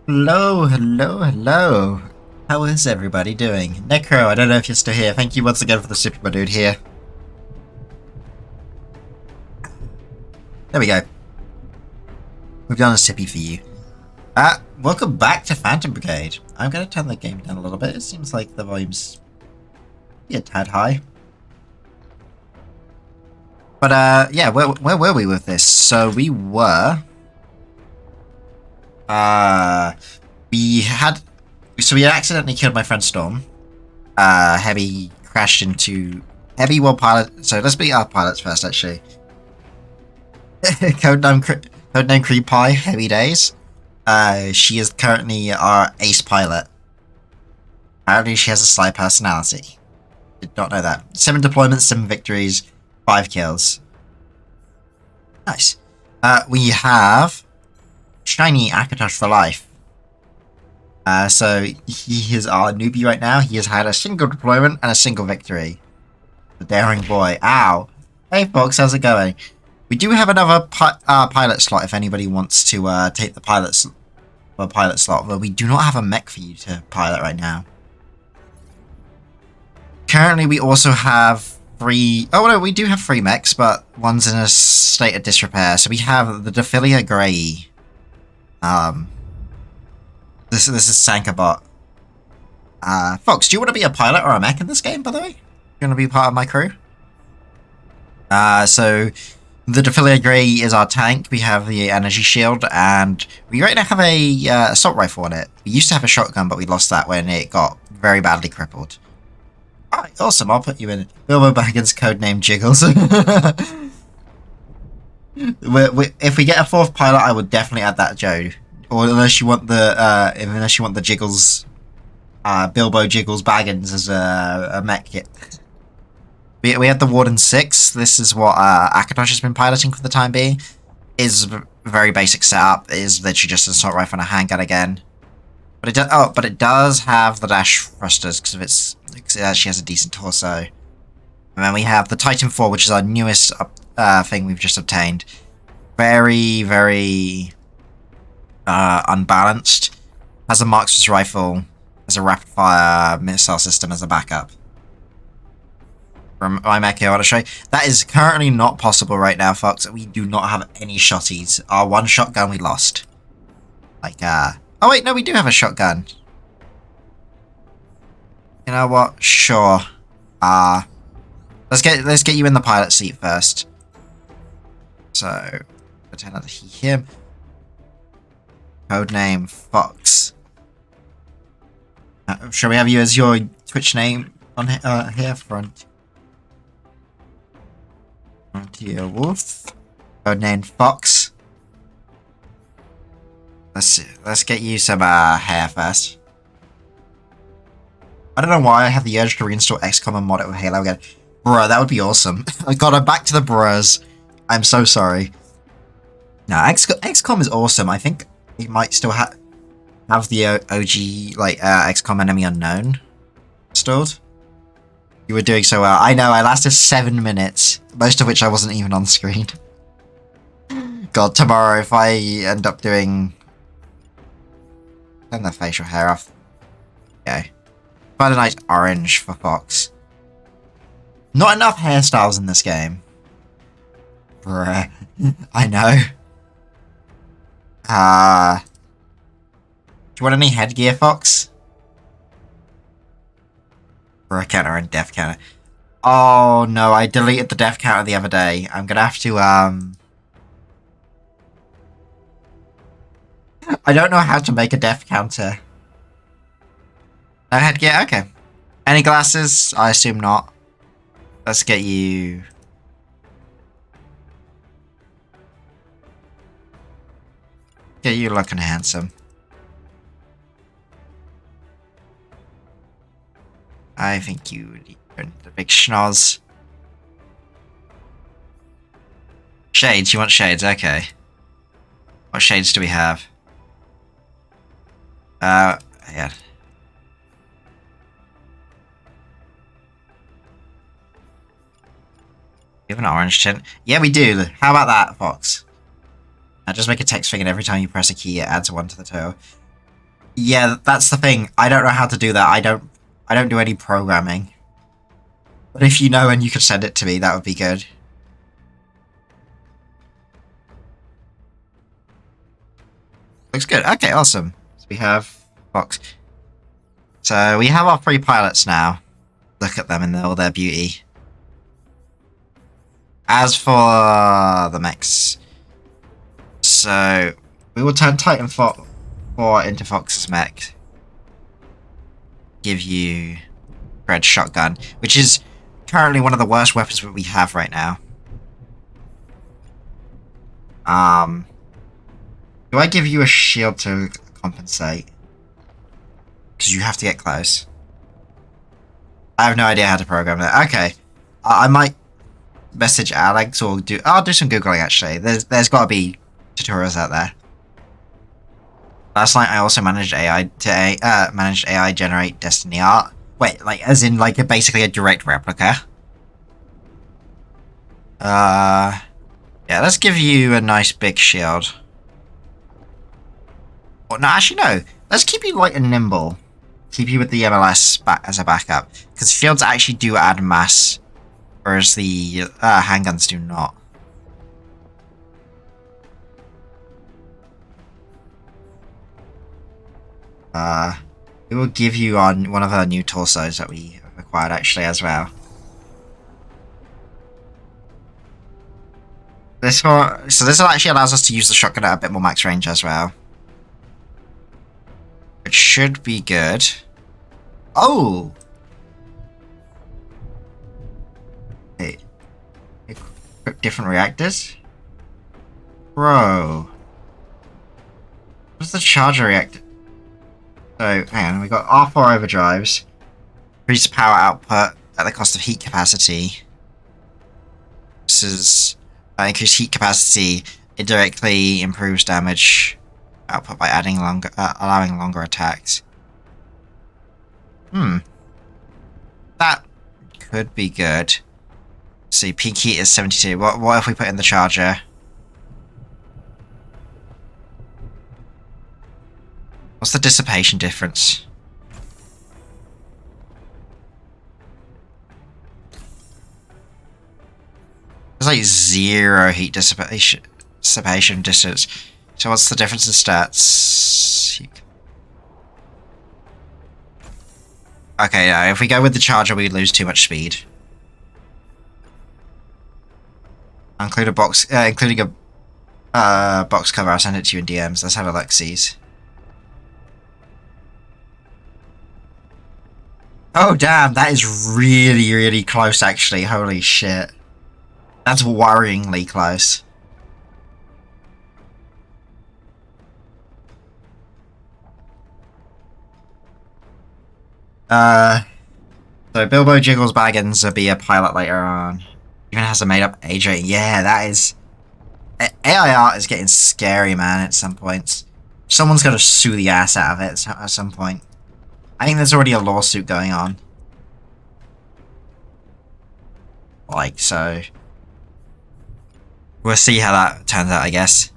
Hello, hello, hello. How is everybody doing? Necro, I don't know if you're still here. Thank you once again for the super dude here. There we go. We've done a sippy for you. Welcome back to Phantom Brigade. I'm going to turn the game down a little bit. It seems like the volume's a tad high. But, yeah, where were we with this? So we were... we had accidentally killed my friend Storm. Heavy crashed into... Heavy while pilot... So let's beat our pilots first, actually. Codename Creed Pie, Heavy Days. She is currently our ace pilot. Apparently she has a sly personality. Did not know that. 7 deployments, 7 victories, 5 kills. Nice. We have... Shiny Akatosh for life. So he is our newbie right now. He has had a single deployment and a single victory. The daring boy. Ow. Hey folks, how's it going? We do have another pilot slot if anybody wants to take the pilot slot, but we do not have a mech for you to pilot right now. Currently, we also have 3... Oh no, we do have 3 mechs, but one's in a state of disrepair. So we have the Defilia Grey. This is Sankabot. Fox, do you want to be a pilot or a mech in this game, by the way? You want to be part of my crew? So the Defilia Grey is our tank. We have the energy shield, and we right now have a assault rifle on it. We used to have a shotgun, but we lost that when it got very badly crippled. Alright, awesome. I'll put you in it. Bilbo Baggins, codename Jiggles. If we get a 4th pilot, I would definitely add that, Joe. Or unless you want the Jiggles, Bilbo Jiggles Baggins as a mech kit. We had the Warden 6. This is what Akatosh has been piloting for the time being. Is a very basic setup. It is literally just an assault rifle and a handgun again. But it does have the dash thrusters because it actually has a decent torso. And then we have the Titan 4, which is our newest thing we've just obtained. Very, very unbalanced. Has a marksman's rifle, has a rapid fire missile system as a backup. From my mech here, I want to show you. That is currently not possible right now, folks. We do not have any shotties. Our one shotgun we lost. Oh wait, no, we do have a shotgun. You know what? Sure. Let's get you in the pilot seat first. So, pretend that him. Codename Fox. Shall we have you as your Twitch name on here? Frontier Wolf. Codename Fox. Let's get you some hair first. I don't know why I have the urge to reinstall XCOM and mod it with Halo again. Bruh, that would be awesome. God, I'm back to the bruhs. I'm so sorry. No, XCOM is awesome. I think it might still have the OG, XCOM Enemy Unknown installed. You were doing so well. I know, I lasted 7 minutes, most of which I wasn't even on screen. God, tomorrow if I end up doing... Turn the facial hair off. Okay. Quite a nice orange for Fox. Not enough hairstyles in this game. Bruh. I know. Do you want any headgear, Fox? Bruh counter and death counter. Oh no, I deleted the death counter the other day. I'm gonna have to, I don't know how to make a death counter. No headgear? Okay. Any glasses? I assume not. Let's get you... Get you looking handsome. I think you need the big schnoz. Shades? You want shades? Okay. What shades do we have? Yeah. We have an orange tint. Yeah, we do. How about that, Fox? Just make a text thing, and every time you press a key, it adds 1 to the total. Yeah, that's the thing. I don't know how to do that. I don't do any programming. But if you know and you could send it to me, that would be good. Looks good. Okay, awesome. So we have Fox. So we have our 3 pilots now. Look at them in all their beauty. As for the mechs, so we will turn Titan 4 into Fox's mech. Give you Red Shotgun, which is currently one of the worst weapons that we have right now. Do I give you a shield to compensate? Because you have to get close. I have no idea how to program that. Okay, I might message Alex or do. I'll do some googling actually. There's got to be tutorials out there. Last night I also managed AI generate Destiny art. Wait, like as in like basically a direct replica. Yeah, let's give you a nice big shield. Well, no, actually no. Let's keep you light and nimble. Keep you with the MLS as a backup, because shields actually do add mass, whereas the handguns do not. We will give you on one of our new torsos that we acquired actually as well. This actually allows us to use the shotgun at a bit more max range as well, which should be good. Oh! Hey. Equip different reactors? Bro. What's the charger reactor? So, hang on, we got R4 overdrives. Increased power output at the cost of heat capacity. This is increased heat capacity. It directly improves damage output by adding allowing longer attacks. That could be good. Let's see, peak heat is 72. What if we put in the charger? What's the dissipation difference? There's like 0 heat dissipation distance. So what's the difference in stats? Okay, yeah, if we go with the charger, we lose too much speed. Include a box, including a box cover. I'll send it to you in DMs. Let's have a look-sees. Oh damn, that is really, really close actually. Holy shit. That's worryingly close. So Bilbo Jiggles Baggins will be a pilot later on. Even has a made-up age rating. Yeah, that is... AI art is getting scary, man, at some points. Someone's gonna sue the ass out of it at some point. I think there's already a lawsuit going on. Like, so... We'll see how that turns out, I guess.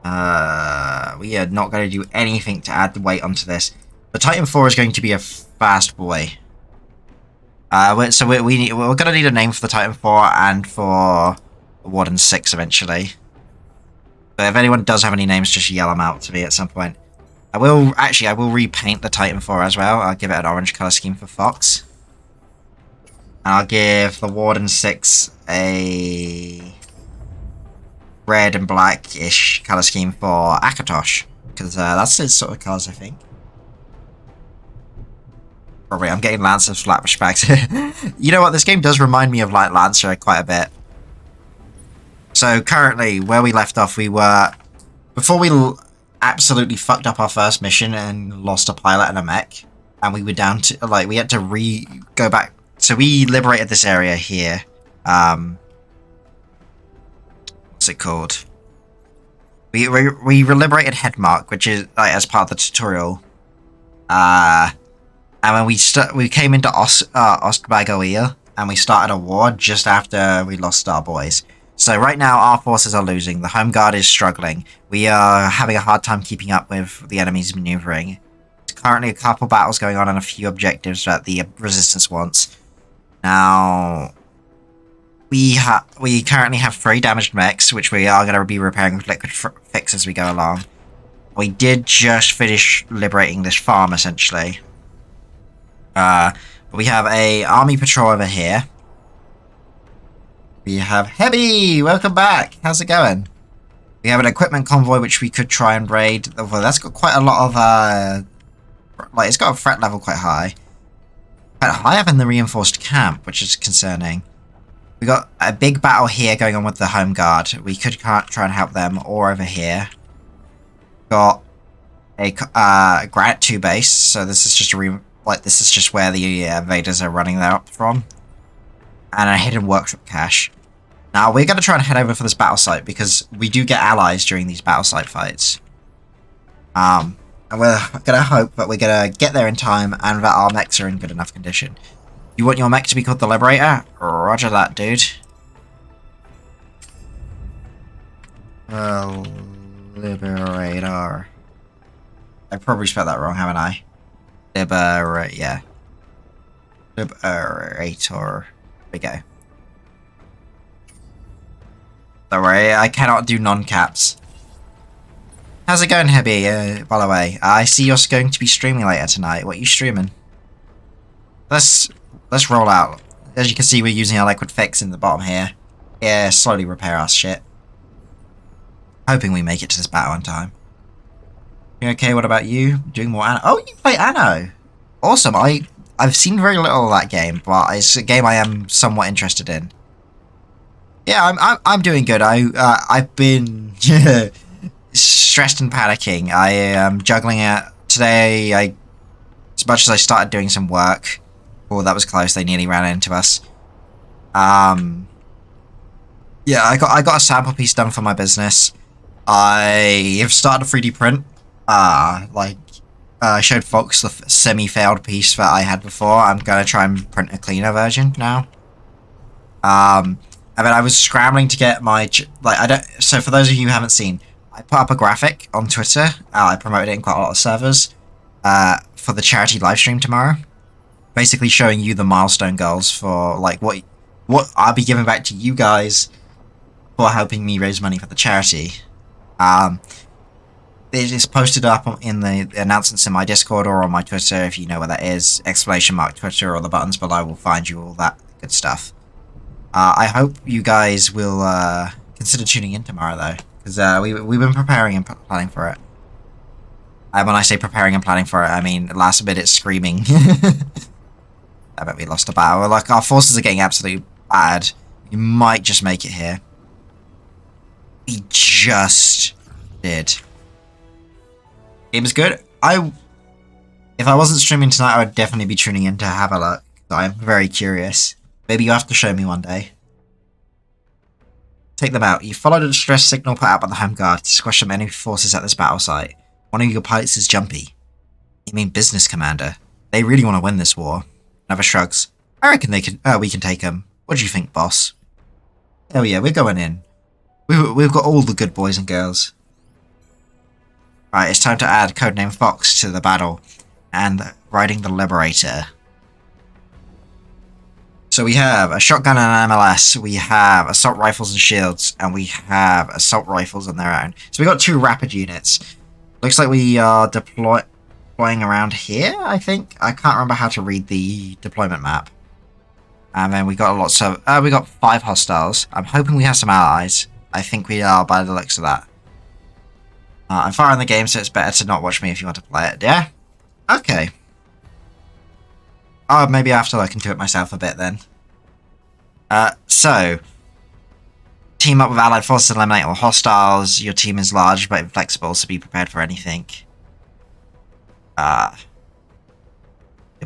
We are not going to do anything to add the weight onto this. The Titan 4 is going to be a fast boy. So we're going to need a name for the Titan 4 and for the Warden 6 eventually. But if anyone does have any names, just yell them out to me at some point. I will repaint the Titan 4 as well. I'll give it an orange colour scheme for Fox. And I'll give the Warden 6 a red and black-ish colour scheme for Akatosh. Because that's his sort of colours, I think. Probably, I'm getting Lancer flashbacks. You know what, this game does remind me of like Lancer quite a bit. So currently, where we left off, we were... Before we absolutely fucked up our first mission and lost a pilot and a mech, and we were down to, like, we had to go back. So we liberated this area here. What's it called? We liberated Headmark, which is like, as part of the tutorial. And when we came into Ostbagoia, and we started a war just after we lost our boys. So right now our forces are losing. The Home Guard is struggling. We are having a hard time keeping up with the enemy's maneuvering. There's currently a couple battles going on and a few objectives that the Resistance wants. Now, we currently have 3 damaged mechs, which we are going to be repairing with Liquid Fix as we go along. We did just finish liberating this farm, essentially. But we have a army patrol over here. We have Hebby! Welcome back! How's it going? We have an equipment convoy which we could try and raid. Well, that's got quite a lot of, like, it's got a threat level quite high. Quite higher than the reinforced camp, which is concerning. We got a big battle here going on with the Home Guard. We could try and help them, or over here. Got a Granite 2 base, so this is just this is just where the invaders are running that up from. And a hidden workshop cache. Now we're going to try and head over for this battle site because we do get allies during these battle site fights. And we're going to hope that we're going to get there in time and that our mechs are in good enough condition. You want your mech to be called the Liberator? Roger that, dude. Liberator. I probably spelled that wrong, haven't I? Yeah. Liberator. We go. Don't worry, I cannot do non-caps. How's it going, Hebby? By the way, I see you're going to be streaming later tonight. What are you streaming? Let's roll out. As you can see, we're using our Liquid Fix in the bottom here. Yeah, slowly repair our shit. Hoping we make it to this battle in time. You okay? What about you? Doing more Anno? Oh, you play Anno! Awesome. I've seen very little of that game, but it's a game I am somewhat interested in. Yeah, I'm doing good. I've been stressed and panicking. I am juggling it today. As much as I started doing some work, oh, that was close. They nearly ran into us. Yeah, I got a sample piece done for my business. I have started a 3D print. I showed Fox the semi-failed piece that I had before. I'm gonna try and print a cleaner version now. I mean, I was scrambling to get my so for those of you who haven't seen, I put up a graphic on Twitter. I promoted it in quite a lot of servers for the charity livestream tomorrow. Basically showing you the milestone goals for like what I'll be giving back to you guys for helping me raise money for the charity. It is posted up in the announcements in my Discord or on my Twitter, if you know where that is. !_ Twitter or the buttons below will find you all that good stuff. I hope you guys will consider tuning in tomorrow, though, because we've been preparing and planning for it. When I say preparing and planning for it, I mean last minute screaming. I bet we lost a battle. Like, our forces are getting absolutely bad. We might just make it here. We just did. Game is good. If I wasn't streaming tonight, I would definitely be tuning in to have a look. I'm very curious. Maybe you have to show me one day. Take them out. You followed a distress signal put out by the Home Guard to squash some enemy forces at this battle site. One of your pilots is Jumpy. You mean business commander? They really want to win this war. Another shrugs. I reckon we can take them. What do you think, boss? Hell yeah, we're going in. We've got all the good boys and girls. Right, it's time to add Codename Fox to the battle and riding the Liberator. So we have a shotgun and an MLS, we have assault rifles and shields, and we have assault rifles on their own. So we got 2 rapid units. Looks like we are deploying around here, I think. I can't remember how to read the deployment map. And then we got lots of... we got 5 hostiles. I'm hoping we have some allies. I think we are by the looks of that. I'm far in the game, so it's better to not watch me if you want to play it, yeah? Okay. Oh, maybe I have to look into it myself a bit then. So... Team up with allied forces and eliminate all hostiles. Your team is large but inflexible, so be prepared for anything. Get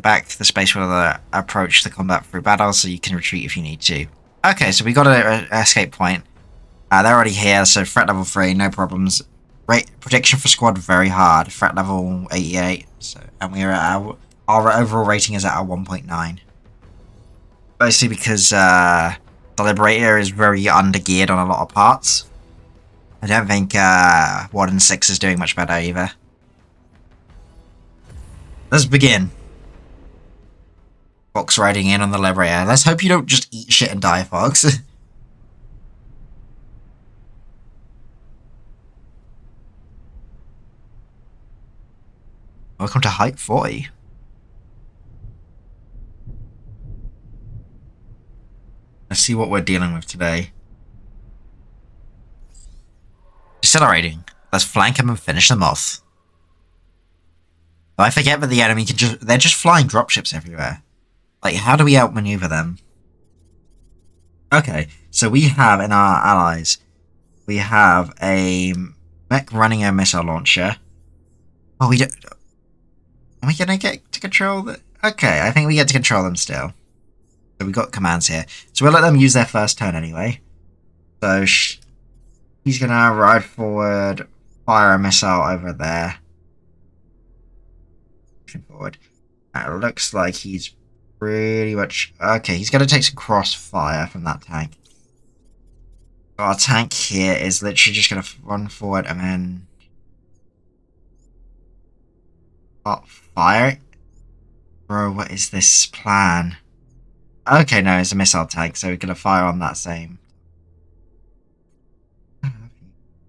back to the space where they approach the combat through battle, so you can retreat if you need to. Okay, so we got an escape point. They're already here, so threat level 3, no problems. Prediction for squad, very hard. Threat level 88. So, and we're at our overall rating is at a 1.9. Mostly because The Liberator is very undergeared on a lot of parts. I don't think Warden 6 is doing much better either. Let's begin. Fox riding in on the Liberator. Let's hope you don't just eat shit and die, Fox. Welcome to Height 40. Let's see what we're dealing with today. Accelerating. Let's flank them and finish them off. I forget that the enemy can they're just flying dropships everywhere. Like, how do we outmaneuver them? Okay, so we have in our allies, we have a mech running a missile launcher. Oh, we don't... Are we gonna get to control the... Okay, I think we get to control them still. So we got commands here. So we'll let them use their first turn anyway. So he's gonna ride forward, fire a missile over there. Forward. It looks like he's pretty much... Okay, he's gonna take some crossfire from that tank. Our tank here is literally just gonna run forward and then... fire it? Bro, what is this plan? Okay, no, it's a missile tank, so we're gonna fire on that same.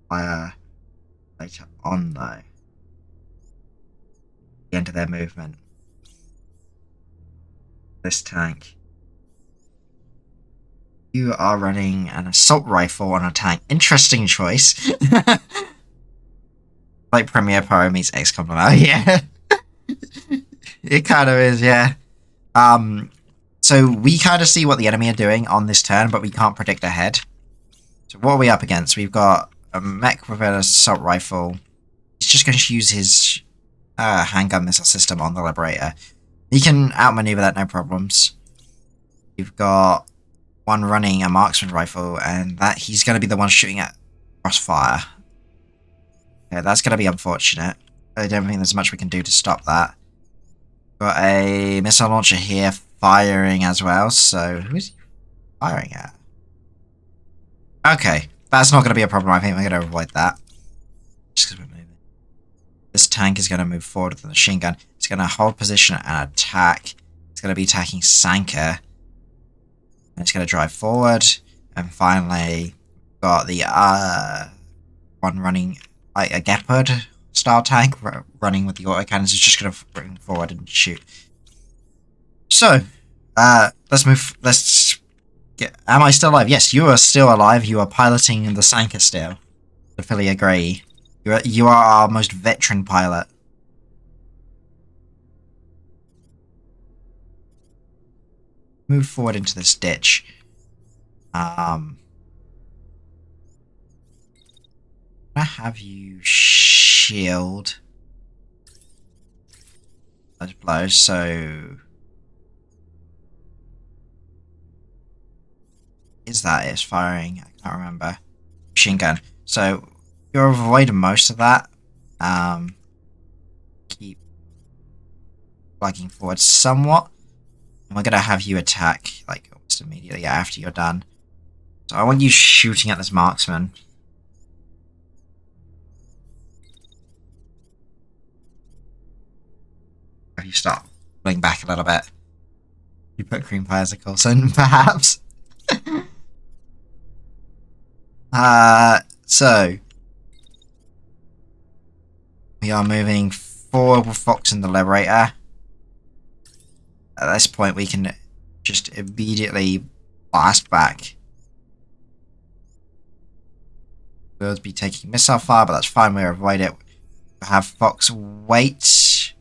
Fire later on, though. The end of their movement. This tank. You are running an assault rifle on a tank. Interesting choice. Like Premiere Pro meets XCOM. Oh, yeah. It kind of is, yeah. So we kind of see what the enemy are doing on this turn, but we can't predict ahead. So what are we up against? We've got a mech with an assault rifle. He's just going to use his handgun missile system on the Liberator. He can outmaneuver that, no problems. We've got one running a marksman rifle, and that he's going to be the one shooting at crossfire. Yeah, that's going to be unfortunate. I don't think there's much we can do to stop that. Got a missile launcher here firing as well, so who is he firing at? Okay, that's not going to be a problem. I think we're going to avoid that. Just because we're moving. This tank is going to move forward with the machine gun. It's going to hold position and attack. It's going to be attacking Sanka. And it's going to drive forward. And finally, got the one running like a Gepard style tank running with the autocannons. It's just going to bring forward and shoot. So, let's move. Let's get. Am I still alive? Yes, you are still alive. You are piloting the Sanka still. I fully agree. You are our most veteran pilot. Move forward into this ditch. I have you shield those blows, so is that it's firing? I can't remember. Machine gun. So you're avoiding most of that. Keep plugging forward somewhat. And we're gonna have you attack like almost immediately after you're done. So I want you shooting at this marksman. If you start pulling back a little bit. You put cream pie as a Coulson, perhaps. So we are moving forward with Fox and the Liberator. At this point, we can just immediately blast back. We'll be taking missile fire, but that's fine. We'll avoid it. We'll have Fox wait.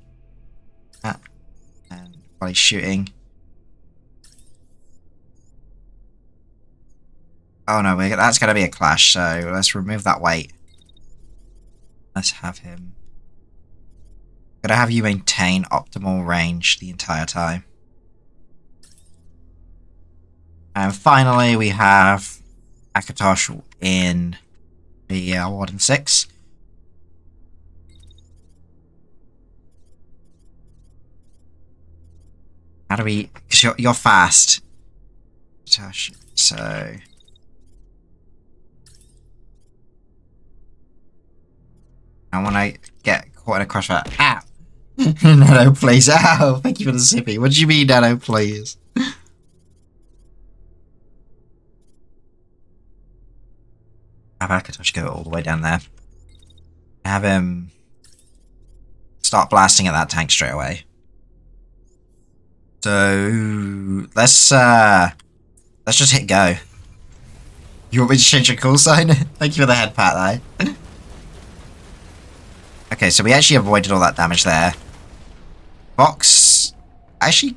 And while he's shooting. Oh no, that's going to be a clash, so let's remove that weight. Let's have him. Going to have you maintain optimal range the entire time. And finally, we have Akatosh in the Warden 6. How do we... Because you're fast. So I want to get caught in a crossfire. Ow! Nano, please. Ow! Thank you for the zippy. What do you mean, Nano, please? Have Akatosh go all the way down there. Have him start blasting at that tank straight away. So let's just hit go. You want me to change your call sign? Thank you for the head pat though. Okay, so we actually avoided all that damage there. Fox, actually,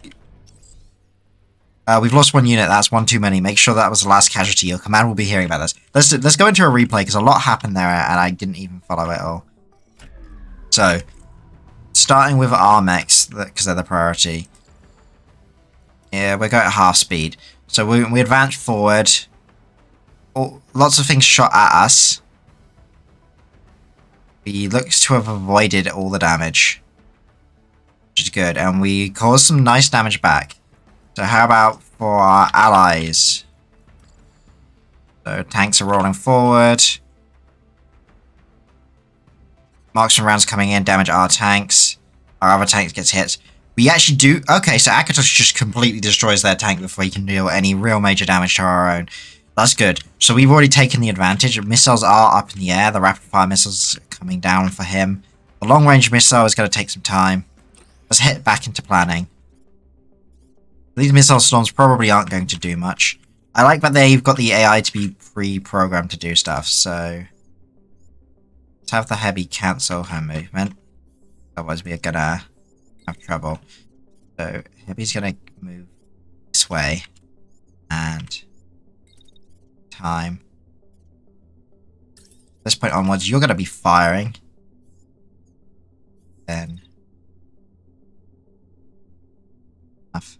we've lost one unit. That's one too many. Make sure that was the last casualty. Your command will be hearing about this. Let's go into a replay because a lot happened there and I didn't even follow it all. So, starting with our mechs because they're the priority. Yeah, we're going at half speed. So we advance forward. Lots of things shot at us. We look to have avoided all the damage, which is good, and we caused some nice damage back. So how about for our allies? So tanks are rolling forward. Marksman rounds coming in, damage our tanks. Our other tank gets hit. We actually do... Okay, so Akatosh just completely destroys their tank before he can deal any real major damage to our own. That's good. So we've already taken the advantage. Missiles are up in the air. The rapid fire missiles are coming down for him. The long range missile is going to take some time. Let's hit back into planning. These missile storms probably aren't going to do much. I like that they've got the AI to be pre-programmed to do stuff, so... Let's have the heavy cancel her movement. Otherwise we're gonna have trouble. So heavy's gonna move this way. And... time. At this point onwards, you're gonna be firing. Then... enough.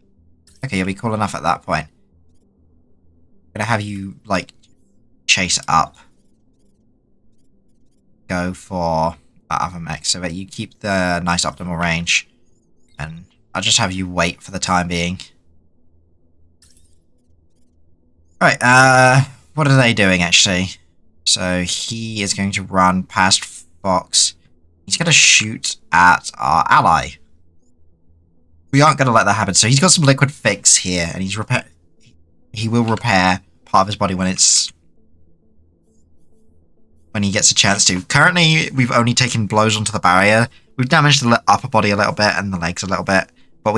Okay, you'll be cool enough at that point. I'm gonna have you, like, chase up. Go for that other mech so that you keep the nice optimal range. And I'll just have you wait for the time being. Right, what are they doing actually? So he is going to run past Fox. He's going to shoot at our ally. We aren't going to let that happen. So he's got some liquid fix here, and he will repair part of his body when he gets a chance to. Currently, we've only taken blows onto the barrier. We've damaged the upper body a little bit and the legs a little bit, but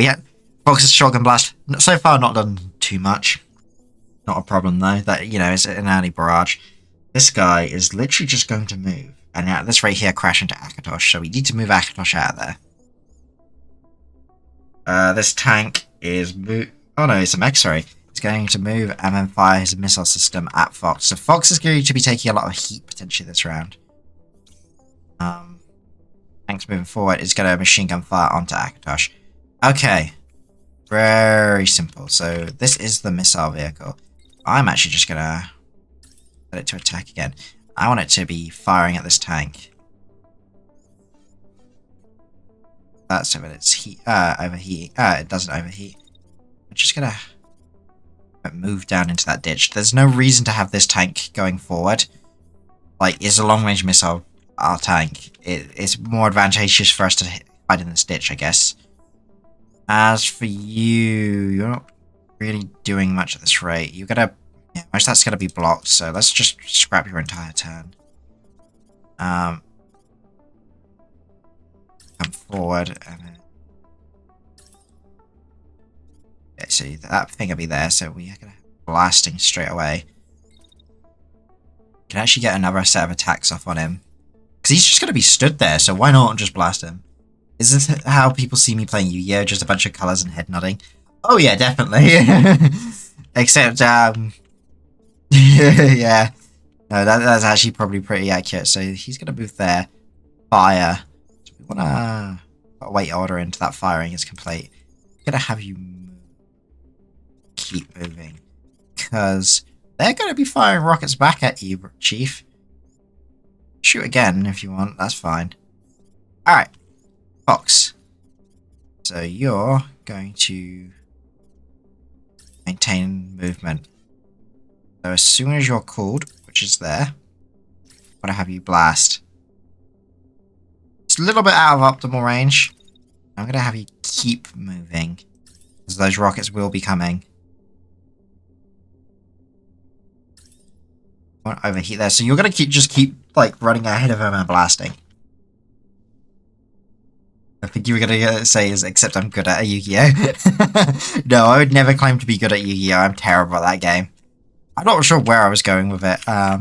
Fox's shotgun blast so far not done too much. Not a problem though. That, you know, it's an early barrage. This guy is literally just going to move, and at this rate here, crash into Akatosh. So we need to move Akatosh out of there. This tank is oh no, it's a mech, sorry. He's going to move and then fire his missile system at Fox. So Fox is going to be taking a lot of heat potentially this round. Tank's moving forward. It's going to machine gun fire onto Akatosh. Okay. Very simple. So this is the missile vehicle. I'm actually just going to set it to attack again. I want it to be firing at this tank. That's so that it's overheating. It doesn't overheat. I'm just going to move down into that ditch. There's no reason to have this tank going forward. Like, it's a long range missile, our tank. It's more advantageous for us to fight in this ditch, I guess. As for you, you're not really doing much at this rate. You're gonna... yeah, most of that's gonna be blocked, so let's just scrap your entire turn. Come forward, and then... yeah, so that thing will be there, so we are gonna have blasting straight away. Can actually get another set of attacks off on him. Because he's just gonna be stood there, so why not just blast him? Is this how people see me playing Yu-Gi-Oh? Just a bunch of colours and head nodding? Oh yeah, definitely. Except, yeah. No, that's actually probably pretty accurate. So he's going to move there. Fire. So we want to wait order until that firing is complete. I'm going to have you keep moving. Because they're going to be firing rockets back at you, Chief. Shoot again if you want. That's fine. Alright. Fox. So you're going to Maintain movement. So as soon as you're called, which is there, I'm gonna have you blast. It's a little bit out of optimal range. I'm gonna have you keep moving, because those rockets will be coming. Won't overheat there, so you're gonna keep like running ahead of him and blasting. I think you were gonna say is except I'm good at Yu-Gi-Oh. No, I would never claim to be good at Yu-Gi-Oh. I'm terrible at that game. I'm not sure where I was going with it. I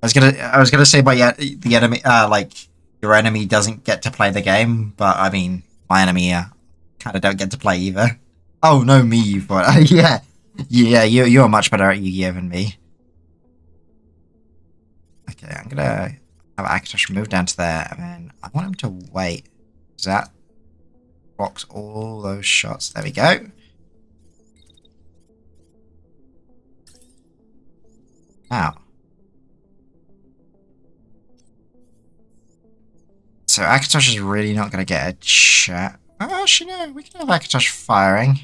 was gonna say the enemy like your enemy doesn't get to play the game, but I mean my enemy kind of don't get to play either. Oh no, me you thought. Yeah, you're much better at Yu-Gi-Oh than me. Okay, I'm gonna have Akatosh move down to there, and then I want him to wait. That blocks all those shots. There we go. Now. So Akatosh is really not going to get a chat. Oh, actually, no. We can have Akatosh firing.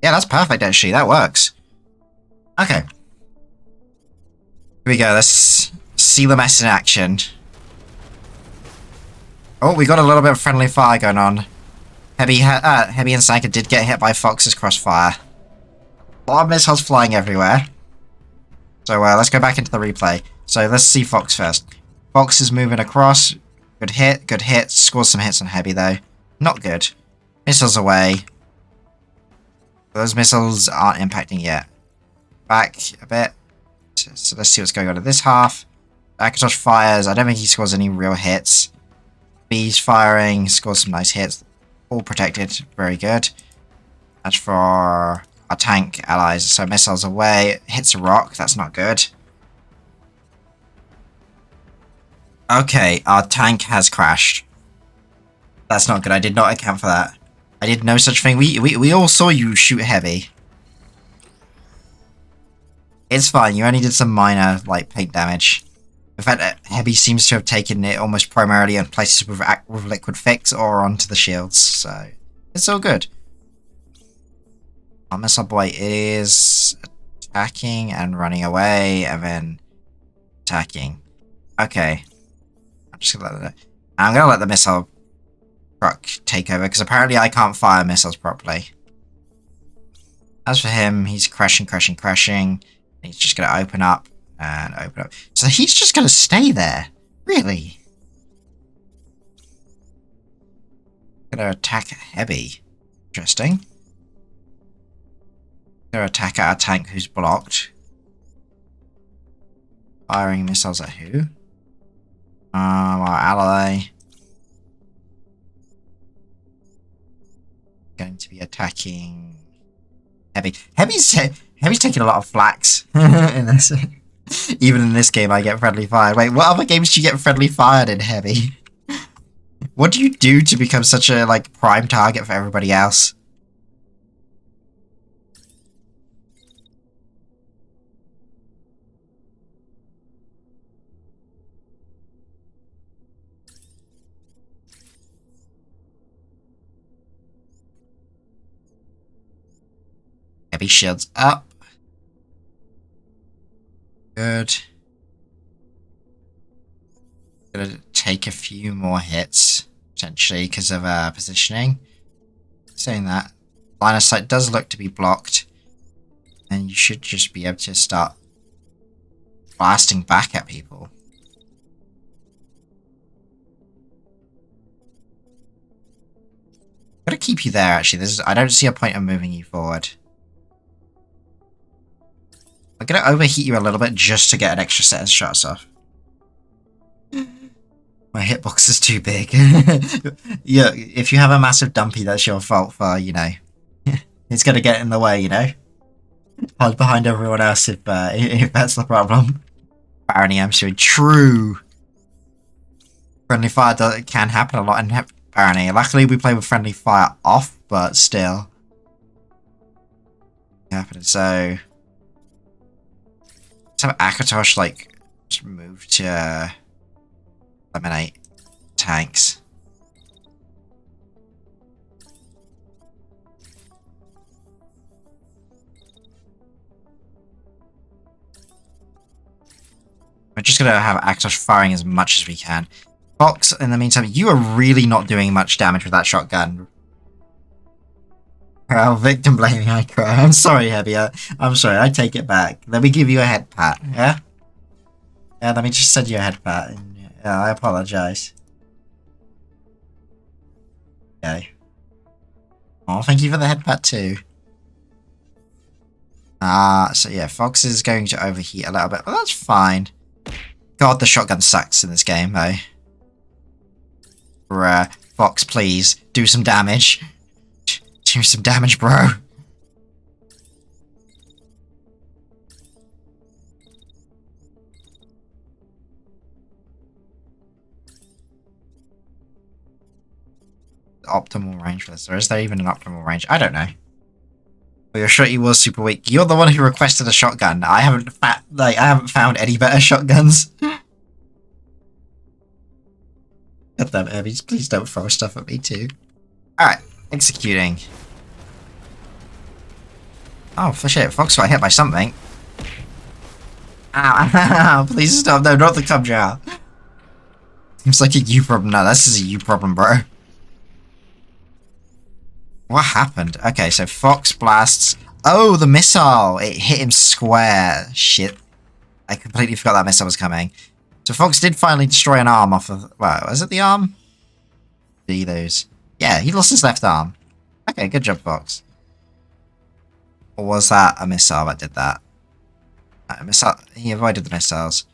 Yeah, that's perfect, actually. That works. Okay. Here we go. Let's see the mess in action. Oh, we got a little bit of friendly fire going on. Heavy and Sanka did get hit by Fox's crossfire. A lot of missiles flying everywhere. So let's go back into the replay. So let's see Fox first. Fox is moving across. Good hit. Scores some hits on Heavy though. Not good. Missiles away. Those missiles aren't impacting yet. Back a bit. So let's see what's going on in this half. Akatosh fires. I don't think he scores any real hits. B's firing. Scores some nice hits. All protected. Very good. As for our tank allies, so missiles away. Hits a rock. That's not good. Okay, our tank has crashed. That's not good. I did not account for that. I did no such thing. We all saw you shoot Heavy. It's fine. You only did some minor, like, paint damage. In fact, Heavy seems to have taken it almost primarily in places with Liquid Fix or onto the shields, so it's all good. Our missile boy is attacking and running away, and then attacking. Okay. I'm gonna let the missile truck take over, because apparently I can't fire missiles properly. As for him, he's crashing. He's just gonna open up and open up. So he's just gonna stay there? Really? Gonna attack Heavy. Interesting. Gonna attack our tank who's blocked. Firing missiles at who? Our ally. Going to be attacking Heavy. Heavy's taking a lot of flaks in this. Even in this game, I get friendly fired. Wait, what other games do you get friendly fired in, Heavy? What do you do to become such a like prime target for everybody else? Heavy shields up. Good. Gonna take a few more hits, potentially, because of positioning. Saying that, line of sight does look to be blocked, and you should just be able to start blasting back at people. I'm gonna keep you there, actually. I don't see a point of moving you forward. I'm gonna overheat you a little bit just to get an extra set of shots off. My hitbox is too big. Yeah, if you have a massive dumpy, that's your fault for, you know. It's gonna get in the way, you know. Hide behind everyone else if that's the problem. Barony, I'm sure. True. Friendly fire can happen a lot in Barony. Luckily, we play with friendly fire off, but still. Happening. So let's have Akatosh like just move to eliminate tanks. just gonna have Akatosh firing as much as we can. Fox, in the meantime, you are really not doing much damage with that shotgun. Oh, victim blaming, I cry. I'm sorry, Heavier. I'm sorry, I take it back. Let me give you a head pat, yeah? Yeah, let me just send you a head pat. And, yeah, I apologize. Okay. Oh, thank you for the head pat too. So yeah, Fox is going to overheat a little bit, but that's fine. God, the shotgun sucks in this game, though. Bruh. Fox, please, do some damage. Do some damage, bro. Optimal range for this, or is there even an optimal range? I don't know. But your shotty was super weak. You're the one who requested a shotgun. I haven't found any better shotguns. God damn it, Hermes, please don't throw stuff at me too. Alright, executing. Oh, for shit, Fox got hit by something. Ow, please stop. No, not the Cubjar. Seems like a you problem. No, this is a you problem, bro. What happened? Okay, so Fox blasts. Oh, the missile! It hit him square. Shit. I completely forgot that missile was coming. So Fox did finally destroy an arm off of... Well, was it the arm? Those. Yeah, he lost his left arm. Okay, good job, Fox. Or was that a missile that did that? Missile. He avoided the missiles.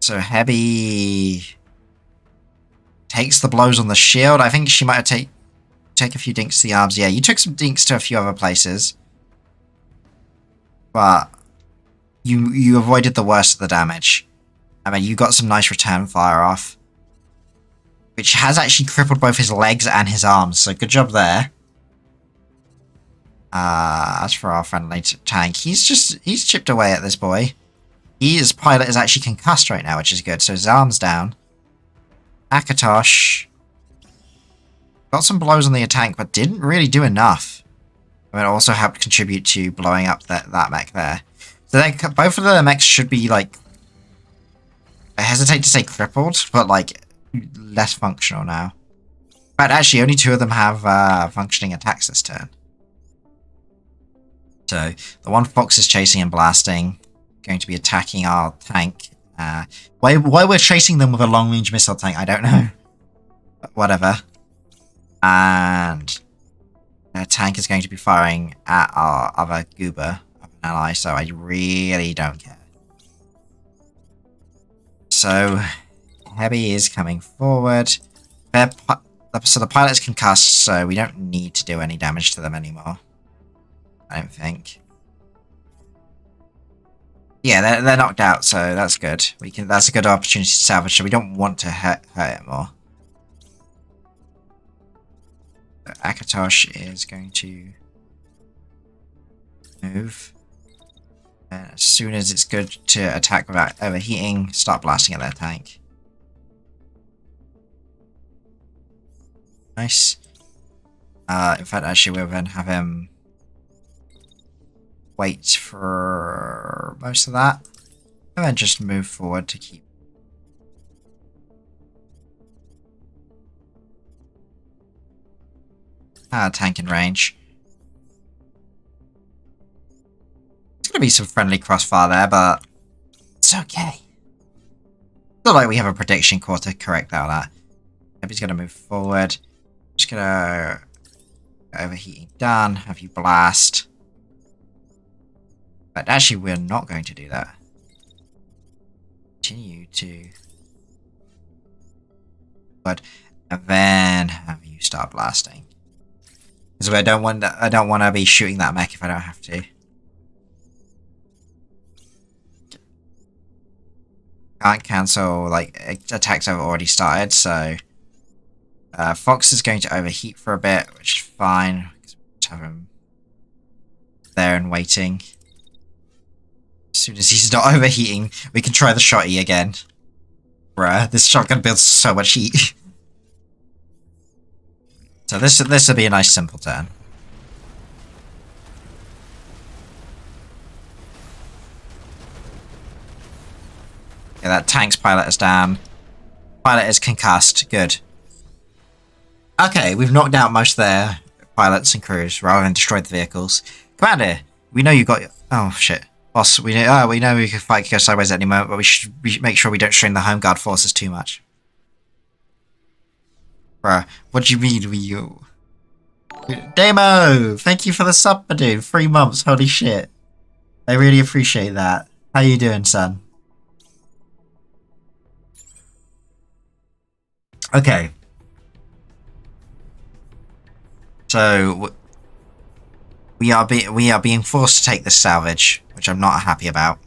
So Heavy takes the blows on the shield. I think she might have take a few dinks to the arms. Yeah, you took some dinks to a few other places. But you avoided the worst of the damage. I mean, you got some nice return fire off. Which has actually crippled both his legs and his arms, so good job there. As for our friendly tank, he's chipped away at this boy. His pilot is actually concussed right now, which is good, so his arm's down. Akatosh got some blows on the tank, but didn't really do enough. I mean, it also helped contribute to blowing up that mech there. So both of the mechs should be, like, I hesitate to say crippled, but, like, less functional now. But actually, only 2 of them have functioning attacks this turn. So, the one Fox is chasing and blasting, going to be attacking our tank. Why we're chasing them with a long-range missile tank, I don't know. But whatever. And their tank is going to be firing at our other goober, an ally, so I really don't care. So, Heavy is coming forward. So the pilot's concussed, so we don't need to do any damage to them anymore. I don't think. Yeah, they're knocked out, so that's good. That's a good opportunity to salvage, so we don't want to hurt it more. So Akatosh is going to move. And as soon as it's good to attack without overheating, start blasting at their tank. Nice. In fact, actually, we'll then have him wait for most of that, and then just move forward to keep. Tank in range. There's gonna be some friendly crossfire there, but it's okay. Not like we have a prediction core to correct that. He's gonna move forward. Just gonna overheating done. Have you blast? But actually, we're not going to do that. Continue to. But and then have you start blasting. Because I don't want to be shooting that mech if I don't have to. Can't cancel like attacks I've already started, so Fox is going to overheat for a bit, which is fine. Just have him there and waiting. As soon as he's not overheating, we can try the shotty again. Bruh, this shotgun builds so much heat. So this will be a nice simple turn. that tank's pilot is down. Pilot is concussed. Good. Okay, we've knocked out most of their pilots and crews rather than destroyed the vehicles. Commander, we know you got... Oh, shit. Boss, we know we can fight could go sideways at any moment, but we should make sure we don't strain the Home Guard forces too much. Bruh, what do you mean you... Demo! Thank you for the sub, dude. 3 months, holy shit. I really appreciate that. How you doing, son? Okay. So we are being forced to take this salvage, which I'm not happy about.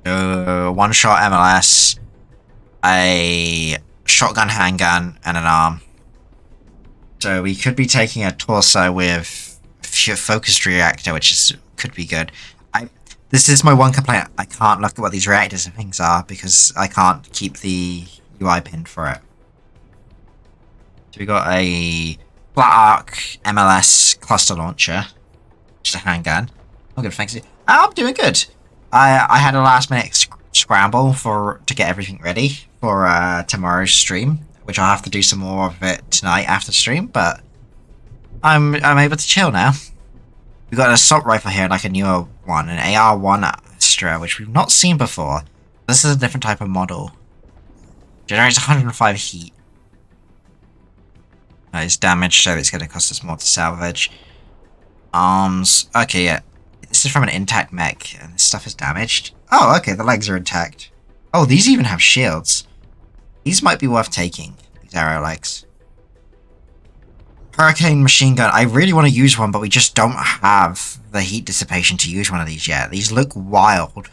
One-shot MLS, a shotgun handgun, and an arm. So we could be taking a torso with a focused reactor, which could be good. This is my one complaint. I can't look at what these reactors and things are because I can't keep the UI pinned for it. So we got a flat arc MLS cluster launcher, just a handgun. I'm good, thanks. I'm doing good. I had a last minute scramble to get everything ready for tomorrow's stream, which I'll have to do some more of it tonight after stream. But I'm able to chill now. We got an assault rifle here, like a newer one, an AR-1 Astra, which we've not seen before. This is a different type of model. Generates 105 heat. It's damaged, so it's going to cost us more to salvage. Arms. Okay, yeah. This is from an intact mech, and this stuff is damaged. Oh, okay, the legs are intact. Oh, these even have shields. These might be worth taking, these arrow legs. Hurricane machine gun. I really want to use one, but we just don't have the heat dissipation to use one of these yet. These look wild.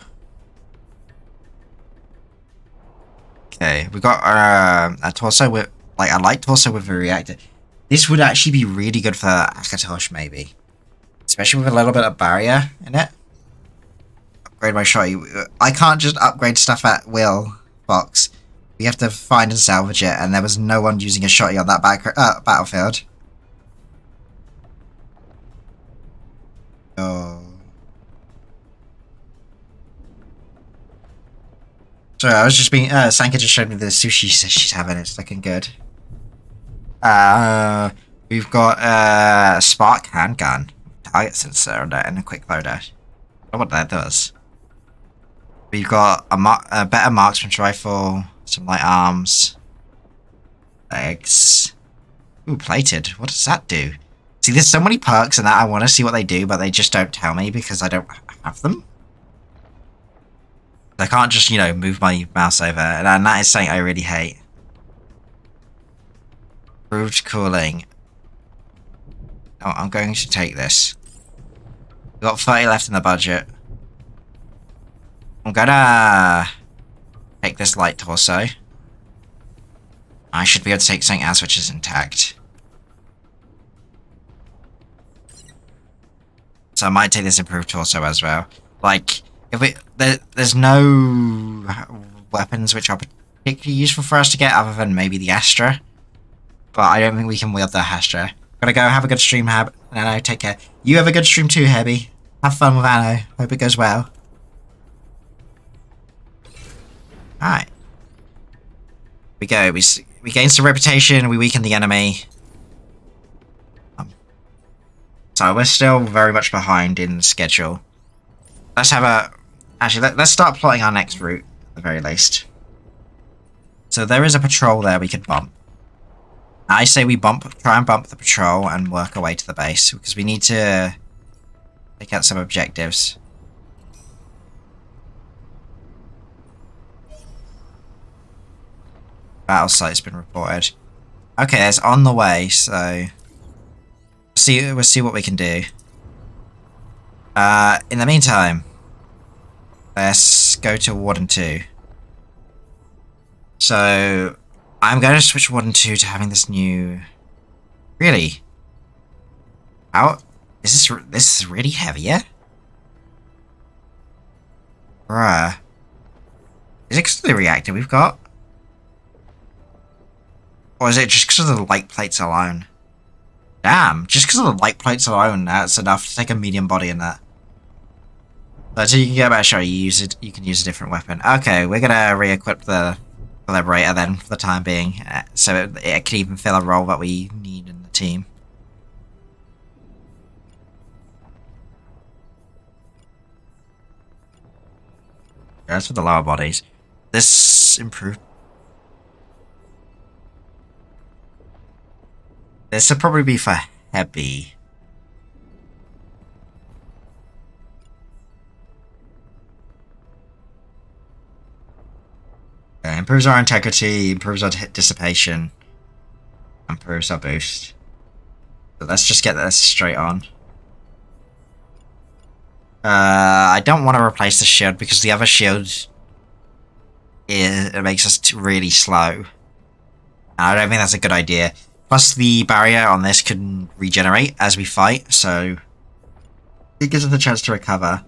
Okay, we got a torso with... like a light torso with a reactor. This would actually be really good for Akatosh, maybe. Especially with a little bit of barrier in it. Upgrade my shotty. I can't just upgrade stuff at will, Fox. We have to find and salvage it, and there was no one using a shotty on that battlefield. Oh. Sorry, I was just being... Sanka just showed me the sushi she's having. It's looking good. We've got a Spark handgun, target sensor on that, and a quick loader. I don't know what that does. We've got a better marksman's rifle, some light arms, legs. Ooh, plated. What does that do? See, there's so many perks in that I want to see what they do, but they just don't tell me because I don't have them. I can't just, move my mouse over, and that is something I really hate. Improved cooling. Oh, I'm going to take this. We've got 30 left in the budget. I'm gonna take this light torso. I should be able to take something else which is intact. So I might take this improved torso as well. Like, there's no weapons which are particularly useful for us to get other than maybe the Astra. But I don't think we can wield the Astra. Gotta go, have a good stream, Anno, take care. You have a good stream too, Hebby. Have fun with Anno. Hope it goes well. Alright. We go. We gain some reputation, we weaken the enemy. So we're still very much behind in the schedule. Let's have a... Actually, let's start plotting our next route, at the very least. So there is a patrol there we could bump. I say we try and bump the patrol and work our way to the base, because we need to take out some objectives. Battle site's been reported. Okay, it's on the way, so we'll see what we can do. In the meantime, let's go to Warden 2. So I'm going to switch Warden 2 to having this new... Really? How... This is really heavier? Bruh. Is it because of the reactor we've got? Or is it just because of the light plates alone? Damn, just because of the light plates alone, that's enough to take a medium body in that. Until you can get a better shot, you can use a different weapon. Okay, we're gonna re-equip the Liberator then for the time being, so it can even fill a role that we need in the team. As for the lower bodies, this improved. This would probably be for heavy. Improves our integrity, improves our dissipation, improves our boost. So let's just get this straight on. I don't want to replace the shield because the other shield it makes us really slow. I don't think that's a good idea. Plus, the barrier on this can regenerate as we fight, so it gives us a chance to recover.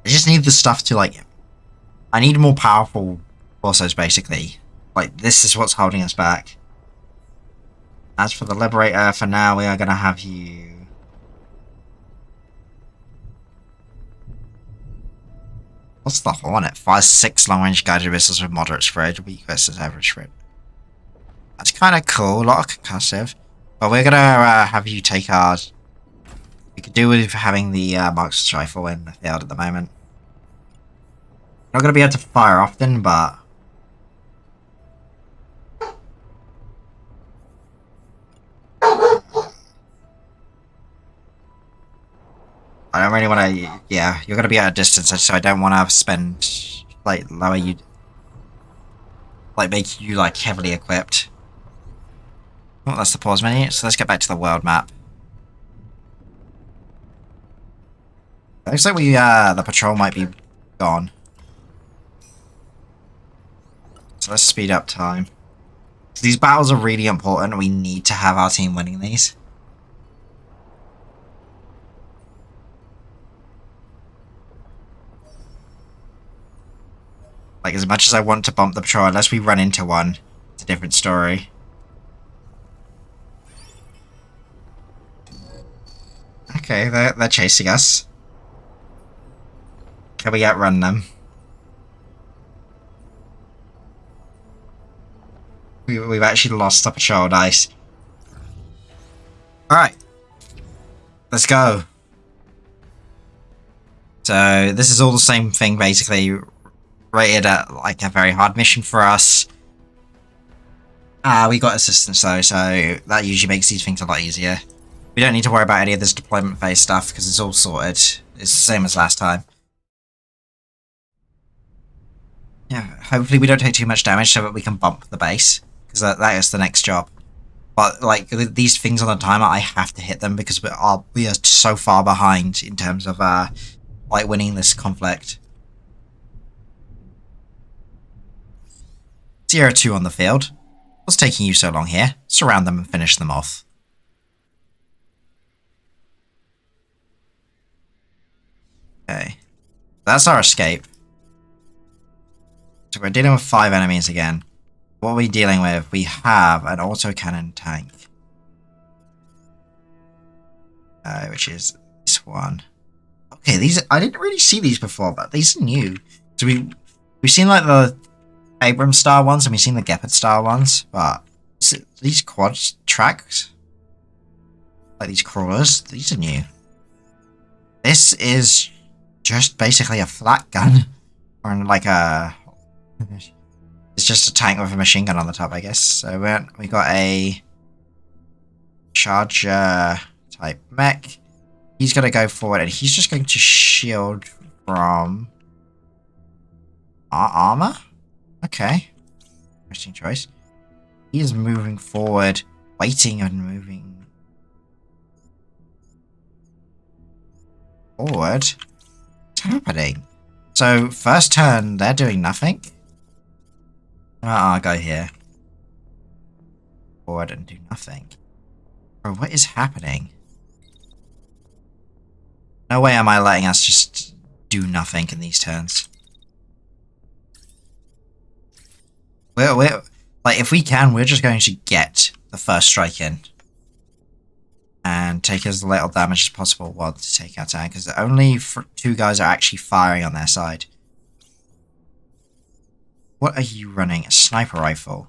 I just need the stuff to, like... I need more powerful torsos, basically. Like, this is what's holding us back. As for the Liberator, for now, we are going to have you... What's the Hornet? Fires 6 long-range guided missiles with moderate spread, weak versus average spread. That's kind of cool, a lot of concussive. But we're gonna have you take ours. We could do with having the marksman's rifle in the field at the moment. Not gonna be able to fire often, but... I don't really want to... Yeah, you're gonna be at a distance, so I don't want to spend... Like, lower you... Like, make you, like, heavily equipped. Oh, that's the pause menu, so let's get back to the world map. Looks like the patrol might be gone. So let's speed up time. These battles are really important, we need to have our team winning these. Like, as much as I want to bump the patrol, unless we run into one, it's a different story. Okay, they're chasing us. Can we outrun them? We've actually lost the patrol, nice. Alright. Let's go. So, this is all the same thing, basically. Rated at, like, a very hard mission for us. We got assistance, though, so that usually makes these things a lot easier. We don't need to worry about any of this deployment phase stuff, because it's all sorted. It's the same as last time. Yeah, hopefully we don't take too much damage so that we can bump the base, because that is the next job. But, like, these things on the timer, I have to hit them, because we are so far behind in terms of, like, winning this conflict. 0-2 on the field. What's taking you so long here? Surround them and finish them off. Okay. That's our escape. So we're dealing with 5 enemies again. What are we dealing with? We have an autocannon tank. Which is this one. Okay, these I didn't really see these before, but these are new. So we've seen like the Abrams style ones and we've seen the Gepard style ones, but these quad tracks, like these crawlers, these are new. This is just basically a flat gun, or like a... It's just a tank with a machine gun on the top, I guess. So we got a charger type mech. He's going to go forward and he's just going to shield from our armor. Okay. Interesting choice. He is moving forward, waiting and moving forward. What's happening? So, first turn, they're doing nothing. I'll go here. Forward and do nothing. Bro, what is happening? No way am I letting us just do nothing in these turns. We're like, if we can, we're just going to get the first strike in. and take as little damage as possible while to take our tank, because only 2 guys are actually firing on their side. What are you running? A sniper rifle?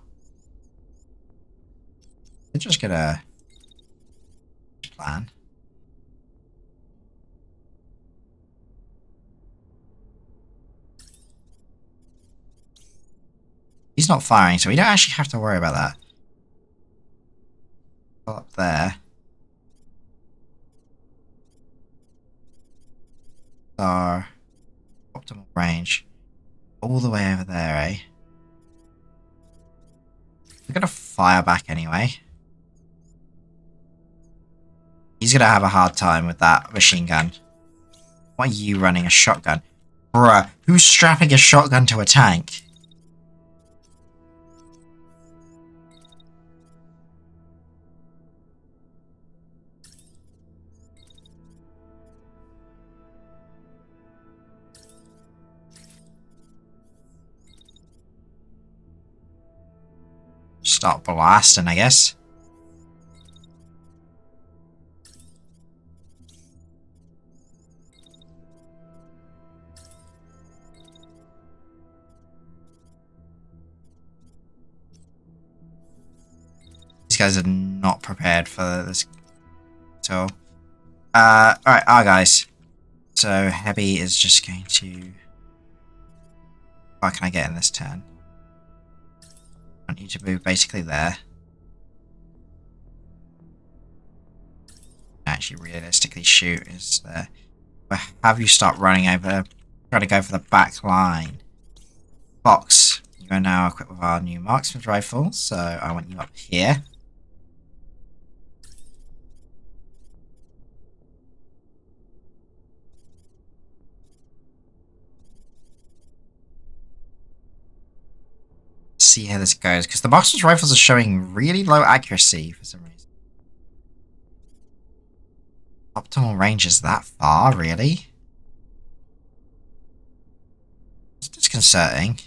They're just gonna plan. He's not firing, so we don't actually have to worry about that. Up there. Our optimal range. All the way over there, eh? We're gonna fire back anyway. He's gonna have a hard time with that machine gun. Why are you running a shotgun? Bruh, who's strapping a shotgun to a tank? Start blasting, I guess. These guys are not prepared for this at all. Alright, our guys. So, Heavy is just going to... What can I get in this turn? I want you to move basically there. Actually, realistically shoot is there. But have you start running over, try to go for the back line. Fox, you are now equipped with our new marksman's rifle, so I want you up here. See how this goes, because the marksman's rifles are showing really low accuracy for some reason. Optimal range is that far, really? It's disconcerting.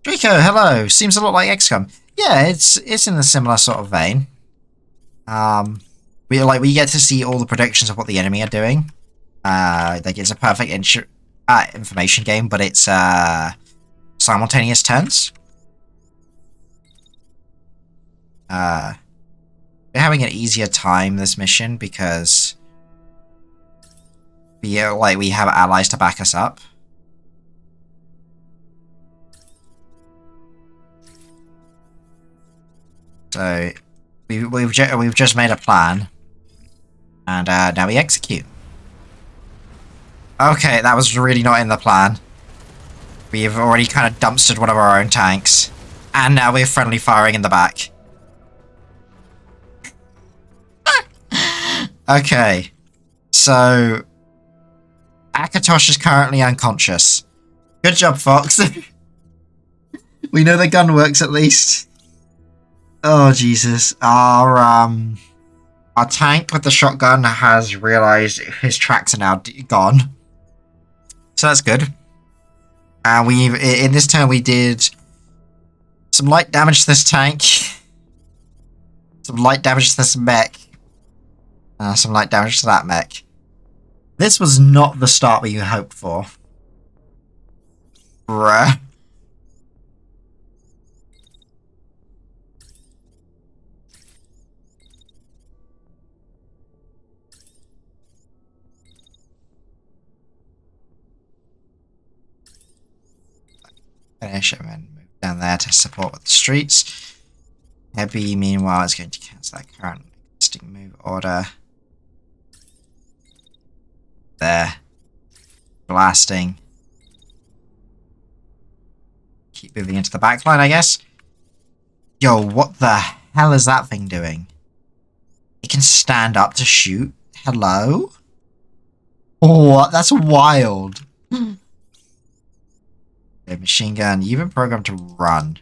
Draco, hello! Seems a lot like XCOM. Yeah, it's in a similar sort of vein. We get to see all the predictions of what the enemy are doing. Like it's a perfect information game, but it's simultaneous turns. We're having an easier time this mission because we have allies to back us up. So we've just made a plan, and now we execute. Okay, that was really not in the plan. We've already kind of dumpstered one of our own tanks, and now we're friendly firing in the back. Okay, so Akatosh is currently unconscious. Good job, Fox. We know the gun works at least. Oh Jesus, our tank with the shotgun has realized his tracks are now gone, so that's good. And in this turn we did some light damage to this tank, some light damage to this mech, some light damage to that mech. This was not the start we hoped for. Bruh. Finish it and move down there to support with the streets. Heavy, meanwhile, is going to cancel that current existing move order. There. Blasting. Keep moving into the back line, I guess. Yo, what the hell is that thing doing? It can stand up to shoot? Hello? Oh, that's wild. Machine gun, you've been programmed to run.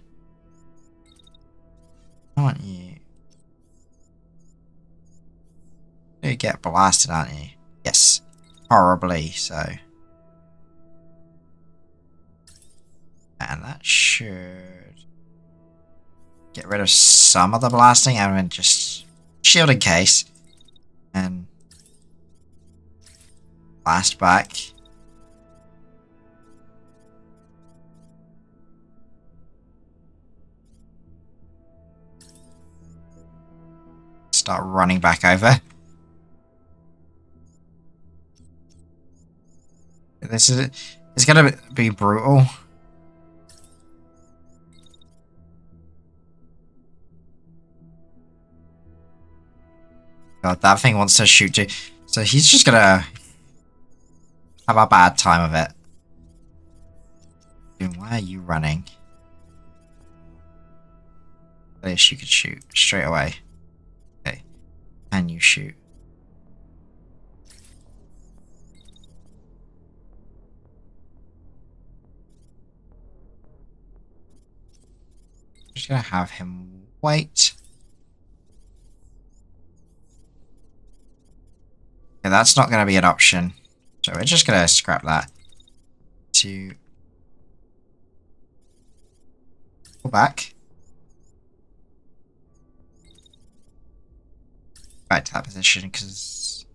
I want you. You get blasted, aren't you? Yes. Horribly so. And that should get rid of some of the blasting and then just shield in case. And blast back. Start running back over. This is it's gonna be brutal. God, that thing wants to shoot you. So he's just gonna have a bad time of it. Dude, why are you running? At least you could shoot straight away. Okay. Can you shoot? I'm just gonna have him wait. Okay, that's not gonna be an option. So we're just gonna scrap that. To pull back. Back to that position because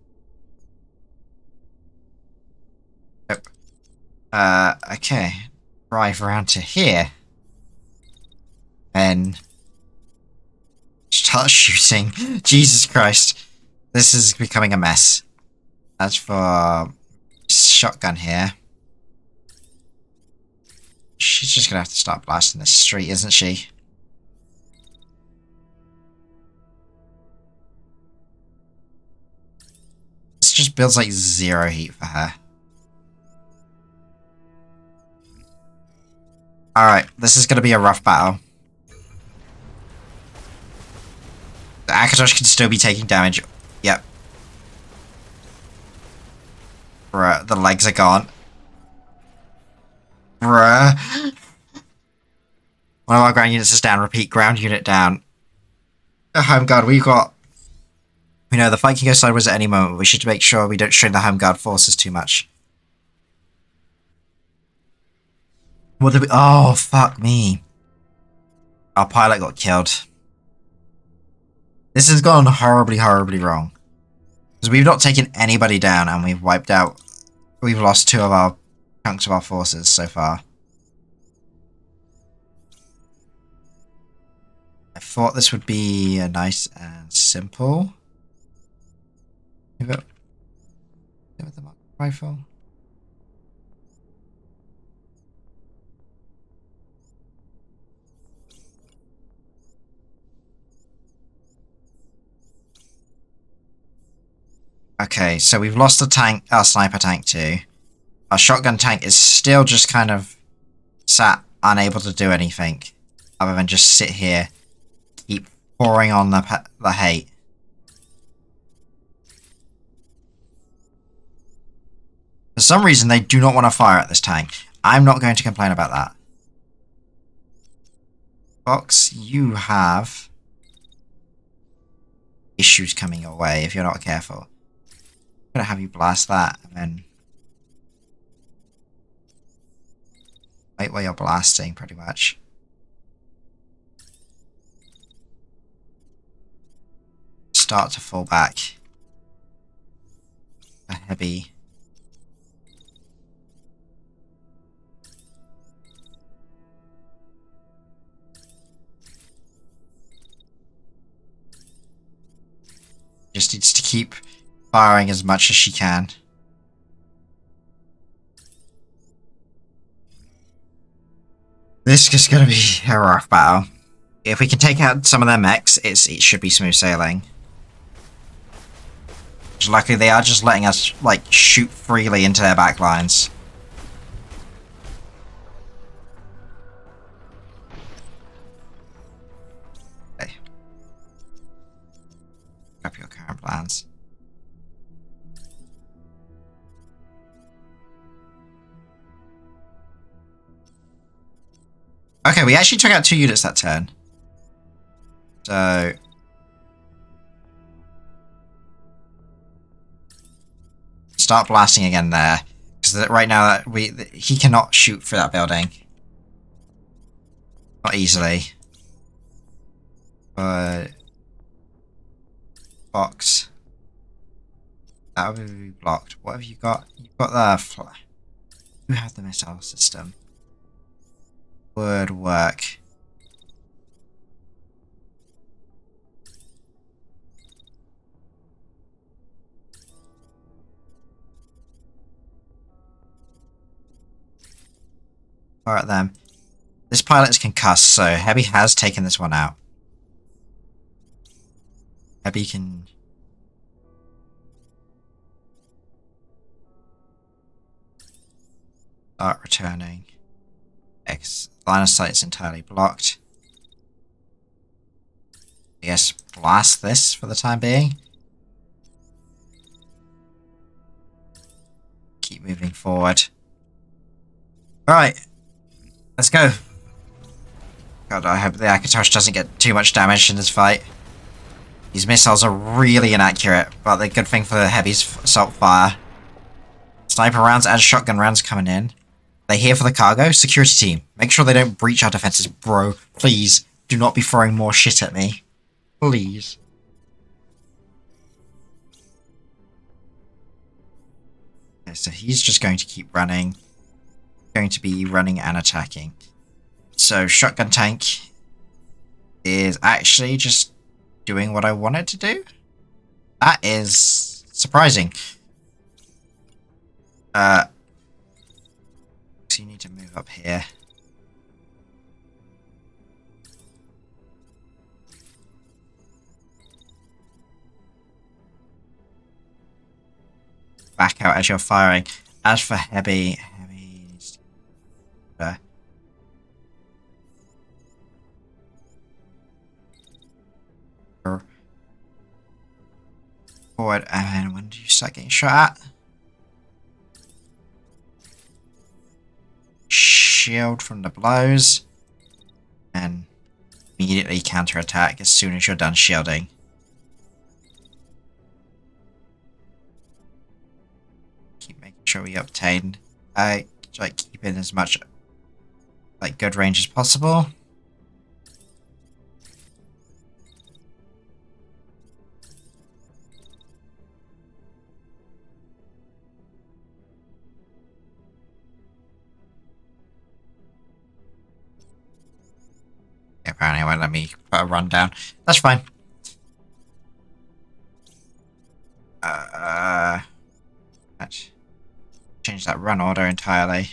okay. Drive around to here. And start shooting. Jesus Christ. This is becoming a mess. As for shotgun here. She's just gonna have to start blasting the street, isn't she? This just builds like 0 heat for her. Alright, this is gonna be a rough battle. The Akatosh can still be taking damage. Yep. Bruh, the legs are gone. Bruh. One of our ground units is down. Repeat, ground unit down. Home guard, we've got... You know, the fight can go sideways at any moment. We should make sure we don't strain the home guard forces too much. What did we... Oh, fuck me. Our pilot got killed. This has gone horribly, horribly wrong. Because we've not taken anybody down and we've wiped out... We've lost 2 of our chunks of our forces so far. I thought this would be a nice and simple. Give it with the rifle. Okay, so we've lost the tank, our sniper tank too. Our shotgun tank is still just kind of sat unable to do anything other than just sit here, keep pouring on the hate. For some reason, they do not want to fire at this tank. I'm not going to complain about that. Fox, you have issues coming your way if you're not careful. I'm going to have you blast that and then wait while you're blasting, pretty much. Start to fall back. A heavy... Just needs to keep firing as much as she can. This is going to be a rough battle. If we can take out some of their mechs, it should be smooth sailing. Just luckily they are just letting us, like, shoot freely into their backlines. Okay. Up your current plans. Okay, we actually took out 2 units that turn. So... Start blasting again there. Because right now, he cannot shoot through that building. Not easily. But box. That would be blocked. What have you got? You've got the... You have the missile system. Would work. Alright then. This pilot is concussed, so Heavy has taken this one out. Heavy can... start returning. X. Line of sight is entirely blocked. I guess blast this for the time being. Keep moving forward. Alright. Let's go. God, I hope the Akatosh doesn't get too much damage in this fight. These missiles are really inaccurate, but the good thing for the Heavy's assault fire. Sniper rounds and shotgun rounds coming in. They here for the cargo? Security team. Make sure they don't breach our defenses, bro. Please, do not be throwing more shit at me. Please. Okay, so he's just going to keep running. Going to be running and attacking. So shotgun tank is actually just doing what I want it to do. That is surprising. So you need to move up here. Back out as you're firing. As for Heavy forward, and when do you start getting shot at? Shield from the blows, and immediately counterattack as soon as you're done shielding. Keep making sure we obtain, like keep in as much good range as possible. Apparently it won't let me put a run down. That's fine. Let's change that run order entirely.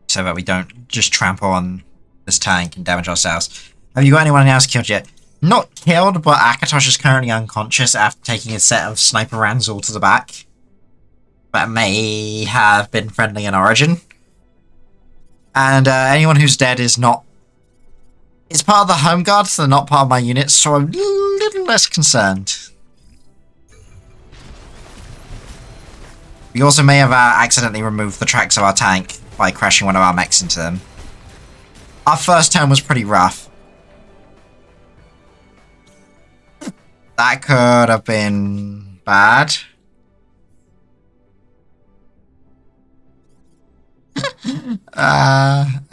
So that we don't just trample on this tank and damage ourselves. Have you got anyone else killed yet? Not killed, but Akatosh is currently unconscious after taking a set of sniper rounds all to the back. That may have been friendly in origin. And anyone who's dead is not... It's part of the home guard, so they're not part of my unit, so I'm a little less concerned. We also may have accidentally removed the tracks of our tank by crashing one of our mechs into them. Our first turn was pretty rough. That could have been bad.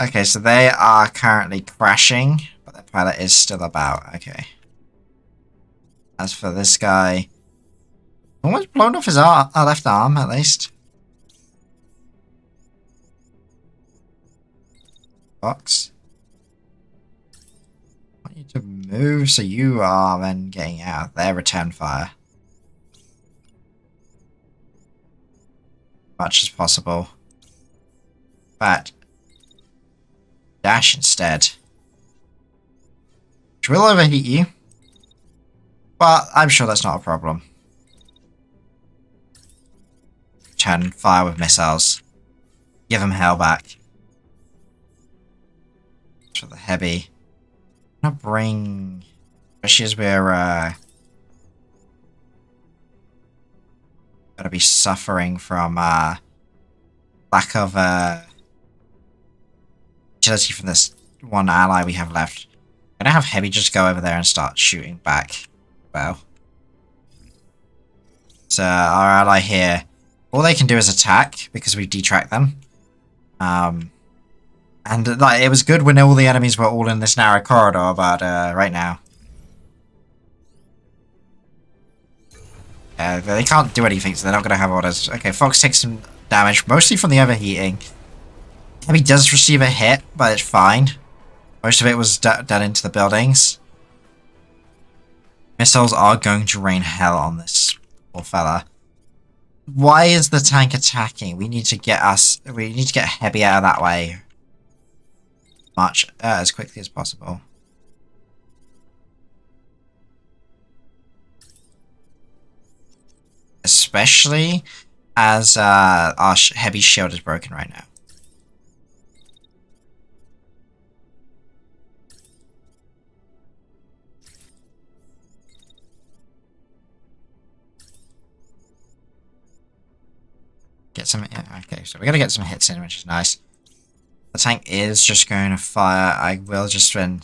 Okay, so they are currently crashing, but the pilot is still about. Okay. As for this guy, almost blown off his left arm, at least. Box. I want you to move so you are then getting out of their return fire. Much as possible. But dash instead. Which will overheat you. But I'm sure that's not a problem. Return fire with missiles. Give them hell back. For the Heavy. I'm gonna bring... Especially as we're gonna be suffering from lack of utility from this one ally we have left. I'm gonna have Heavy just go over there and start shooting back. Well. So our ally here, all they can do is attack because we detracked them. And And like, it was good when all the enemies were all in this narrow corridor, but right now. They can't do anything, so they're not going to have orders. Okay, Fox takes some damage, mostly from the overheating. He does receive a hit, but it's fine. Most of it was done into the buildings. Missiles are going to rain hell on this poor fella. Why is the tank attacking? We need to get Heavy out of that way. As quickly as possible. Especially as our Heavy shield is broken right now. Okay, so we're gonna get some hits in, which is nice. The tank is just going to fire. I will just have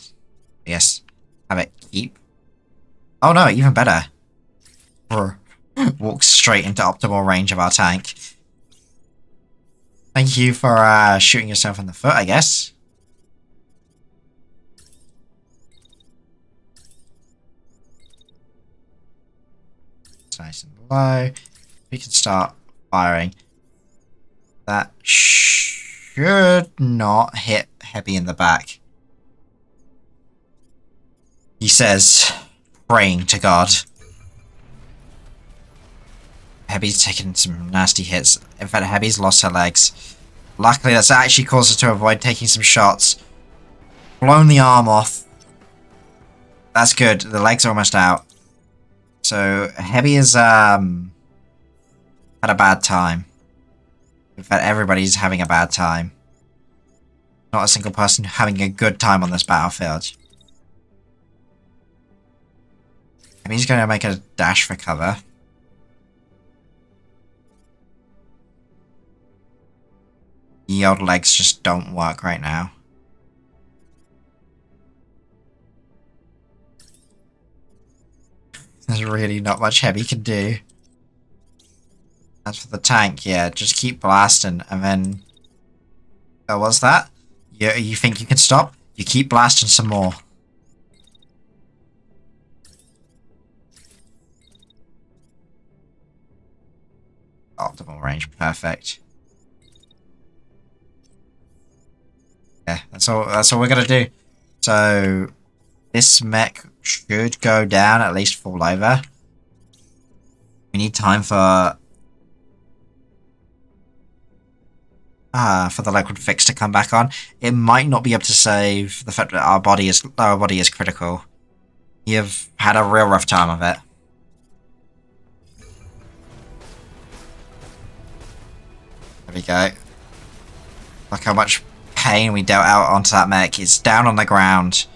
it keep. Oh no, even better. Walks straight into optimal range of our tank. Thank you for shooting yourself in the foot, I guess. It's nice and low. We can start firing. That should not hit Heavy in the back. He says, praying to God. Heavy's taken some nasty hits. In fact, Heavy's lost her legs. Luckily, that's actually caused her to avoid taking some shots. Blown the arm off. That's good. The legs are almost out. So, Heavy has had a bad time. In fact, everybody's having a bad time. Not a single person having a good time on this battlefield. He's going to make a dash for cover. The old legs just don't work right now. There's really not much Heavy can do. As for the tank, yeah, just keep blasting, and then... Oh, what's that? You think you can stop? You keep blasting some more. Optimal range, perfect. Yeah, that's all we're gonna do. So, this mech should go down, at least fall over. We need time for the liquid fix to come back on. It might not be able to save the fact that our body is critical. You've had a real rough time of it. There we go. Look how much pain we dealt out onto that mech. It's down on the ground.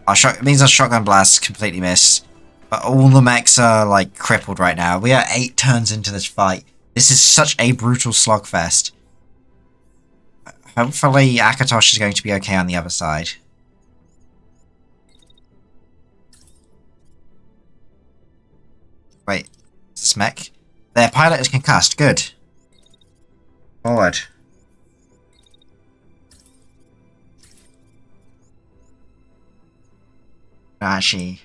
It means our shotgun blasts completely miss. But all the mechs are like crippled right now. We are 8 turns into this fight. This is such a brutal slogfest. Hopefully Akatosh is going to be okay on the other side. Wait, this mech? Their pilot is concussed. Good. Forward. Actually,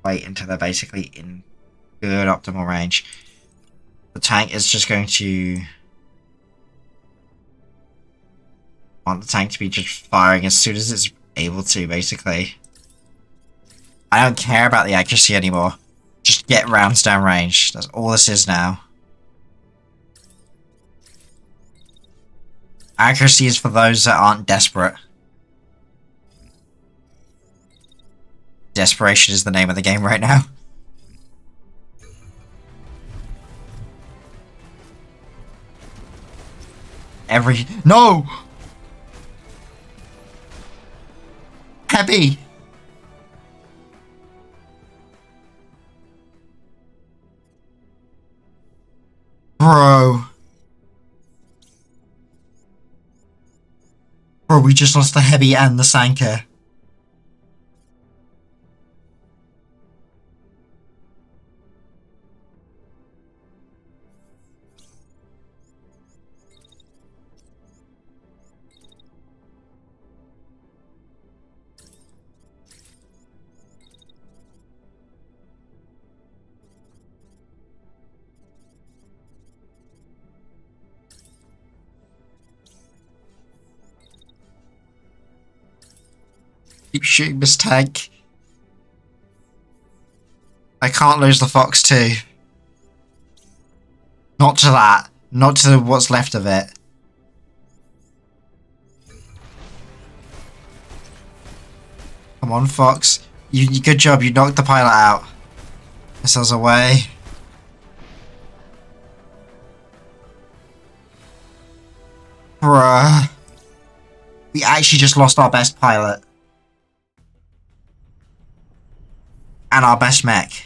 wait until they're basically in good optimal range. The tank is just going to want the tank to be just firing as soon as it's able to, basically. I don't care about the accuracy anymore. Just get rounds down range. That's all this is now. Accuracy is for those that aren't desperate. Desperation is the name of the game right now. No! Heavy! Bro. Bro, we just lost the Heavy and the Sanker. Keep shooting this tank. I can't lose the Fox too. Not to that. Not to what's left of it. Come on, Fox. Good job, you knocked the pilot out. Missiles away. Bruh. We actually just lost our best pilot. And our best mech.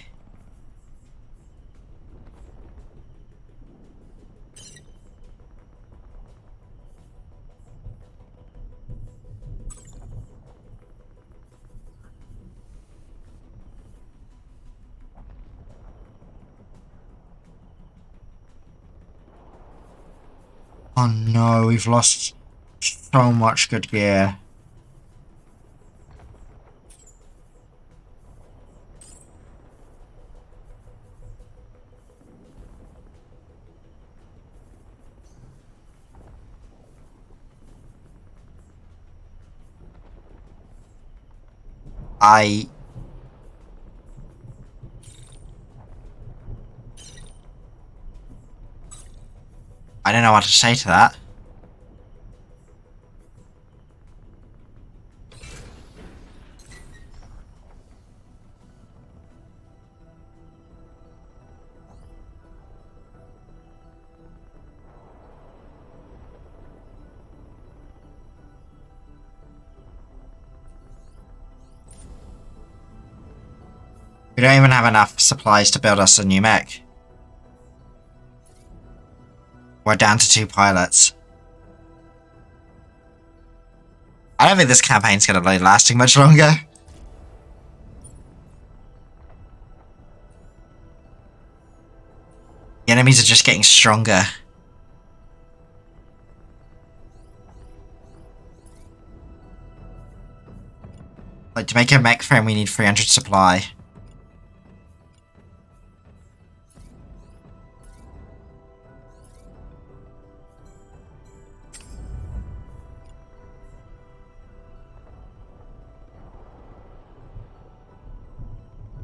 Oh no, we've lost so much good gear. I don't know what to say to that. We don't even have enough supplies to build us a new mech. We're down to 2 pilots. I don't think this campaign's gonna be lasting much longer. The enemies are just getting stronger. Like, to make a mech frame we need 300 supply.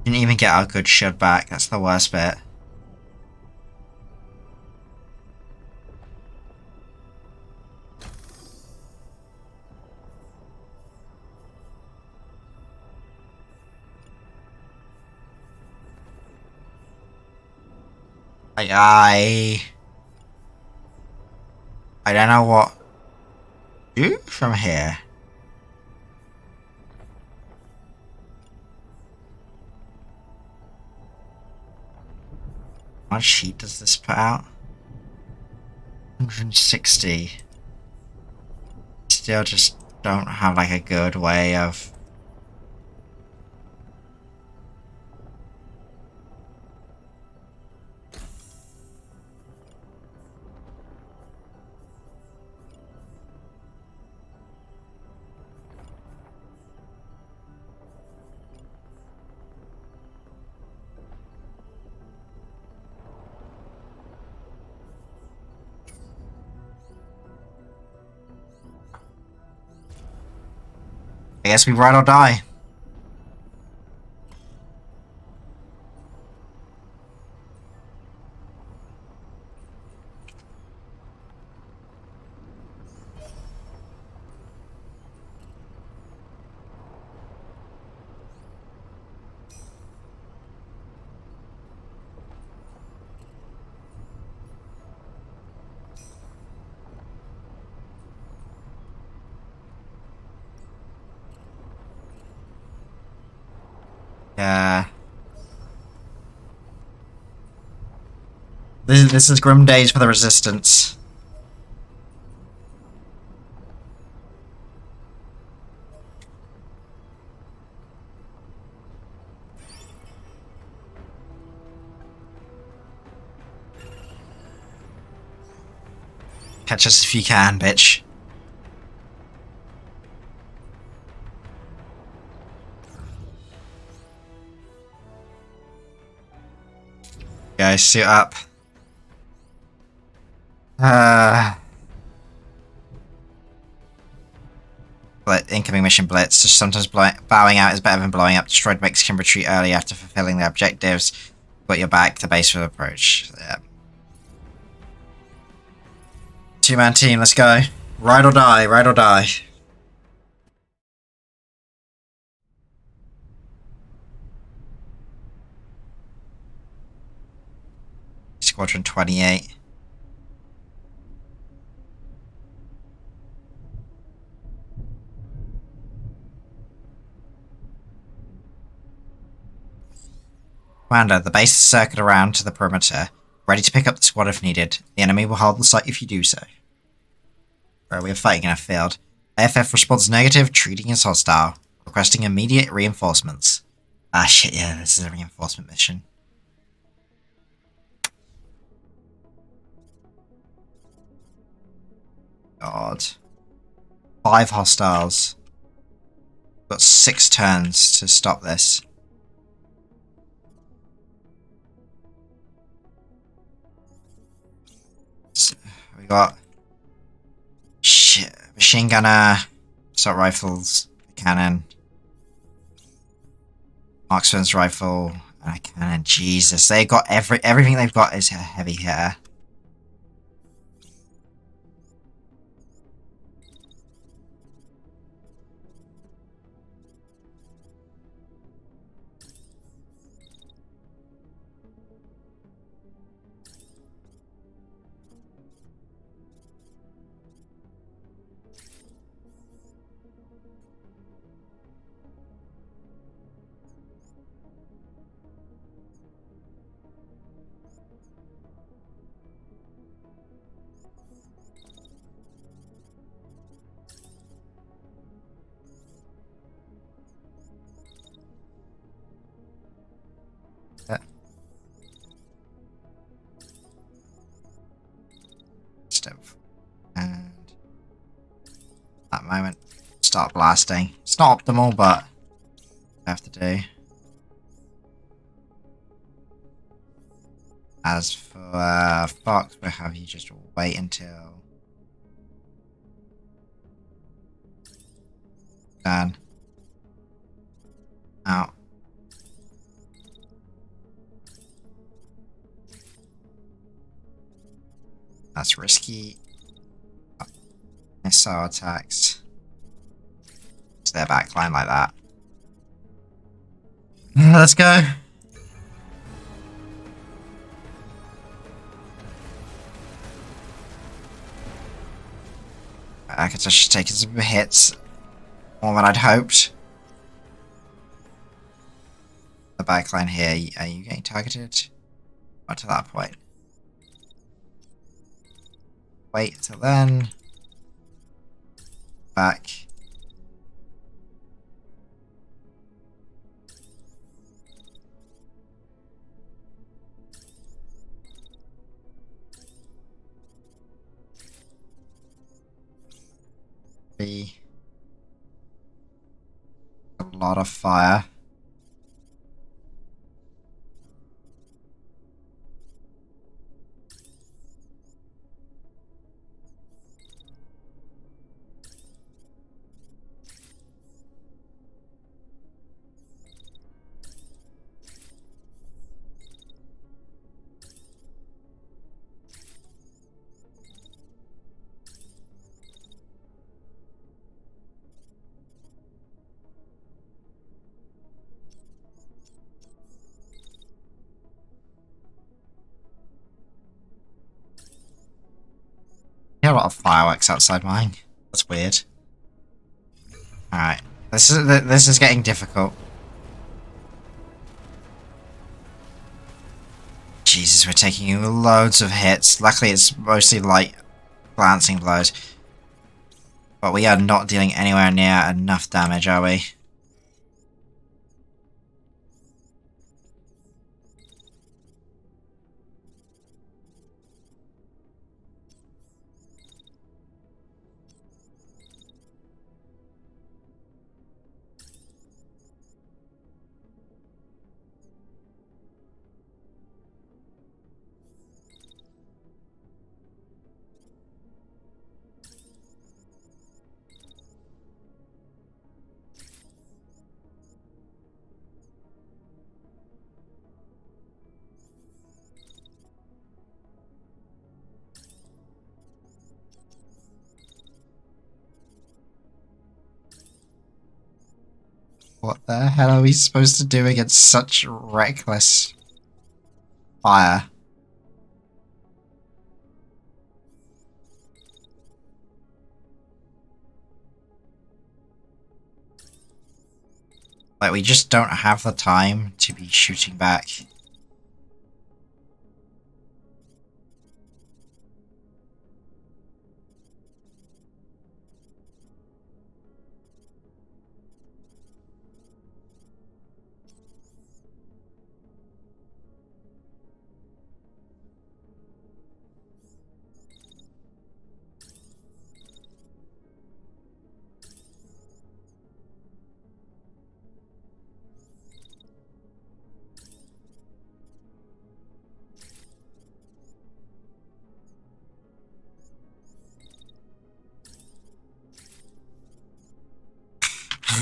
Didn't even get our good shield back, that's the worst bit. I don't know what to do from here. How much heat does this put out? 160. Still just don't have like a good way of... I guess we ride or die. Yeah. This is grim days for the Resistance. Catch us if you can, bitch. Guys, suit up. incoming mission blitz. Just sometimes bowing out is better than blowing up. Destroyed Mexican retreat early after fulfilling their objectives. Got your back. The base for the approach. Yeah. Two-man team. Let's go. Ride or die. Ride or die. Squadron 28. Commander, the base is circled around to the perimeter, ready to pick up the squad if needed. The enemy will hold the site if you do so. Bro, we are fighting in a field. AFF responds negative, treating as hostile, requesting immediate reinforcements. Ah shit, yeah, this is a reinforcement mission. God. 5 hostiles. Got 6 turns to stop this. So we got shit, machine gunner, assault rifles, cannon, marksman's rifle, and a cannon. Jesus, they got everything they've got is a heavy hitter. Step and that moment start blasting. It's not optimal, but I have to do. As for Fox, we'll have you just wait until done. Out. That's risky. Missile attacks. It's their backline like that. Let's go. Akatosh taking some hits. More than I'd hoped. The backline here, are you getting targeted? Not to that point. Wait until then. Back. Be a lot of fire. A lot of fireworks outside mine. That's weird. Alright. This is getting difficult. Jesus, we're taking loads of hits. Luckily it's mostly light glancing blows. But we are not dealing anywhere near enough damage, are we? What the hell are we supposed to do against such reckless fire? Like, we just don't have the time to be shooting back.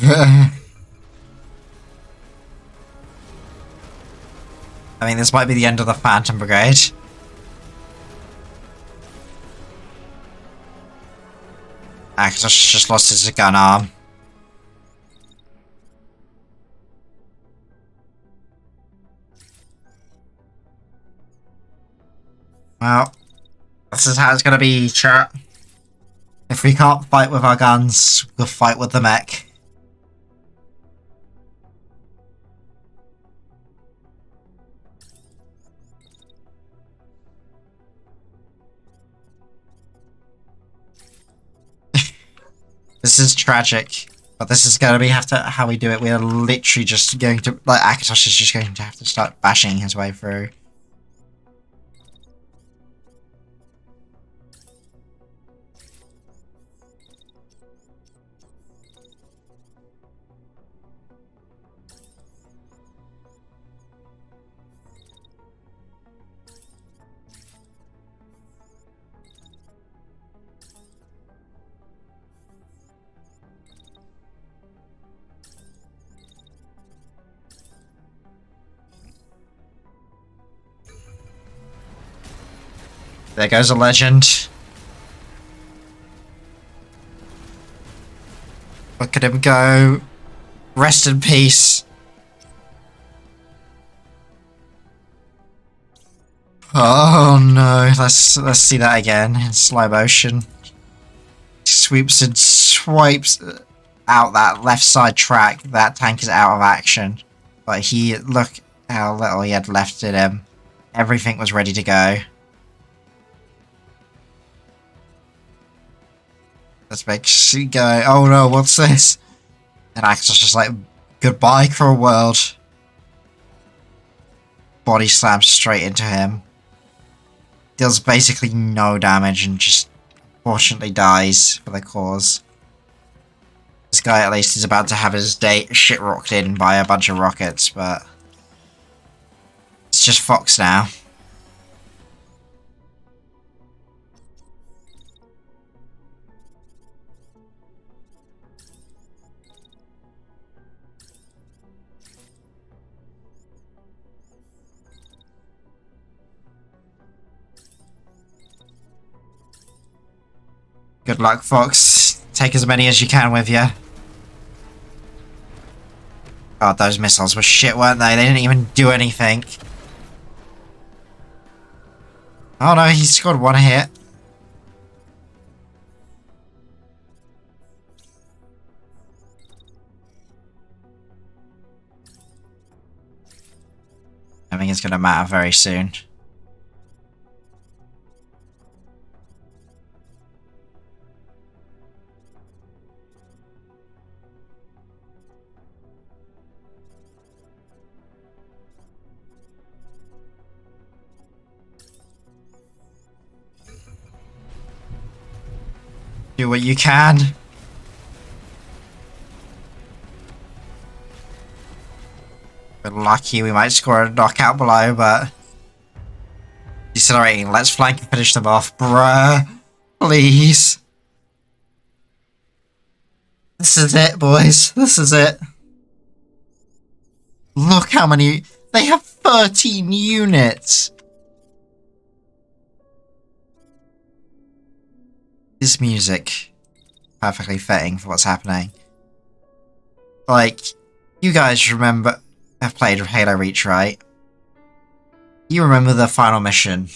I mean, this might be the end of the Phantom Brigade. Akatosh just lost his gun arm. Well, this is how it's gonna be, chat. If we can't fight with our guns, we'll fight with the mech. This is tragic, but this is gonna be how we do it. We are literally just going to, like, Akatosh is just going to have to start bashing his way through. There goes a legend. Look at him go. Rest in peace. Oh no, let's see that again in slow motion. Sweeps and swipes out that left side track. That tank is out of action. But look how little he had left in him. Everything was ready to go. Let's make she go, oh no, what's this? And Axel's just like, goodbye, cruel world. Body slams straight into him. Deals basically no damage and just unfortunately dies for the cause. This guy at least is about to have his day shit rocked in by a bunch of rockets, but it's just Fox now. Good luck, Fox. Take as many as you can with you. God, those missiles were shit, weren't they? They didn't even do anything. Oh no, he scored one hit. I think it's going to matter very soon. Do what you can. We're lucky we might score a knockout below, but decelerating. Let's flank and finish them off, bruh. Please. This is it, boys. This is it. Look how many... They have 13 units! This music. Perfectly fitting for what's happening. Like, You guys remember... have played Halo Reach, right? You remember the final mission.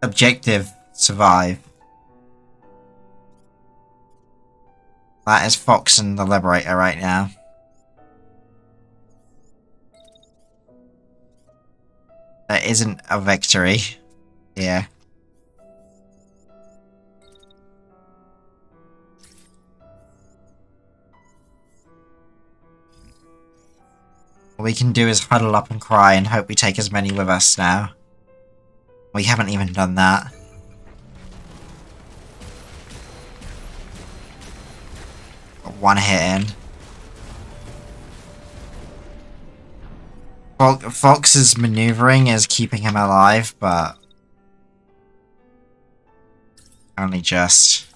Objective, survive. That is Fox and the Liberator right now. There isn't a victory. Yeah. All we can do is huddle up and cry and hope we take as many with us now. We haven't even done that. Got one hit in. Fox's maneuvering is keeping him alive, but only just.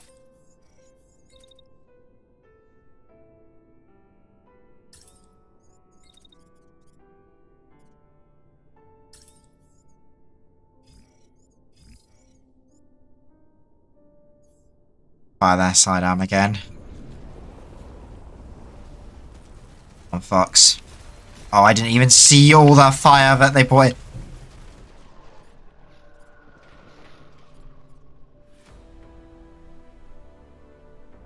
Fire their sidearm again. On Fox. Oh, I didn't even see all the fire that they put in.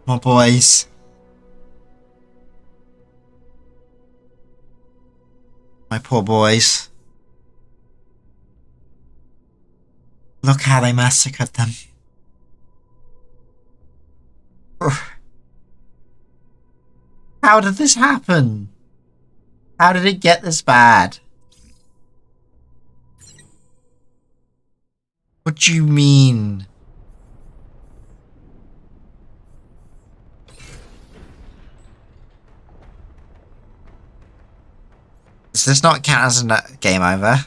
My boys. My poor boys. Look how they massacred them. How did this happen? How did it get this bad? What do you mean? Does this not count as a game over?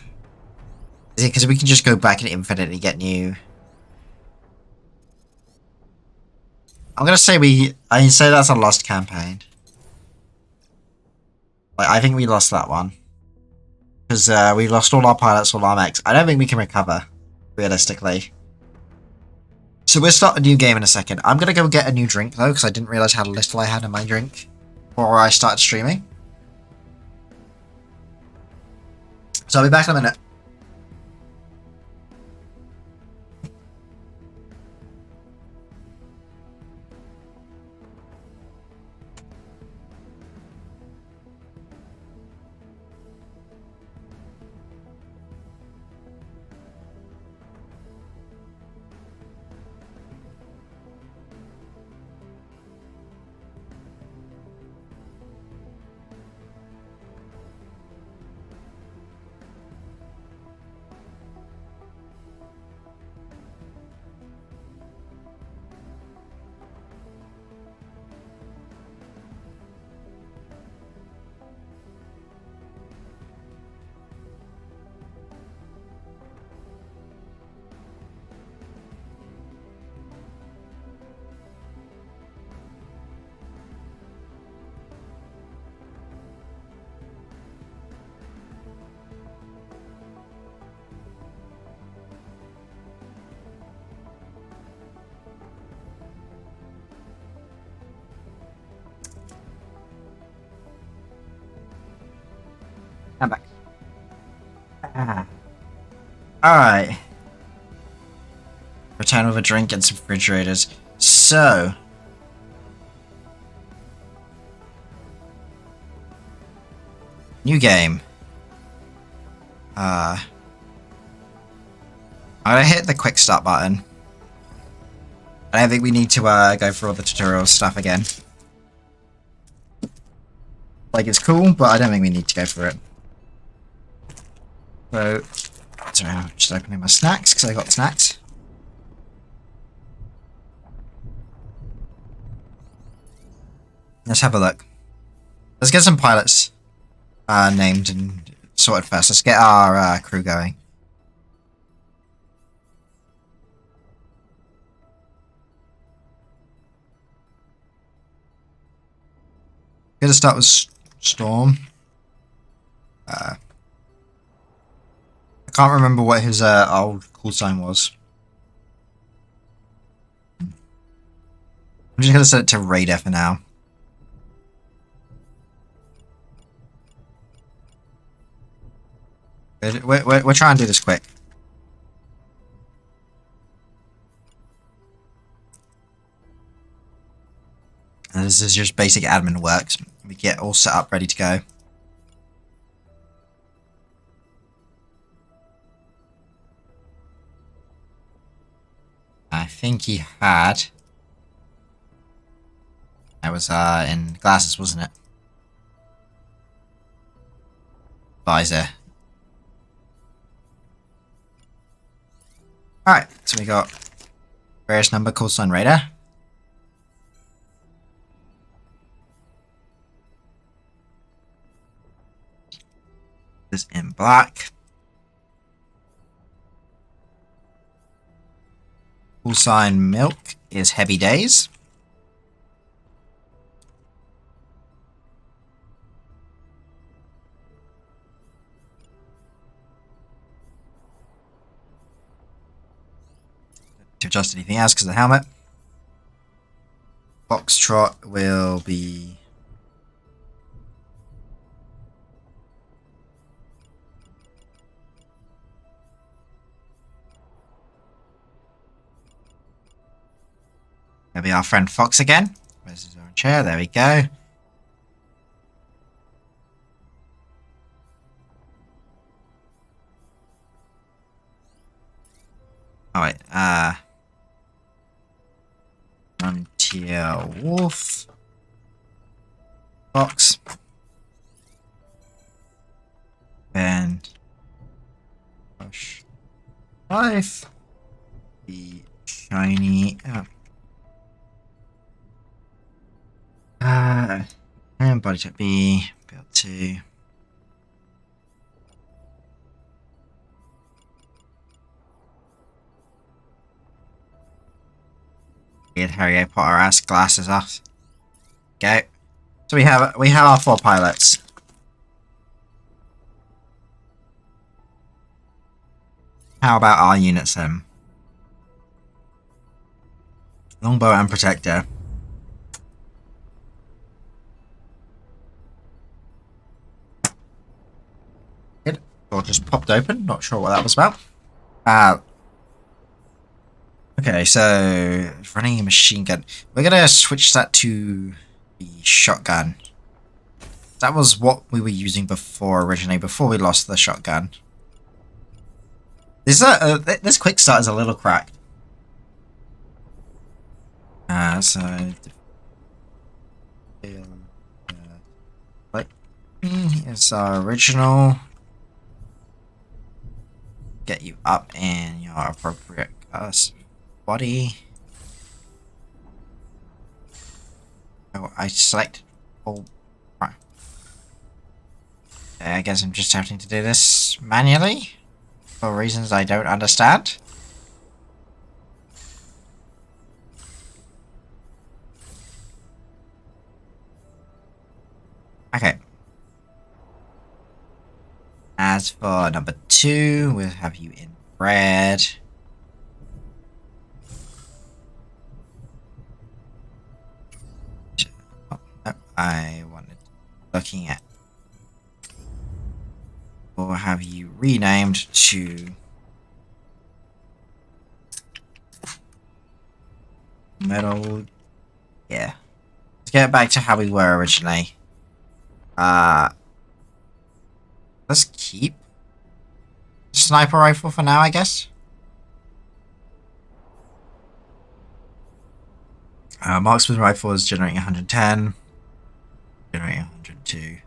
Is it because we can just go back and infinitely get new? I'm gonna say I say that's a lost campaign. Like, I think we lost that one. Because we lost all our pilots, all our mechs. I don't think we can recover, realistically. So we'll start a new game in a second. I'm gonna go get a new drink though, because I didn't realise how little I had in my drink before I started streaming. So I'll be back in a minute. I'm back. Alright. Return with a drink and some refrigerators. So. New game. I'm gonna hit the quick start button. I don't think we need to go through all the tutorial stuff again. Like, it's cool, but I don't think we need to go through it. So, sorry, I'm just opening my snacks, because I got snacks. Let's have a look. Let's get some pilots named and sorted first. Let's get our crew going. Gonna start with Storm. I can't remember what his old call sign was. I'm just gonna set it to Raider for now. We're trying to do this quick. And this is just basic admin work. We get all set up, ready to go. I think he had. That was in glasses, wasn't it? Visor. Alright, so we got various number call sign radar. This in black. Call sign milk is heavy days. To adjust anything else because of the helmet. Foxtrot will be Maybe our friend Fox again. Where's his own chair? There we go. Oh wait, Frontier Wolf. Fox. And Rush Life. The shiny and body type B, build 2. Get Harry Potter ass glasses off. Go. So we have our 4 pilots. How about our units then? Longbow and Protector. Good. Door just popped open. Not sure what that was about. Okay, so running a machine gun. We're gonna switch that to the shotgun. That was what we were using before originally, before we lost the shotgun. This quick start is a little cracked. So like it's our original. Get you up in your appropriate body. Oh, I select all. Right. Okay, I guess I'm just having to do this manually for reasons I don't understand. Okay. As for number 2, we'll have you in red. Oh, no, I wanted looking at. We'll have you renamed to metal. Yeah. Let's get back to how we were originally. Let's keep sniper rifle for now, I guess. Marksman rifle is generating 110, generating 102.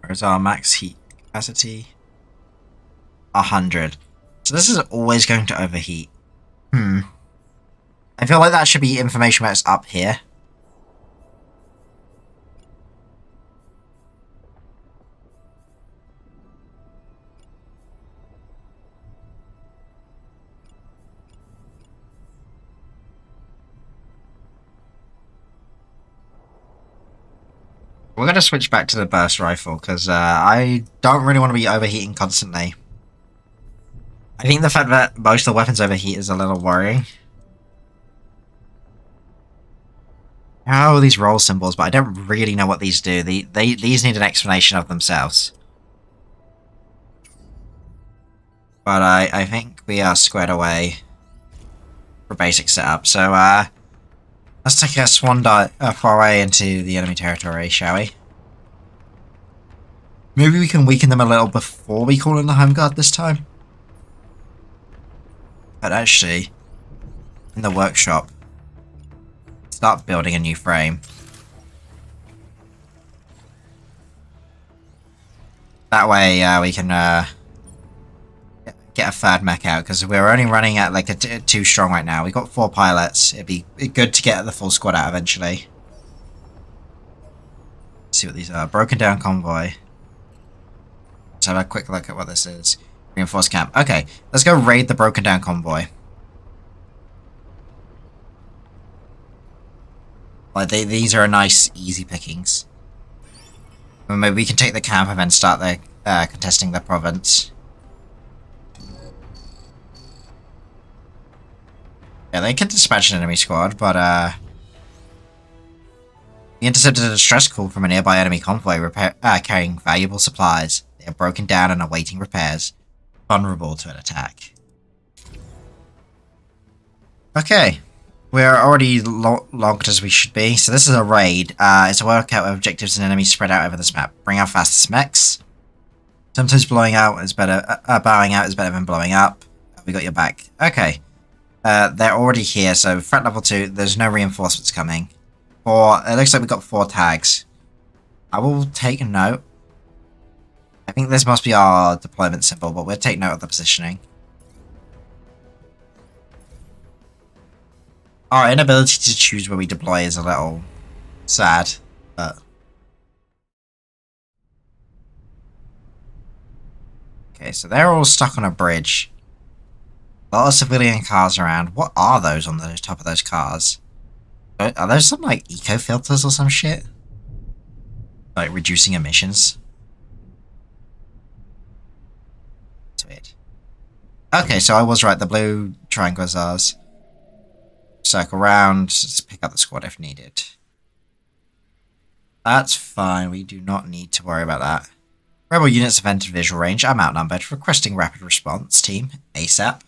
Where's our max heat capacity? 100. So this is always going to overheat. I feel like that should be information that's up here. We're going to switch back to the burst rifle, because I don't really want to be overheating constantly. I think the fact that most of the weapons overheat is a little worrying. Oh, these roll symbols, but I don't really know what these do. These need an explanation of themselves. But I think we are squared away for basic setup. So, let's take a foray into the enemy territory, shall we? Maybe we can weaken them a little before we call in the Home Guard this time? But actually, in the workshop, start building a new frame. That way, we can get a third mech out, because we're only running at like a 2 strong right now. We've got 4 pilots. It'd be good to get the full squad out eventually. Let's see what these are. Broken down convoy. Let's have a quick look at what this is. Reinforced camp. Okay, let's go raid the broken down convoy. Like these are nice, easy pickings. Or maybe we can take the camp and then start the contesting the province. Yeah, they can dispatch an enemy squad, but we intercepted a distress call from a nearby enemy convoy carrying valuable supplies. They are broken down and awaiting repairs, vulnerable to an attack. Okay. We're already logged as we should be, so this is a raid. It's a workout of objectives and enemies spread out over this map. Bring our fastest mechs. Sometimes bowing out is better than blowing up. We got your back. Okay. They're already here, so threat level 2, there's no reinforcements coming. It looks like we've got 4 tags. I will take a note. I think this must be our deployment symbol, but we'll take note of the positioning. Our inability to choose where we deploy is a little sad, but... Okay, so they're all stuck on a bridge. A lot of civilian cars around. What are those on the top of those cars? Are those some, like, eco-filters or some shit? Like, reducing emissions? Sweet. Okay, so I was right, the blue triangle is ours. Circle round, just pick up the squad if needed. That's fine, we do not need to worry about that. Rebel units have entered visual range. I'm outnumbered. Requesting rapid response team, ASAP.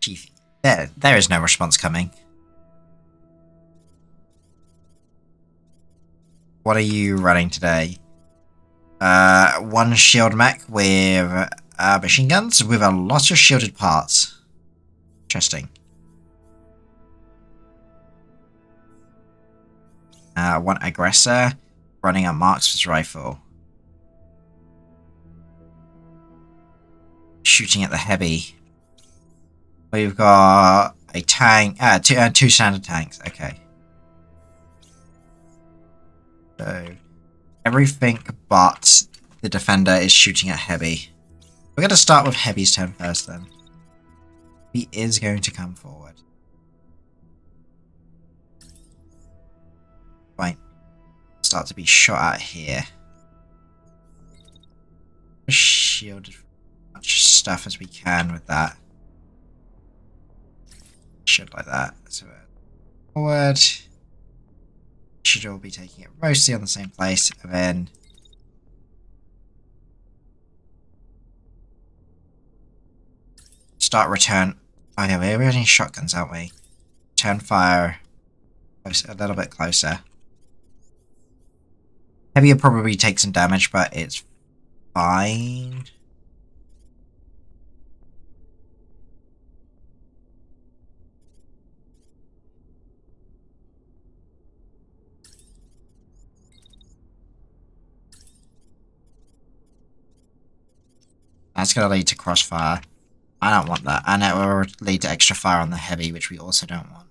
Chief, there is no response coming. What are you running today? 1 shield mech with machine guns with a lot of shielded parts. Interesting. 1 aggressor running a marksman's rifle. Shooting at the heavy. We've got a tank, 2 standard tanks, okay. So, everything but the defender is shooting at heavy. We're going to start with heavy's turn first then. He is going to come forward. Right. Start to be shot at here. Shielded as much stuff as we can with that. Should like that. So forward. Should all be taking it mostly on the same place, and then start return. Oh yeah, we're running shotguns, aren't we? Return fire a little bit closer. Heavy will probably take some damage, but it's fine. That's going to lead to crossfire. I don't want that. And it will lead to extra fire on the heavy, which we also don't want.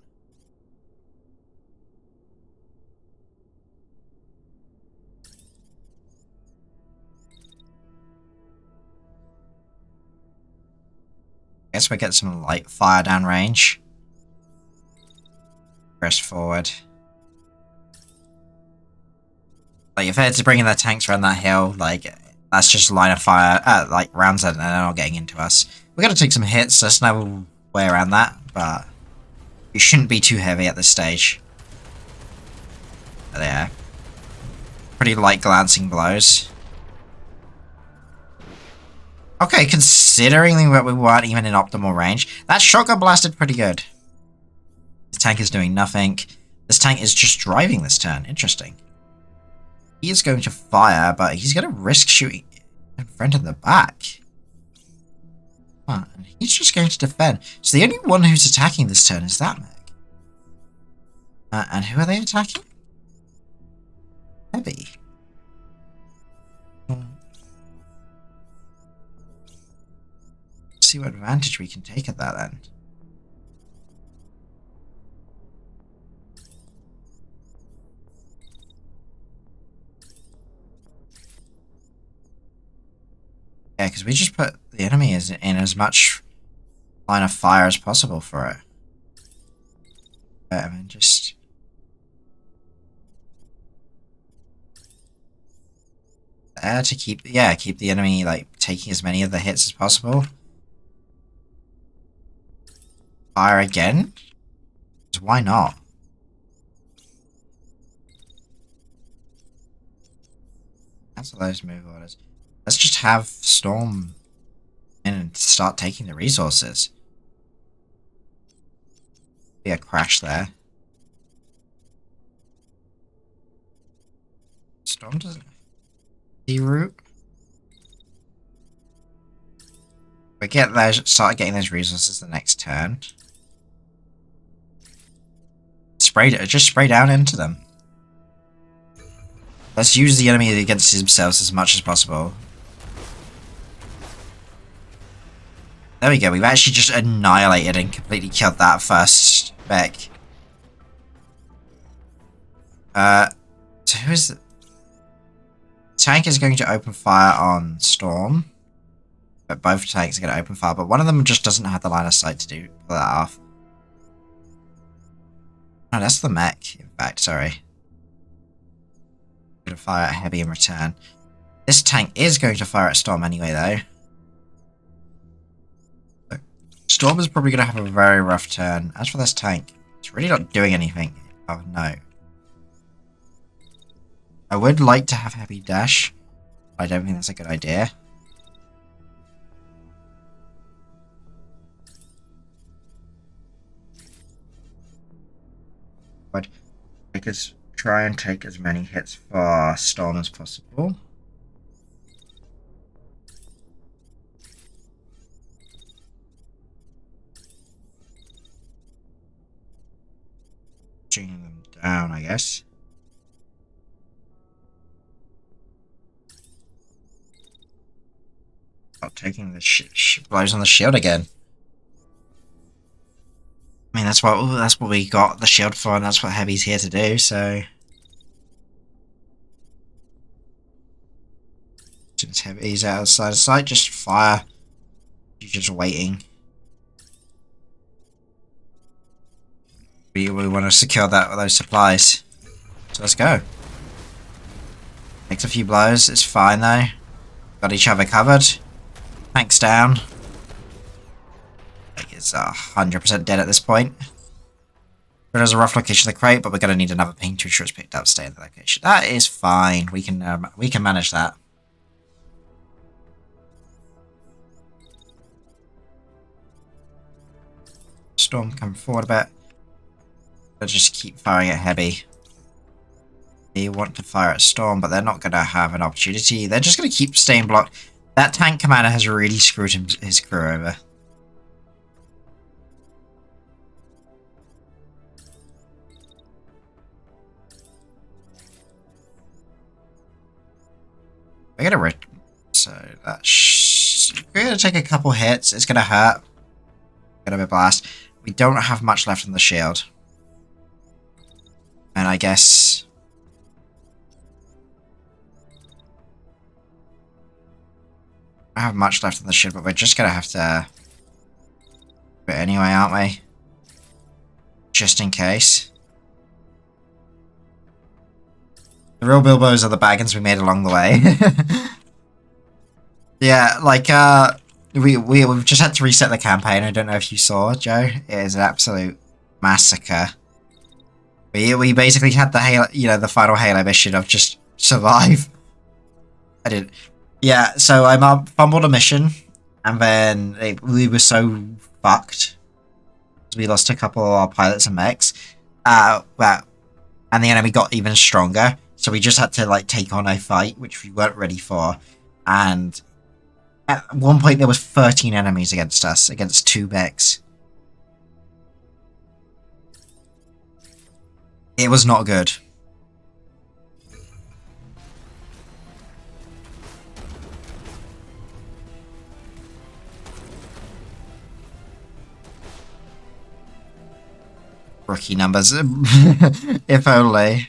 Guess we get some light fire down range. Press forward. Like, if they're bringing their tanks around that hill, like, that's just line of fire, like, rounds that and they're not getting into us. We're going to take some hits, there's no way around that, but it shouldn't be too heavy at this stage. there. Pretty light glancing blows. Okay, considering that we weren't even in optimal range, that shotgun blasted pretty good. This tank is doing nothing. This tank is just driving this turn. Interesting. He is going to fire, but he's going to risk shooting in front and the back. Huh, and he's just going to defend. So the only one who's attacking this turn is that mech. And who are they attacking? Heavy. See what advantage we can take at that then. Yeah, because we just put the enemy in as much line of fire as possible for it. I mean, just... there to keep the enemy, like, taking as many of the hits as possible. Fire again? Why not? Cancel those move orders. Let's just have Storm in and start taking the resources. Be a crash there. Storm doesn't... route. We start getting those resources the next turn. Just spray down into them. Let's use the enemy against themselves as much as possible. There we go, we've actually just annihilated and completely killed that first mech. So who is... Tank is going to open fire on Storm. But both tanks are going to open fire, but one of them just doesn't have the line of sight to pull that off. No, that's the mech, in fact, sorry. Going to fire at Heavy in return. This tank is going to fire at Storm anyway, though. Storm is probably going to have a very rough turn. As for this tank, it's really not doing anything of note. I would like to have Heavy dash, but I don't think that's a good idea. But I could try and take as many hits for Storm as possible. Bringing them down, I guess. Not taking the blows on the shield again. I mean, that's what we got the shield for, and that's what Heavy's here to do, so... Since Heavy's outside of sight, just fire. You're just waiting. We want to secure those supplies. So let's go. Takes a few blows, it's fine though. Got each other covered. Tank's down. It's 100% dead at this point. There's a rough location of the crate, but we're gonna need another ping to ensure it's picked up. Stay in the location. That is fine. We can manage that. Storm come forward a bit. But just keep firing at Heavy. They want to fire at Storm, but they're not gonna have an opportunity. They're just gonna keep staying blocked. That tank commander has really screwed his crew over. We're gonna we're gonna take a couple hits. It's gonna hurt. Gonna be blast. We don't have much left on the shield, and I guess I don't have much left on the shield, but we're just gonna have to do it anyway, aren't we? Just in case. The real Bilbos are the bargains we made along the way. Yeah, like, we've just had to reset the campaign. I don't know if you saw, Joe. It is an absolute massacre. We basically had the Halo, the final Halo mission of just survive. I did. Yeah, so I fumbled a mission, and then we were so fucked. We lost a couple of our pilots and mechs. And the enemy got even stronger, so we just had to like take on a fight which we weren't ready for. And at one point there was 13 enemies against us, against 2 mechs. It was not good. Rookie numbers. If only.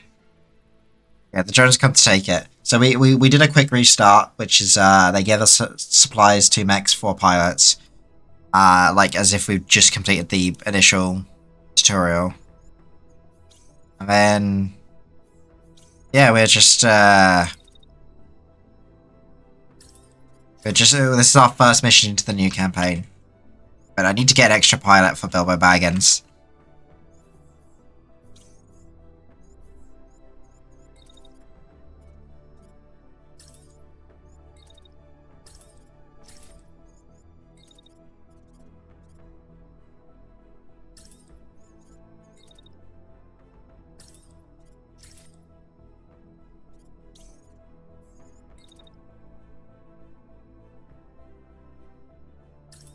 Yeah, the drones come to take it. So we did a quick restart, which is they gave us supplies, 2 mechs, 4 pilots. Like as if we've just completed the initial tutorial. And then yeah, this is our first mission into the new campaign. But I need to get an extra pilot for Bilbo Baggins.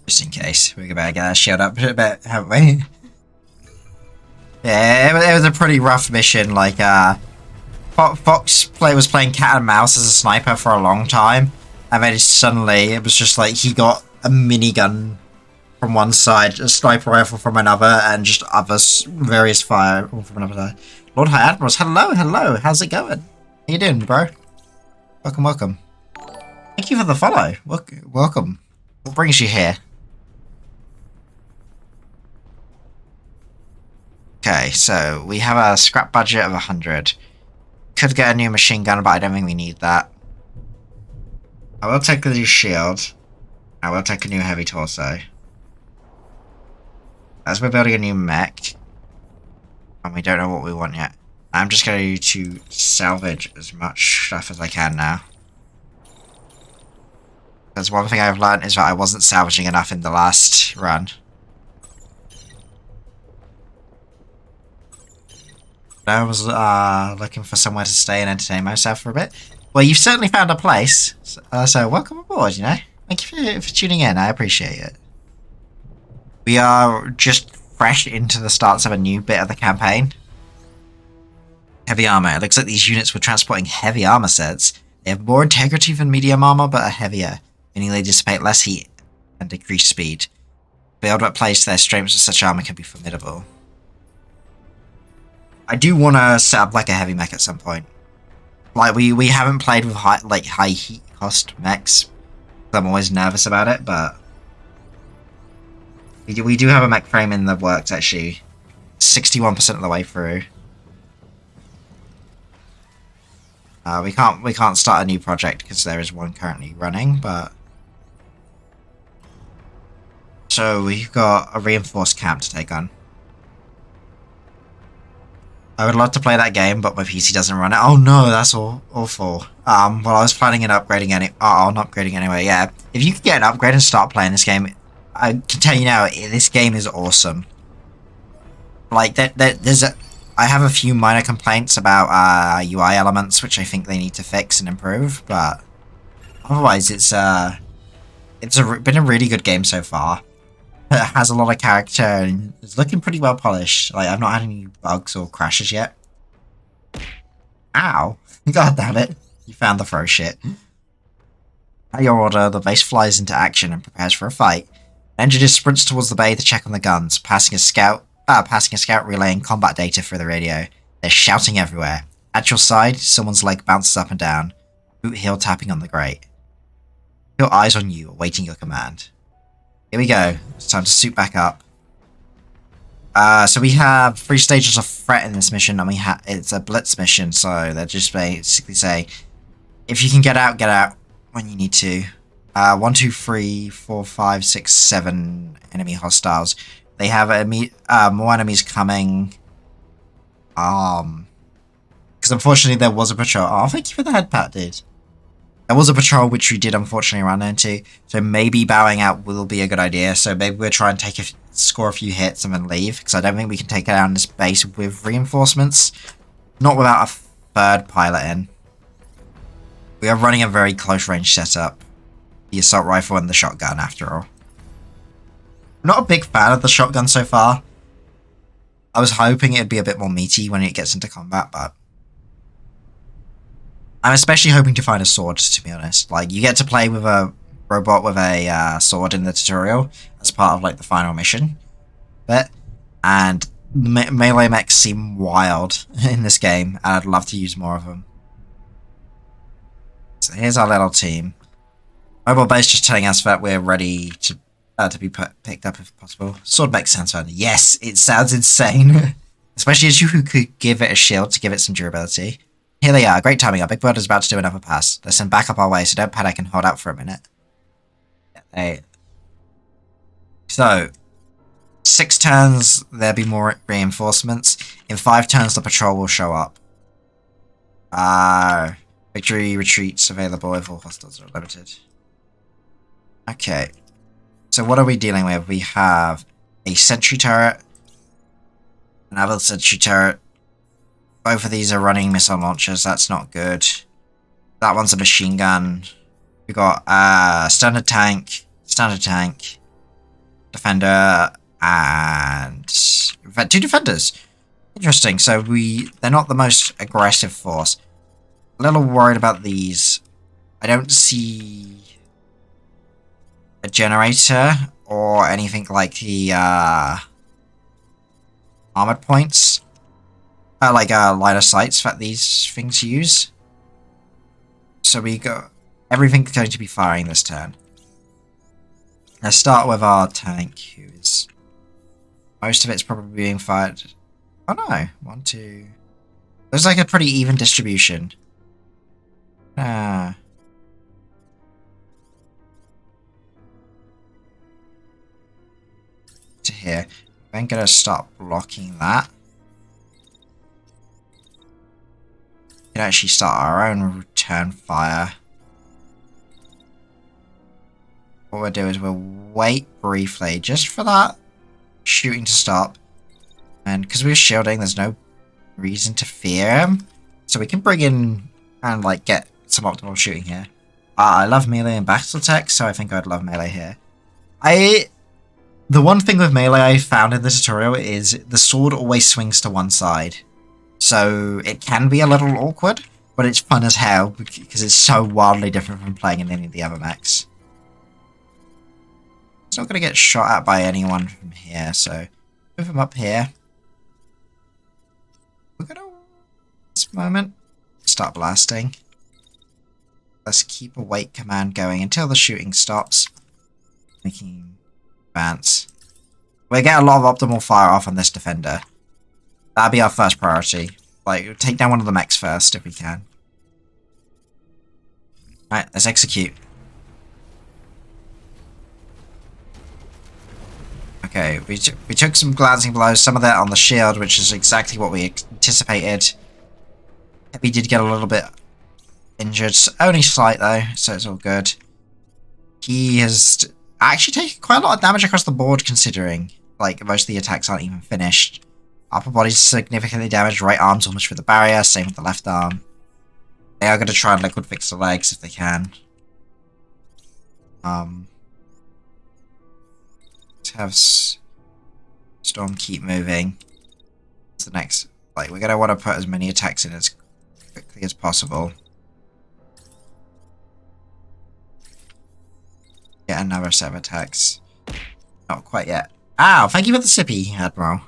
Just in case. We better get that shield up a bit, haven't we? Yeah, it was a pretty rough mission. Like, Fox was playing cat and mouse as a sniper for a long time. And then suddenly, it was just like he got a minigun from one side, a sniper rifle from another, and just various fire from another side. Lord High Admirals, hello, how's it going? How you doing, bro? Welcome. Thank you for the follow. Welcome. What brings you here? Okay, so we have a scrap budget of 100. Could get a new machine gun, but I don't think we need that. I will take the new shield. I will take a new heavy torso. As we're building a new mech, and we don't know what we want yet, I'm just going to salvage as much stuff as I can now. There's one thing I've learned is that I wasn't salvaging enough in the last run. I was looking for somewhere to stay and entertain myself for a bit. Well, you've certainly found a place, so welcome aboard, Thank you for tuning in, I appreciate it. We are just fresh into the starts of a new bit of the campaign. Heavy armor. It looks like these units were transporting heavy armor sets. They have more integrity than medium armor, but are heavier, meaning they dissipate less heat and decrease speed. Build what plays to their strengths with such armor can be formidable. I do want to set up like a heavy mech at some point. Like we haven't played with high heat cost mechs. I'm always nervous about it, but we do have a mech frame in the works actually. 61% of the way through. We can't start a new project because there is one currently running, but so we've got a reinforced camp to take on. I would love to play that game, but my PC doesn't run it. Oh no, that's awful. Well, I was planning on upgrading on upgrading anyway. Yeah, if you can get an upgrade and start playing this game, I can tell you now, this game is awesome. Like I have a few minor complaints about UI elements, which I think they need to fix and improve, but otherwise, it's been a really good game so far. It has a lot of character and it's looking pretty well polished. Like, I've not had any bugs or crashes yet. Ow! God damn it! You found the throw shit. At your order, the base flies into action and prepares for a fight. An engineer sprints towards the bay to check on the guns, passing a scout relaying combat data through the radio. They're shouting everywhere. At your side, someone's leg bounces up and down, boot heel tapping on the grate. Your eyes on you, awaiting your command. Here we go. It's time to suit back up. So we have 3 stages of threat in this mission, and it's a blitz mission, so they're just basically say, if you can get out when you need to. 1, 2, 3, 4, 5, 6, 7 enemy hostiles. They have more enemies coming. Because unfortunately there was a patrol. Oh, thank you for the head pat, dude. There was a patrol which we did unfortunately run into, so maybe bowing out will be a good idea. So maybe we'll try and score a few hits and then leave, because I don't think we can take down this base with reinforcements. Not without a third pilot in. We are running a very close range setup. The assault rifle and the shotgun, after all. I'm not a big fan of the shotgun so far. I was hoping it'd be a bit more meaty when it gets into combat, but I'm especially hoping to find a sword, to be honest. Like, you get to play with a robot with a sword in the tutorial as part of, like, the final mission bit. And melee mechs seem wild in this game, and I'd love to use more of them. So here's our little team. Mobile base just telling us that we're ready to be picked up if possible. Sword mech sounds fun. Yes, it sounds insane. Especially as you could give it a shield to give it some durability. Here they are. Great timing. Our big bird is about to do another pass. Let's send back up our way, so don't panic and hold out for a minute. So, 6 turns, there'll be more reinforcements. In 5 turns, the patrol will show up. Victory retreats available if all hostiles are limited. Okay. So what are we dealing with? We have a sentry turret, another sentry turret. Both of these are running missile launchers. That's not good. That one's a machine gun. We got standard tank, defender, and in fact 2 defenders. Interesting. So they're not the most aggressive force. A little worried about these. I don't see a generator or anything like the armored points. Like line of sights that these things use. So we got everything's going to be firing this turn. Let's start with our tank, who is most of it's probably being fired. Oh no, 1, 2. There's like a pretty even distribution. To here. I'm gonna start blocking that. We can actually start our own return fire. What we'll do is we'll wait briefly just for that shooting to stop. And because we're shielding, there's no reason to fear him. So we can bring in and like get some optimal shooting here. I love melee and battle tech, so I think I'd love melee here. The one thing with melee I found in the tutorial is the sword always swings to one side. So it can be a little awkward, but it's fun as hell because it's so wildly different from playing in any of the other mechs. It's not going to get shot at by anyone from here, so move him up here. We're going to, this moment, start blasting. Let's keep a wait command going until the shooting stops. Making advance. We'll get a lot of optimal fire off on this defender. That'll be our first priority. Like, take down one of the mechs first if we can. Alright, let's execute. Okay, we took some glancing blows, some of that on the shield, which is exactly what we anticipated. We did get a little bit injured, only slight though, so it's all good. He has actually taken quite a lot of damage across the board, considering like most of the attacks aren't even finished. Upper body's significantly damaged, right arm's almost through the barrier, same with the left arm. They are going to try and liquid fix the legs if they can. Let's have Storm keep moving. What's the next? Like, we're going to want to put as many attacks in as quickly as possible. Get another set of attacks. Not quite yet. Ow! Thank you for the sippy, Admiral.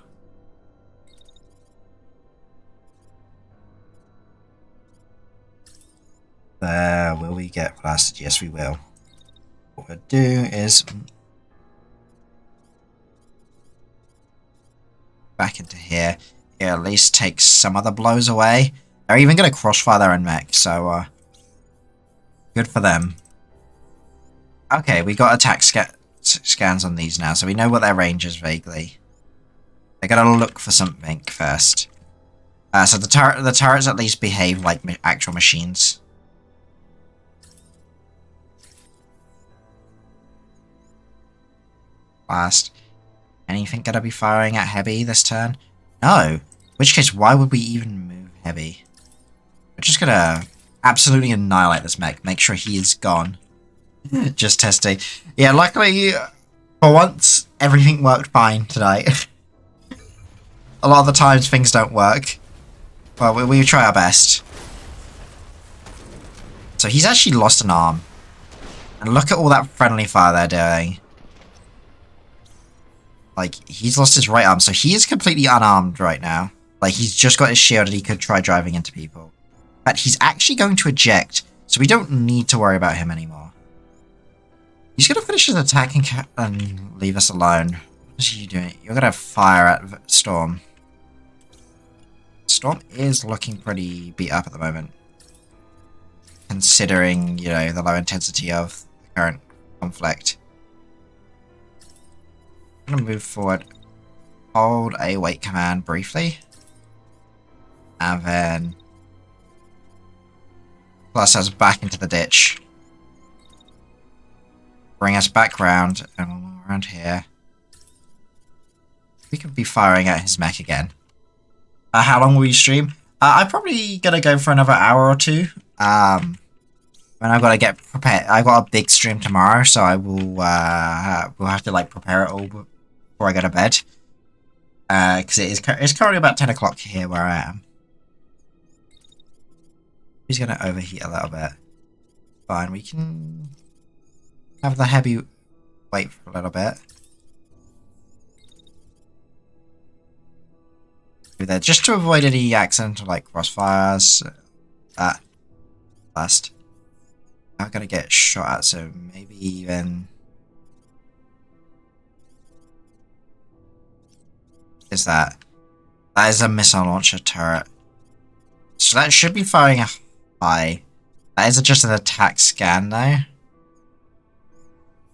There, will we get blasted? Yes, we will. What we'll do is back into here. It at least takes some of the blows away. They're even going to crossfire their own mech, so good for them. Okay, we got attack scans on these now, so we know what their range is vaguely. They're going to look for something first. So the turrets at least behave like actual machines. Last. Anything gonna be firing at Heavy this turn? No. In which case, why would we even move Heavy? We're just gonna absolutely annihilate this mech. Make sure he is gone. Just testing. Yeah, luckily, for once, everything worked fine tonight. A lot of the times things don't work. Well, we try our best. So he's actually lost an arm. And look at all that friendly fire they're doing. Like, he's lost his right arm, so he is completely unarmed right now. Like, he's just got his shield and he could try driving into people. But he's actually going to eject, so we don't need to worry about him anymore. He's going to finish his attack and leave us alone. What is he doing? You're going to fire at Storm. Storm is looking pretty beat up at the moment. Considering, you know, the low intensity of the current conflict. I'm going to move forward. Hold a wait command briefly. And then plus us back into the ditch. Bring us back round and around here. We could be firing at his mech again. How long will we stream? I'm probably gonna go for another hour or two. And I've got to get prepared. I've got a big stream tomorrow, so I will we'll have to like prepare it all before I go to bed. Because it's currently about 10 o'clock here where I am. He's gonna overheat a little bit. Fine, we can have the Heavy wait for a little bit. There just to avoid any accidental like crossfires. Last. I'm gonna get shot at, so maybe even is that is a missile launcher turret. So that should be firing a high. That is just an attack scan though.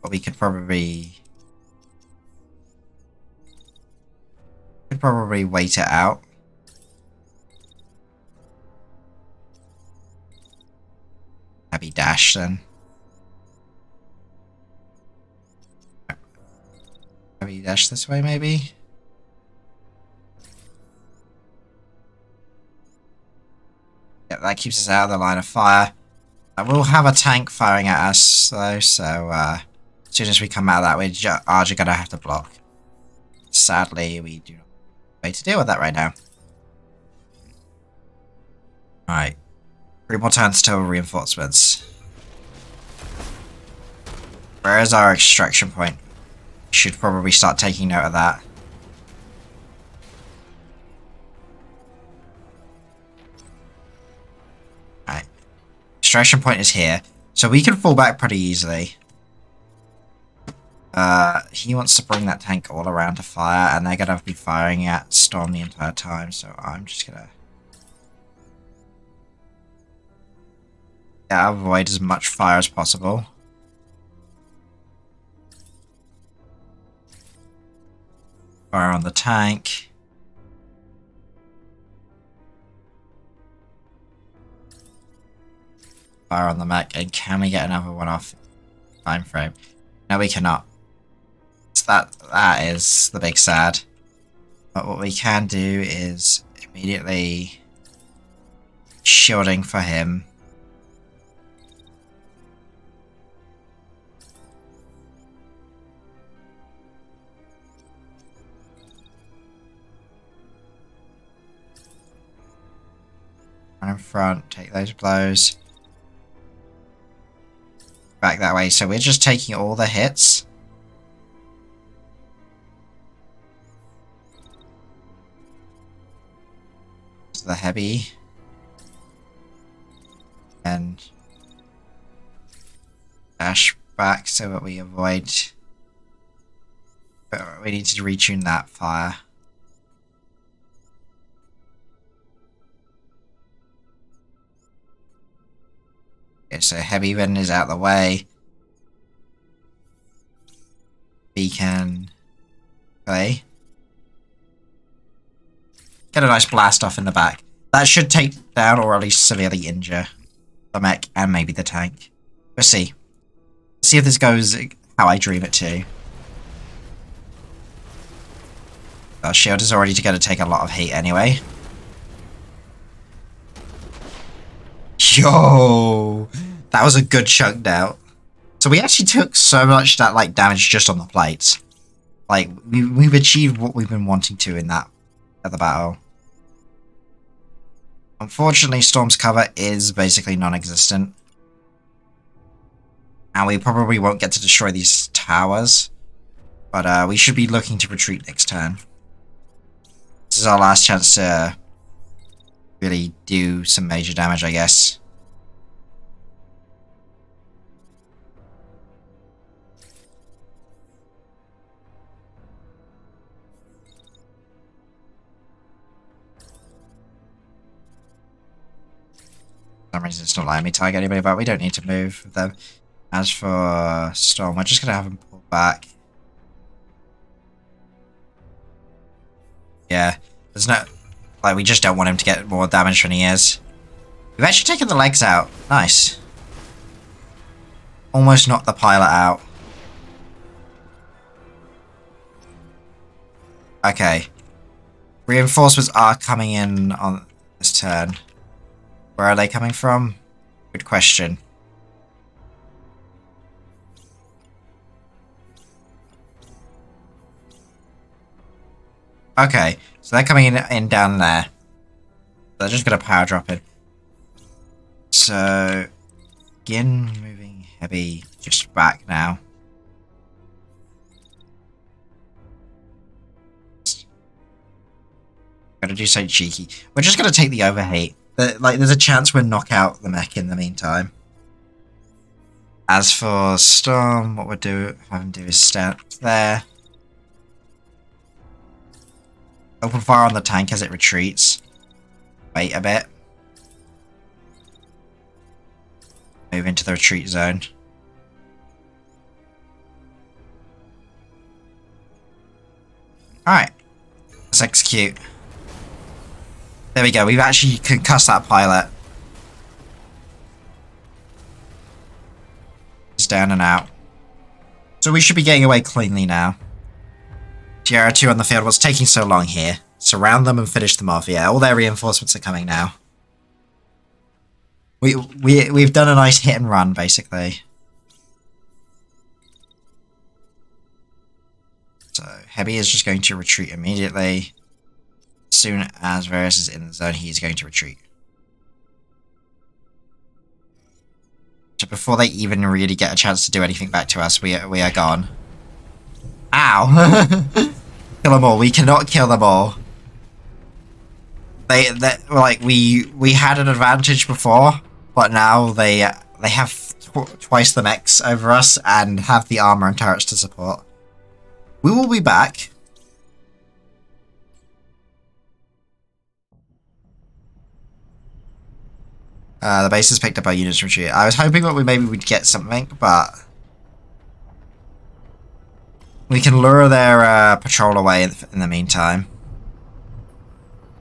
But we could probably wait it out. Heavy dash then. Heavy dash this way maybe? Yeah, that keeps us out of the line of fire. I will have a tank firing at us though, so as soon as we come out of that, we're gonna have to block. Sadly, we do not have a way to deal with that right now. Alright. 3 more turns till reinforcements. Where is our extraction point? Should probably start taking note of that. Alright. Extraction point is here. So we can fall back pretty easily. He wants to bring that tank all around to fire, and they're gonna be firing at Storm the entire time, so I'm just gonna avoid as much fire as possible. Fire on the tank. Fire on the mech, and can we get another one off time frame? No, we cannot. So that is the big sad. But what we can do is immediately shielding for him. Run in front, take those blows. Back that way, so we're just taking all the hits. So the Heavy. And dash back so that we avoid. We need to retune that fire. Okay, so Heavy Wind is out the way. Beacon. Okay. Get a nice blast off in the back. That should take down or at least severely injure the mech and maybe the tank. We'll see. See if this goes how I dream it to. Our shield is already going to take a lot of heat anyway. Yo! That was a good chunk out. So we actually took so much that like damage just on the plates. Like, we've achieved what we've been wanting to in that at the battle. Unfortunately, Storm's cover is basically non-existent. And we probably won't get to destroy these towers. But we should be looking to retreat next turn. This is our last chance to really do some major damage, I guess. For some reason it's not letting me target anybody, but we don't need to move with them. As for Storm, we're just going to have him pull back. Yeah, there's no... Like, we just don't want him to get more damage than he is. We've actually taken the legs out. Nice. Almost knocked the pilot out. Okay. Reinforcements are coming in on this turn. Where are they coming from? Good question. Okay, so they're coming in down there. They're just going to power drop it. So, again, moving heavy just back now. Gotta do something cheeky. We're just going to take the overheat. Like, there's a chance we'll knock out the mech in the meantime. As for Storm, what we'll have him do is stand there. Open fire on the tank as it retreats. Wait a bit. Move into the retreat zone. Alright. Let's execute. There we go. We've actually concussed that pilot. It's down and out. So we should be getting away cleanly now. Tiara 2 on the field. What's taking so long here? Surround them and finish them off. Yeah, all their reinforcements are coming now. We've done a nice hit and run, basically. So, Heavy is just going to retreat immediately. As soon as Varus is in the zone, he's going to retreat. So before they even really get a chance to do anything back to us, we are gone. Ow! Kill them all. We cannot kill them all. We had an advantage before, but now they have twice the mechs over us and have the armor and turrets to support. We will be back. The base has picked up our units retreat. I was hoping that maybe we'd get something, but we can lure their patrol away in the meantime.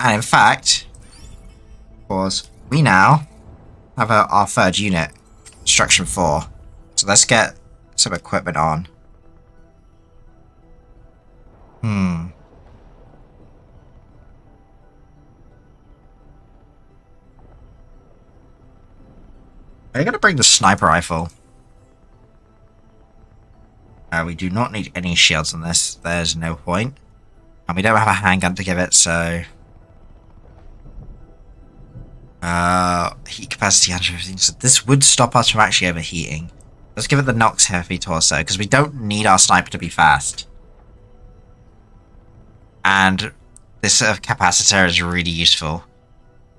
And in fact, we now have our third unit, Construction 4. So let's get some equipment on. Are you going to bring the sniper rifle? We do not need any shields on this. There's no point. And we don't have a handgun to give it, so... heat capacity 115. So this would stop us from actually overheating. Let's give it the Nox Heavy Torso, because we don't need our sniper to be fast. And this capacitor is really useful.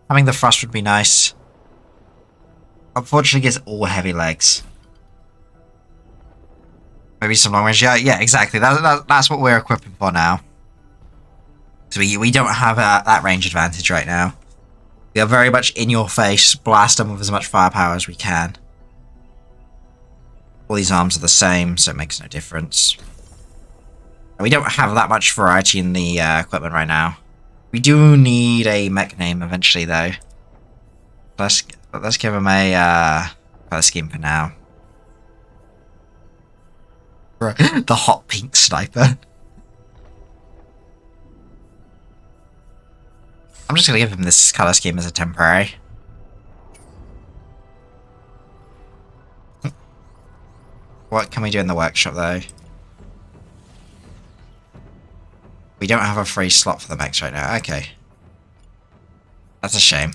Having the thrust would be nice. Unfortunately, it's all heavy legs. Maybe some long range. Yeah, exactly. That's what we're equipping for now. So we don't have that range advantage right now. We are very much in your face, blast them with as much firepower as we can. All these arms are the same, so it makes no difference. And we don't have that much variety in the equipment right now. We do need a mech name eventually, though. Let's give him a color scheme for now. The hot pink sniper. I'm just gonna give him this color scheme as a temporary. What can we do in the workshop, though? We don't have a free slot for the mechs right now. Okay. That's a shame.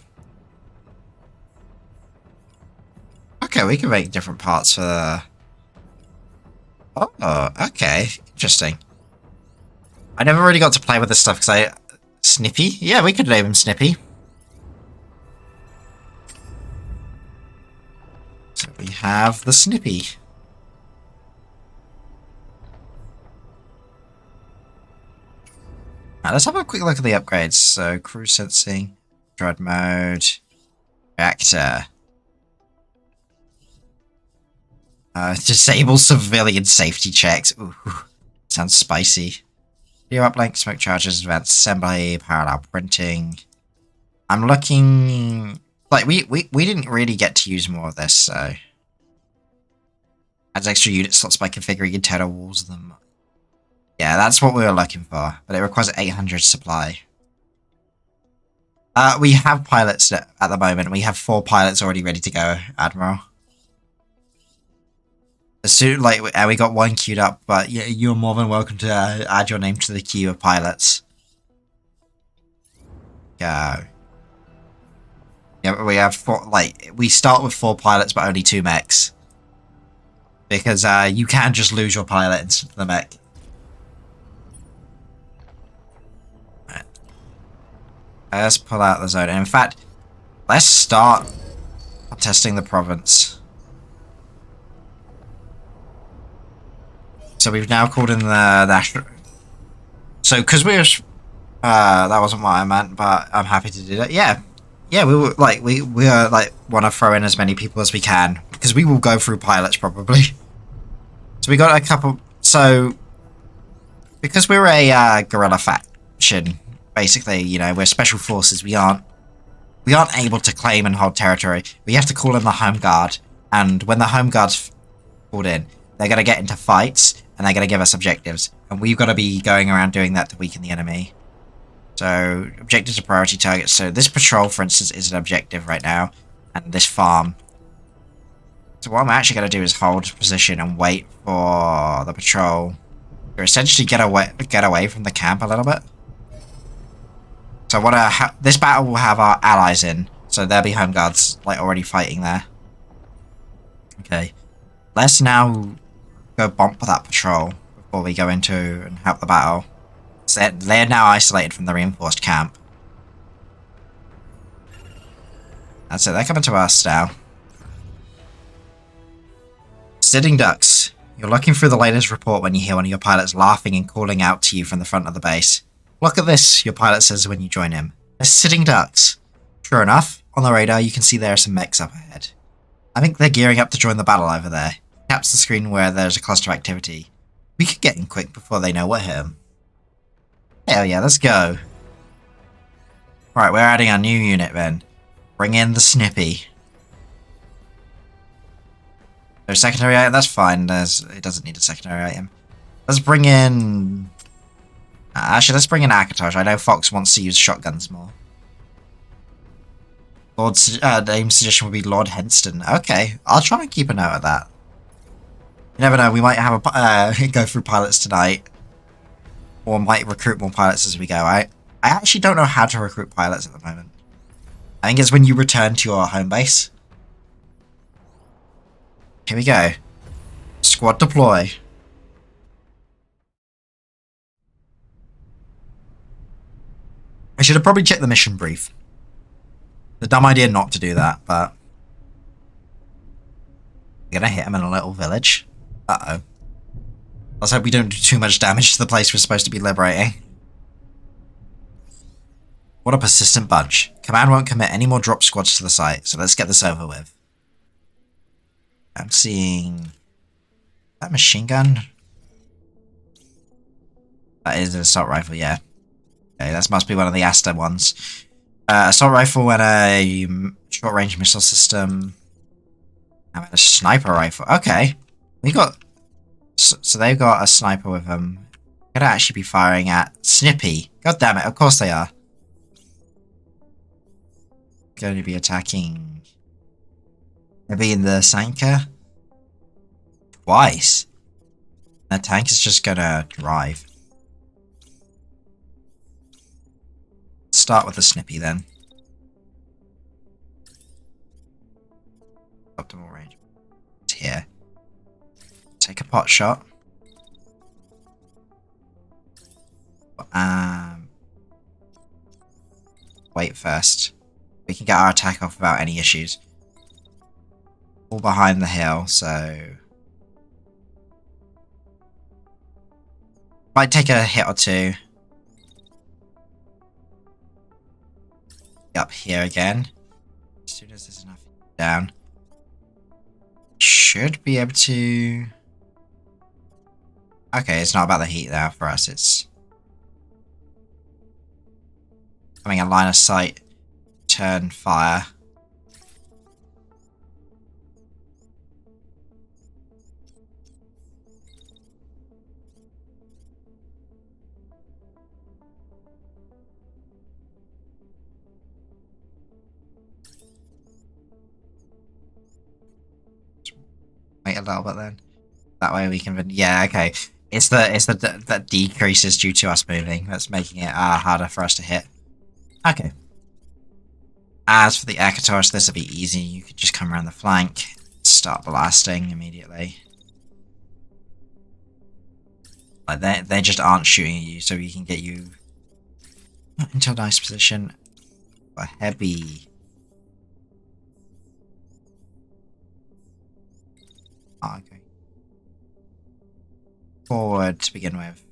Okay, we can make different parts for the... Oh, okay. Interesting. I never really got to play with this stuff because I... Snippy? Yeah, we could name him Snippy. So we have the Snippy. Now, let's have a quick look at the upgrades. So, crew sensing, dread mode, reactor. Disable civilian safety checks. Ooh, sounds spicy. Video uplink, smoke charges, advanced assembly, parallel printing. I'm looking... Like, we didn't really get to use more of this, so... Adds extra unit slots by configuring internal walls of them. Yeah, that's what we were looking for, but it requires 800 supply. We have pilots at the moment. We have 4 pilots already ready to go, Admiral. As soon, like, we got 1 queued up, but you're more than welcome to add your name to the queue of pilots. Go. Yeah, we have 4, like, we start with 4 pilots, but only 2 mechs. Because, you can just lose your pilot instead of the mech. Let's pull out the zone. And in fact, let's start testing the province. So we've now called in the national... So, because we were... that wasn't what I meant, but I'm happy to do that. Yeah. Yeah, we were, like, we are, like, want to throw in as many people as we can. Because we will go through pilots, probably. So we got a couple... So, because we're a guerrilla faction... Basically, you know, we're special forces. We aren't able to claim and hold territory. We have to call in the Home Guard, and when the Home Guard's called in, they're going to get into fights, and they're going to give us objectives, and we've got to be going around doing that to weaken the enemy. So, objectives are priority targets. So this patrol, for instance, is an objective right now, and this farm. So what I'm actually going to do is hold position and wait for the patrol to essentially get away from the camp a little bit. So this battle will have our allies in, so there'll be Home Guards like already fighting there. Okay, let's now go bump that patrol before we go into and help the battle. So they're now isolated from the reinforced camp. That's it, they're coming to us now. Sitting ducks. You're looking through the latest report when you hear one of your pilots laughing and calling out to you from the front of the base. Look at this, your pilot says when you join him. They're sitting ducks. Sure enough, on the radar you can see there are some mechs up ahead. I think they're gearing up to join the battle over there. Taps the screen where there's a cluster of activity. We could get in quick before they know we're here. Hell yeah, let's go. Right, we're adding our new unit then. Bring in the Snippy. There's a secondary item? That's fine. It doesn't need a secondary item. Let's bring in... Actually, let's bring in Akatosh. I know Fox wants to use shotguns more. Lord's name suggestion would be Lord Henston. Okay, I'll try and keep a note of that. You never know, we might have a go through pilots tonight. Or might recruit more pilots as we go. I actually don't know how to recruit pilots at the moment. I think it's when you return to your home base. Here we go. Squad deploy. I should have probably checked the mission brief. The dumb idea not to do that, but... We're gonna hit him in a little village. Uh-oh. Let's hope we don't do too much damage to the place we're supposed to be liberating. What a persistent bunch. Command won't commit any more drop squads to the site, so let's get this over with. I'm seeing... that machine gun? That is an assault rifle, yeah. Okay, that must be one of the Asta ones. Assault rifle and a short range missile system. And a sniper rifle. Okay. We got... So they've got a sniper with them. Could actually be firing at Snippy. God damn it, of course they are. Going to be attacking... Maybe in the Sanka? Twice. The tank is just gonna drive. Start with the Snippy then. Optimal range. It's here. Take a pot shot. Wait first. We can get our attack off without any issues. All behind the hill, so... Might take a hit or two. Up here again. As soon as there's enough down. Should be able to... Okay, it's not about the heat now for us, it's... Having a line of sight. Turn fire. Wait a little bit then. That way we can... Yeah, okay. It's the that decreases due to us moving that's making it harder for us to hit. Okay. As for the Akatos, this will be easy. You could just come around the flank, start blasting immediately. Like they just aren't shooting at you, so we can get you into a nice position. For heavy. Oh, okay. Forward to begin with.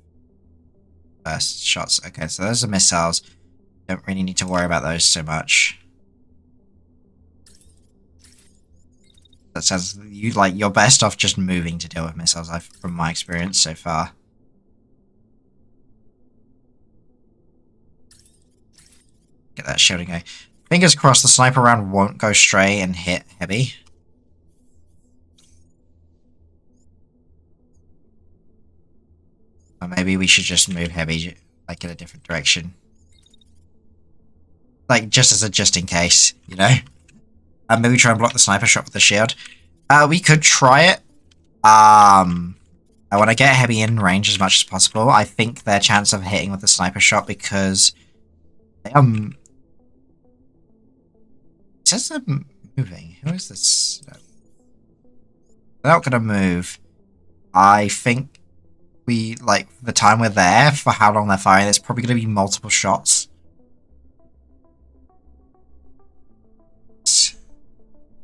First shots. Okay, so those are missiles. Don't really need to worry about those so much. That sounds you're best off just moving to deal with missiles, from my experience so far. Get that shielding going. Fingers crossed the sniper round won't go stray and hit heavy. Or maybe we should just move heavy, like in a different direction. Like just in case, you know? And maybe try and block the sniper shot with the shield. We could try it. I want to get heavy in range as much as possible. I think their chance of hitting with the sniper shot because they are... It says they're moving. Who is this? No. They're not going to move. I think the time we're there, for how long they're firing, there's probably going to be multiple shots.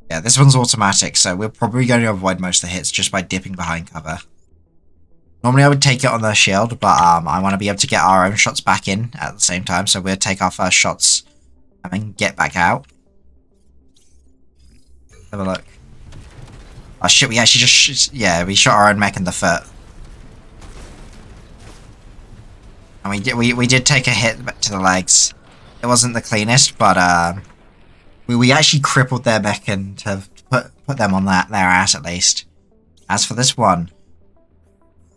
Yeah, this one's automatic, so we're probably going to avoid most of the hits just by dipping behind cover. Normally I would take it on the shield, but I want to be able to get our own shots back in at the same time, so we'll take our first shots and then get back out. Have a look. Oh shit, we actually just... Yeah, we shot our own mech in the foot. And we did take a hit to the legs. It wasn't the cleanest, but we actually crippled their mech and to put them on their ass at least. As for this one,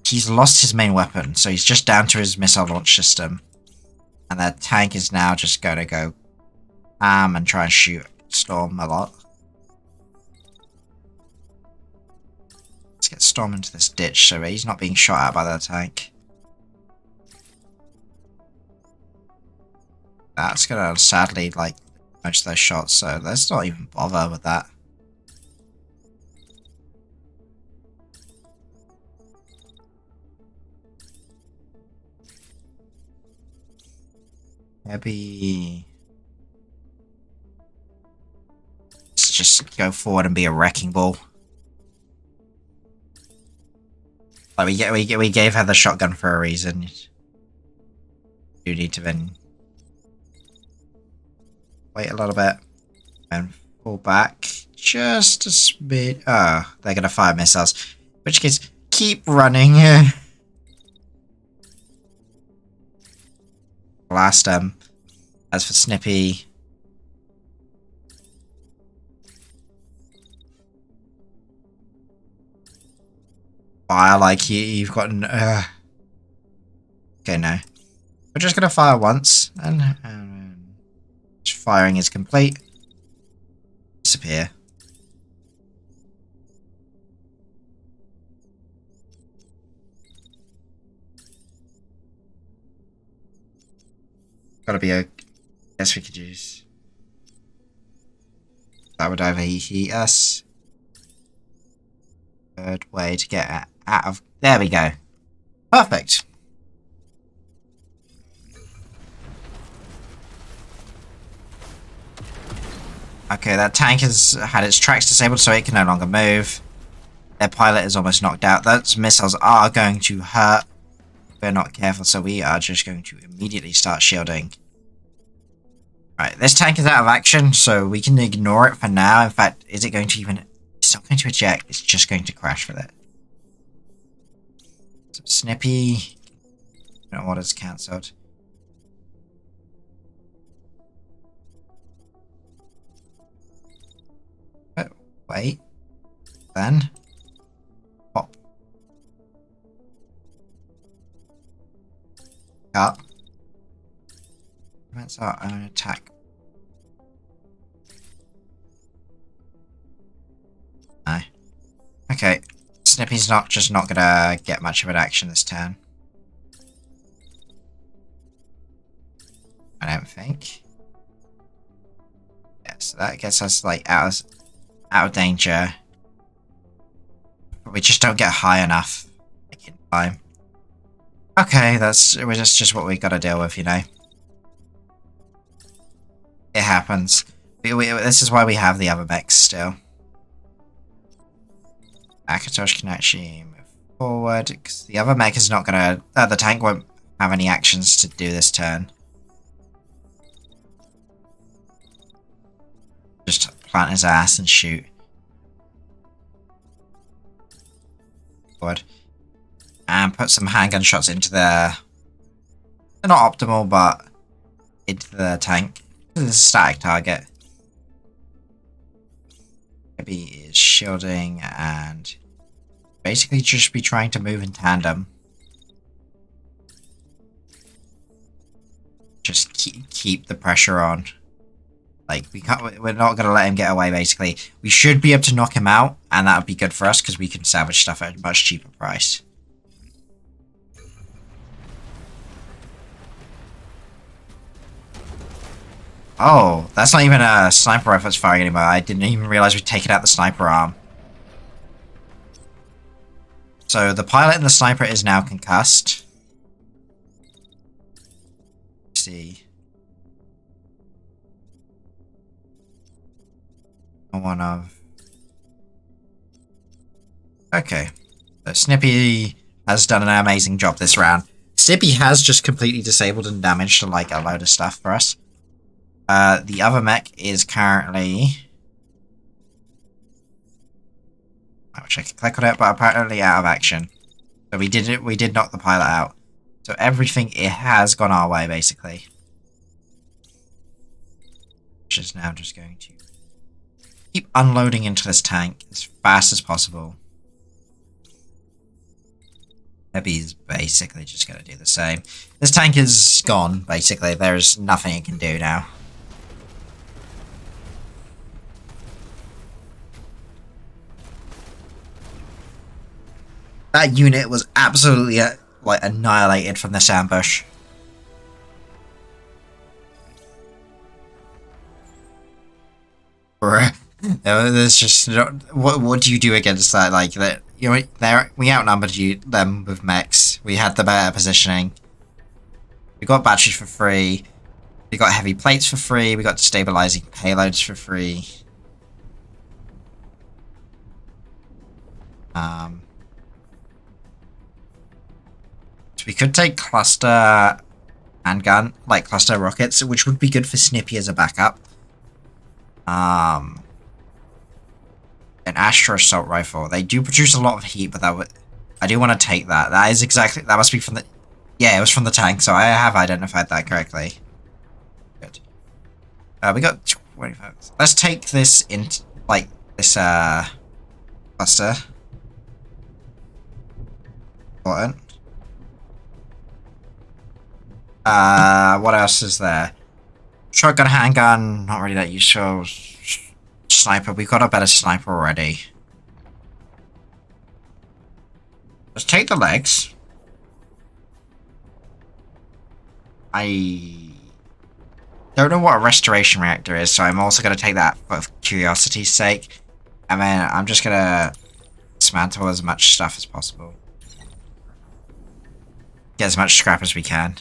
he's lost his main weapon, so he's just down to his missile launch system. And their tank is now just going to go and try and shoot Storm a lot. Let's get Storm into this ditch so he's not being shot at by the tank. That's gonna sadly most of those shots, so let's not even bother with that. Maybe let's just go forward and be a wrecking ball. Like we gave her the shotgun for a reason. You need to then wait a little bit and pull back just a bit. Oh, they're gonna fire missiles. In which case, keep running. blast him. As for Snippy, fire like you've got an. Okay, no. We're just gonna fire once, and firing is complete. Disappear. Gotta be a. Guess we could use. That would overheat us. Third way to get out of. There we go. Perfect. Okay, that tank has had its tracks disabled, so it can no longer move. Their pilot is almost knocked out. Those missiles are going to hurt. We're not careful, so we are just going to immediately start shielding. Right, this tank is out of action, so we can ignore it for now. In fact, is it going to even... It's not going to eject, it's just going to crash with it. So Snippy... No orders cancelled. Wait. Then. Pop. Cut. That's our own attack. No. Okay. Snippy's not gonna get much of an action this turn. I don't think. Yeah, so that gets us like out of danger. But we just don't get high enough like, in time. Okay, that's just what we gotta deal with, you know. It happens. This is why we have the other mechs still. Akatosh can actually move forward, because the other mech is not gonna... the tank won't have any actions to do this turn. Just plant his ass and shoot. Forward. And put some handgun shots into the... They're not optimal, but into the tank. This is a static target. Maybe is shielding and basically just be trying to move in tandem. Just keep the pressure on. Like we're not gonna let him get away. Basically, we should be able to knock him out, and that would be good for us because we can salvage stuff at a much cheaper price. Oh, that's not even a sniper rifle that's firing anymore. I didn't even realize we'd taken out the sniper arm. So the pilot and the sniper is now concussed. Let's see. One of... Okay. So Snippy has done an amazing job this round. Snippy has just completely disabled and damaged like a load of stuff for us. The other mech is currently... I wish I could click on it, but apparently out of action. So we did knock the pilot out. So everything it has gone our way, basically. Which is now just going to keep unloading into this tank as fast as possible. Heavy's basically just going to do the same. This tank is gone, basically. There's nothing it can do now. That unit was absolutely like annihilated from this ambush. There's just what do you do against that? Like that, you know, we outnumbered them with mechs. We had the better positioning. We got batteries for free. We got heavy plates for free. We got destabilizing payloads for free. So we could take cluster handgun, like cluster rockets, which would be good for Snippy as a backup. An Astra assault rifle. They do produce a lot of heat, but I do want to take that. That must be from the... Yeah, it was from the tank, so I have identified that correctly. Good. We got 25. Let's take this in, like, this, cluster. Important. What else is there? Shotgun, handgun, not really that useful. Sniper, we've got a better sniper already. Let's take the legs. I don't know what a restoration reactor is, so I'm also going to take that for curiosity's sake. And then I'm just going to dismantle as much stuff as possible. Get as much scrap as we can.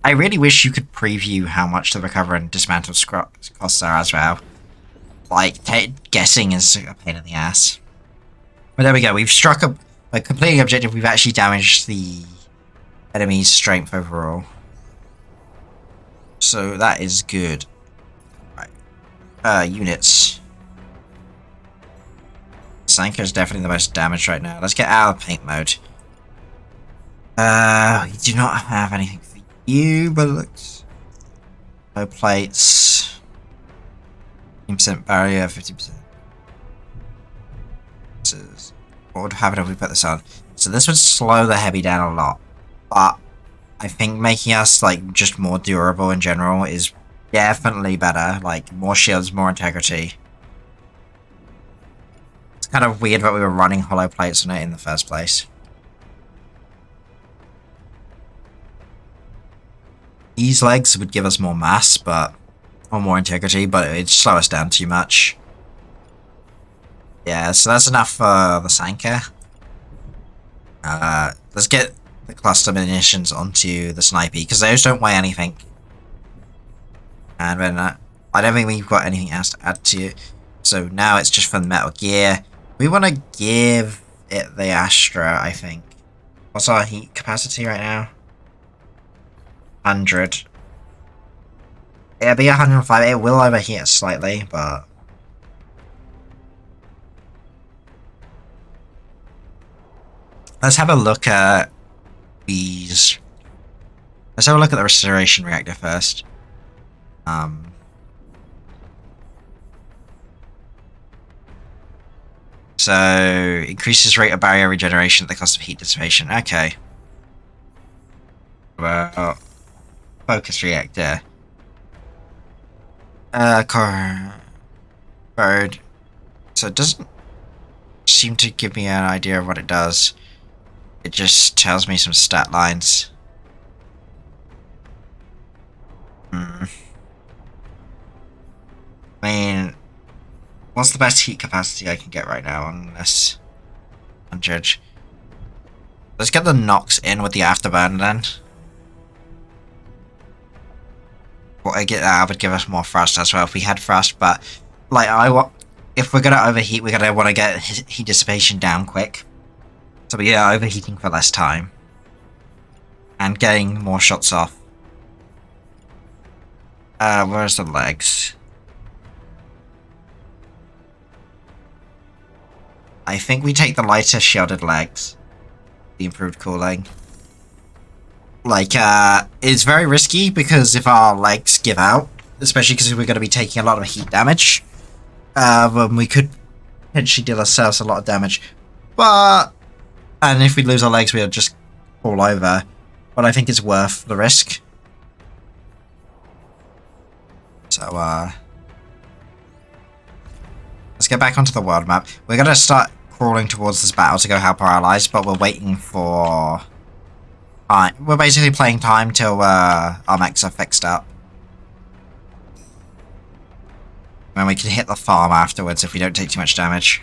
I really wish you could preview how much the recover and dismantle scrap costs are as well. Like, guessing is a pain in the ass. But there we go, we've struck a... By completing the objective, we've actually damaged the enemy's strength overall. So that is good. Right. Units. Sanka is definitely the most damaged right now. Let's get out of paint mode. We do not have anything for you, but it looks... No plates. 15% barrier, 50%. What would happen if we put this on? So this would slow the heavy down a lot. But I think making us, like, just more durable in general is definitely better. Like, more shields, more integrity. It's kind of weird that we were running hollow plates on it in the first place. These legs would give us more mass, but... Or more integrity, but it'd slow us down too much. Yeah, so that's enough for the Sanka. Let's get the cluster munitions onto the snipey, because those don't weigh anything. And then I don't think we've got anything else to add to it. So now it's just for the Metal Gear. We want to give it the Astra, I think. What's our heat capacity right now? 100. It'll be 105. It will overheat slightly, but... Let's have a look at these. Let's have a look at the restoration reactor first. So increases rate of barrier regeneration at the cost of heat dissipation. Okay. Well, focus reactor. Code. So it doesn't seem to give me an idea of what it does. It just tells me some stat lines. I mean, what's the best heat capacity I can get right now on this? On Judge. Let's get the Nox in with the Afterburn then. What I get that would give us more thrust as well if we had thrust, but like if we're gonna overheat, we're gonna want to get heat dissipation down quick. So we are overheating for less time. And getting more shots off. Where's the legs? I think we take the lighter shielded legs. The improved cooling. Like, it's very risky because if our legs give out, especially because we're going to be taking a lot of heat damage, then we could potentially deal ourselves a lot of damage. But... And if we lose our legs, we'll just fall over. But I think it's worth the risk. So, let's get back onto the world map. We're going to start crawling towards this battle to go help our allies, but we're waiting for... we're basically playing time till our mechs are fixed up. And we can hit the farm afterwards if we don't take too much damage.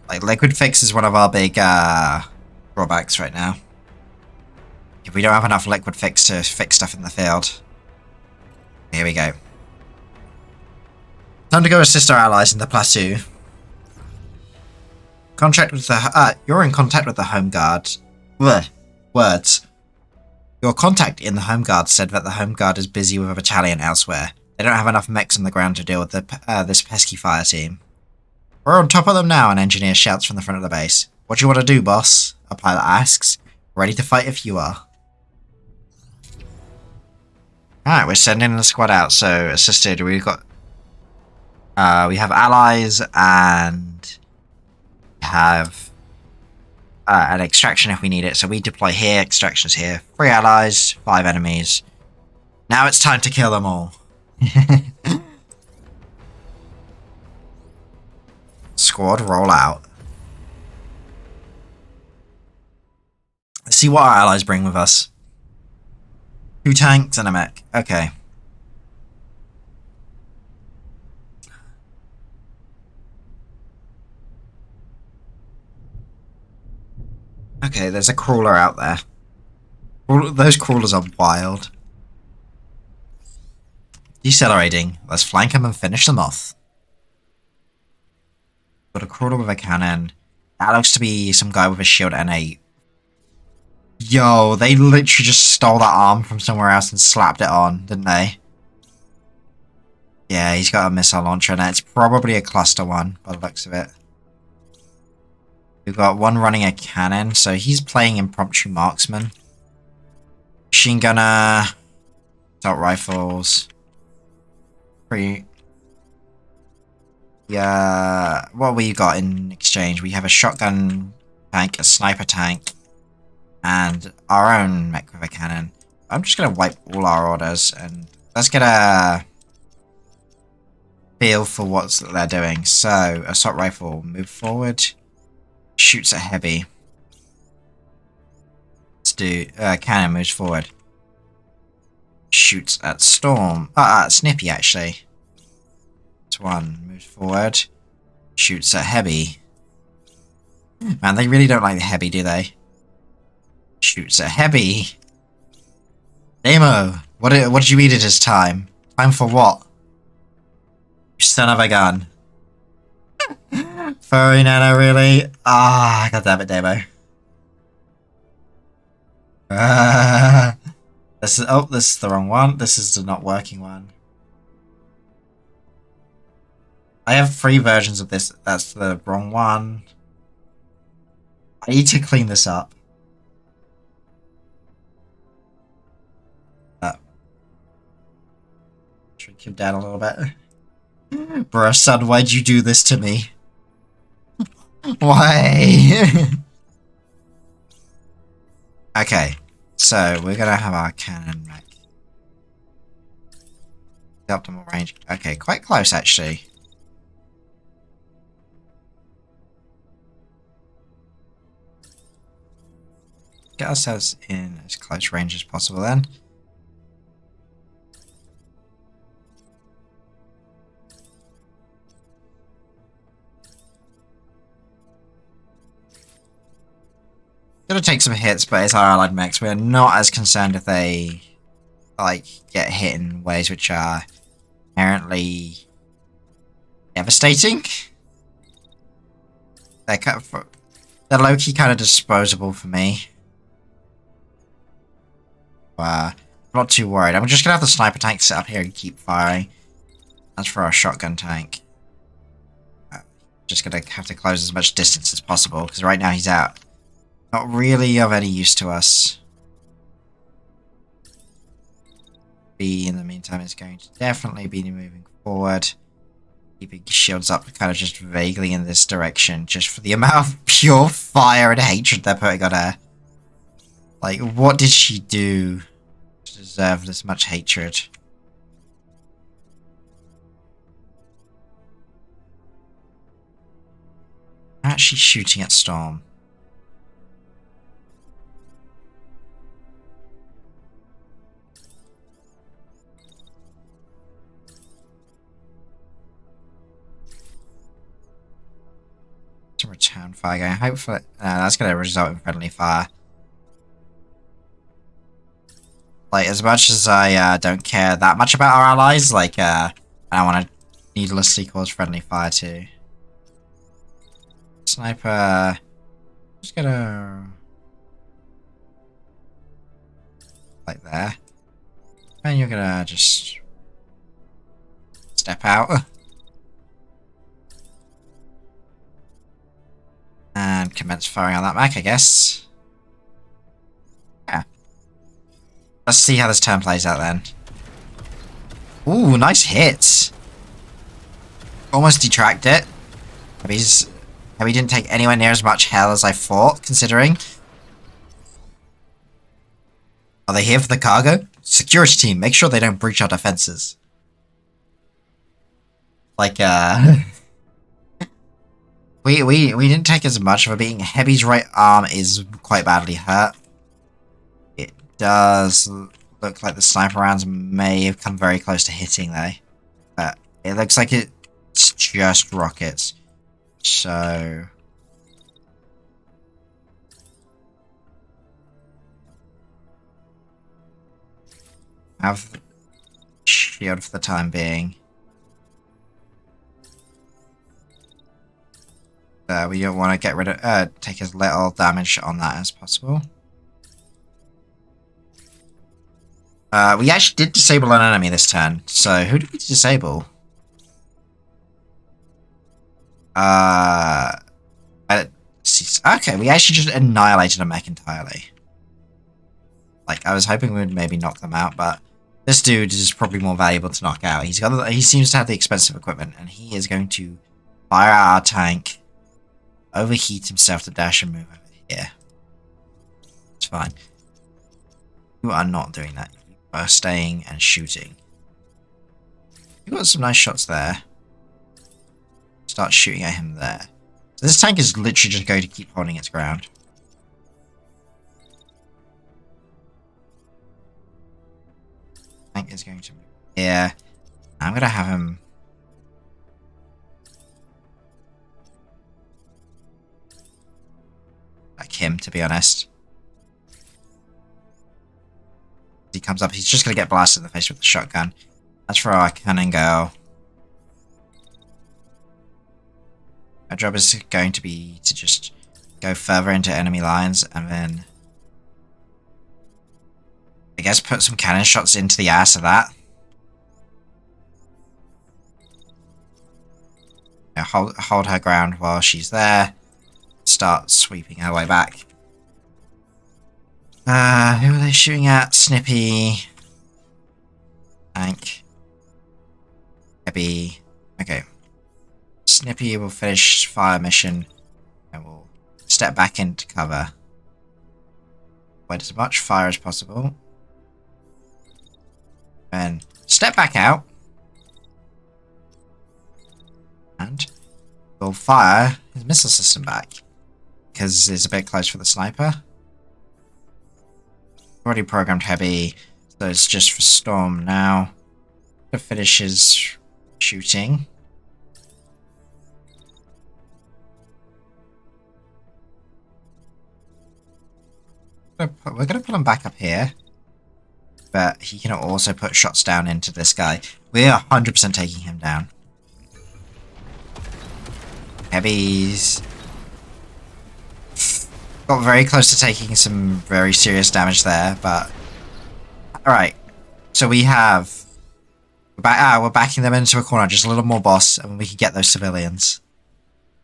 Like, liquid fix is one of our big drawbacks right now. If we don't have enough liquid fix to fix stuff in the field. Here we go. Time to go assist our allies in the plateau. Contract with the... you're in contact with the Home Guard. Blech. Words. Your contact in the Home Guard said that the Home Guard is busy with a battalion elsewhere. They don't have enough mechs on the ground to deal with this pesky fire team. We're on top of them now, an engineer shouts from the front of the base. What do you want to do, boss? A pilot asks. Ready to fight if you are. Alright, we're sending the squad out, so assisted, we have allies and have an extraction if we need it. So we deploy here, extractions here. 3 allies, 5 enemies. Now it's time to kill them all. Squad, roll out. Let's see what our allies bring with us. 2 tanks and a mech. Okay. Okay, there's a crawler out there. Those crawlers are wild. Decelerating. Let's flank them and finish them off. Got a crawler with a cannon. That looks to be some guy with a shield and a... Yo, they literally just stole that arm from somewhere else and slapped it on, didn't they? Yeah, he's got a missile launcher and it's probably a cluster one by the looks of it. We've got one running a cannon, so he's playing impromptu marksman. Machine gunner, assault rifles. Yeah, what we got in exchange? We have a shotgun tank, a sniper tank, and our own mech with a cannon. I'm just gonna wipe all our orders and let's get a feel for what they're doing. So, assault rifle, move forward. Shoots at heavy. Let's do cannon moves forward. Shoots at storm. Snippy actually. This one moves forward. Shoots at heavy. Man, they really don't like the heavy, do they? Shoots at heavy. Demo, what did you eat at this time? Time for what? You son of a gun. Furry Nano, really? Ah, god damn it, Demo. This is the wrong one. This is the not working one. I have 3 versions of this. That's the wrong one. I need to clean this up. Shrink him down a little bit. Bruh, son, why'd you do this to me? Why? Okay, so we're gonna have our cannon mech. The optimal range. Okay, quite close actually. Get ourselves in as close range as possible then. Gonna take some hits, but it's our allied mechs. We're not as concerned if they like get hit in ways which are inherently devastating. They're low-key kind of disposable for me. I'm not too worried. I'm just gonna have the sniper tank sit up here and keep firing. That's for our shotgun tank. Just gonna have to close as much distance as possible because right now he's out. Not really of any use to us. B, in the meantime, is going to definitely be moving forward. Keeping shields up kind of just vaguely in this direction, just for the amount of pure fire and hatred they're putting on her. Like, what did she do to deserve this much hatred? I'm actually shooting at Storm. To return fire going. Hopefully, that's going to result in friendly fire. Like, as much as I don't care that much about our allies, like, I don't want to needlessly cause friendly fire too. Sniper, just gonna like there, and you're gonna just step out. And and commence firing on that mech, I guess. Yeah. Let's see how this turn plays out then. Ooh, nice hit. Almost detract it. Heavy didn't take anywhere near as much hell as I thought, considering. Are they here for the cargo? Security team, make sure they don't breach our defenses. Like, we didn't take as much of a beating. Heavy's right arm is quite badly hurt. It does look like the sniper rounds may have come very close to hitting though. But it looks like it's just rockets. So... have shield for the time being. We don't want to get rid of, take as little damage on that as possible. We actually did disable an enemy this turn, so who did we disable? Okay, we actually just annihilated a mech entirely. Like, I was hoping we would maybe knock them out, but this dude is probably more valuable to knock out. He seems to have the expensive equipment, and he is going to fire out our tank, overheat himself to dash and move over here. It's fine. You are not doing that. You are staying and shooting. You got some nice shots there. Start shooting at him there. So this tank is literally just going to keep holding its ground. Tank is going to move here. I'm going to have him... like him, to be honest. He comes up, he's just going to get blasted in the face with the shotgun. That's for our cannon go. Our job is going to be to just go further into enemy lines and then... I guess put some cannon shots into the ass of that. Yeah, hold her ground while she's there. Start sweeping her way back. Who are they shooting at? Snippy. Tank. Heavy. Okay. Snippy will finish fire mission and will step back into cover. Avoid as much fire as possible. And step back out. And we'll fire his missile system back. Because it's a bit close for the sniper. Already programmed Heavy, so it's just for Storm now. To finish his shooting. We're going to put him back up here. But he can also put shots down into this guy. We are 100% taking him down. Heavy's got very close to taking some very serious damage there, but... Alright. So we have... we're backing them into a corner, just a little more boss, and we can get those civilians.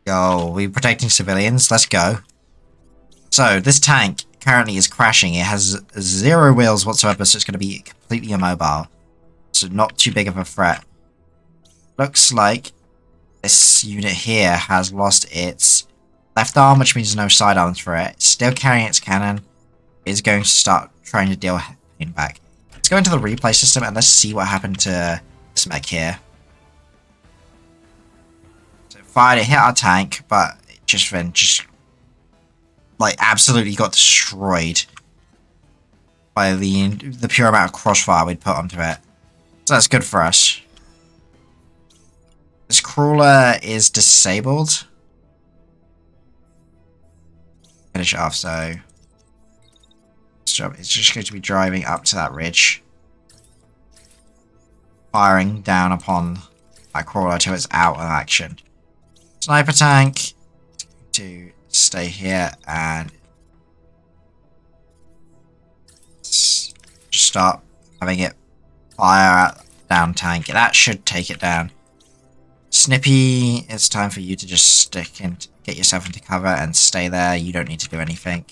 Go, we're protecting civilians, let's go. So, this tank currently is crashing. It has 0 wheels whatsoever, so it's going to be completely immobile. So not too big of a threat. Looks like this unit here has lost its left arm, which means no sidearms for it. It's still carrying its cannon. It's going to start trying to deal pain back. Let's go into the replay system and let's see what happened to this mech here. So it fired, it hit our tank, but it just like absolutely got destroyed by the pure amount of crossfire we'd put onto it. So that's good for us. This crawler is disabled. Finish it off, so this job is just going to be driving up to that ridge, firing down upon that crawler till it's out of action. Sniper tank to stay here and just start having it fire at down tank. That should take it down. Snippy, it's time for you to just stick and get yourself into cover and stay there. You don't need to do anything.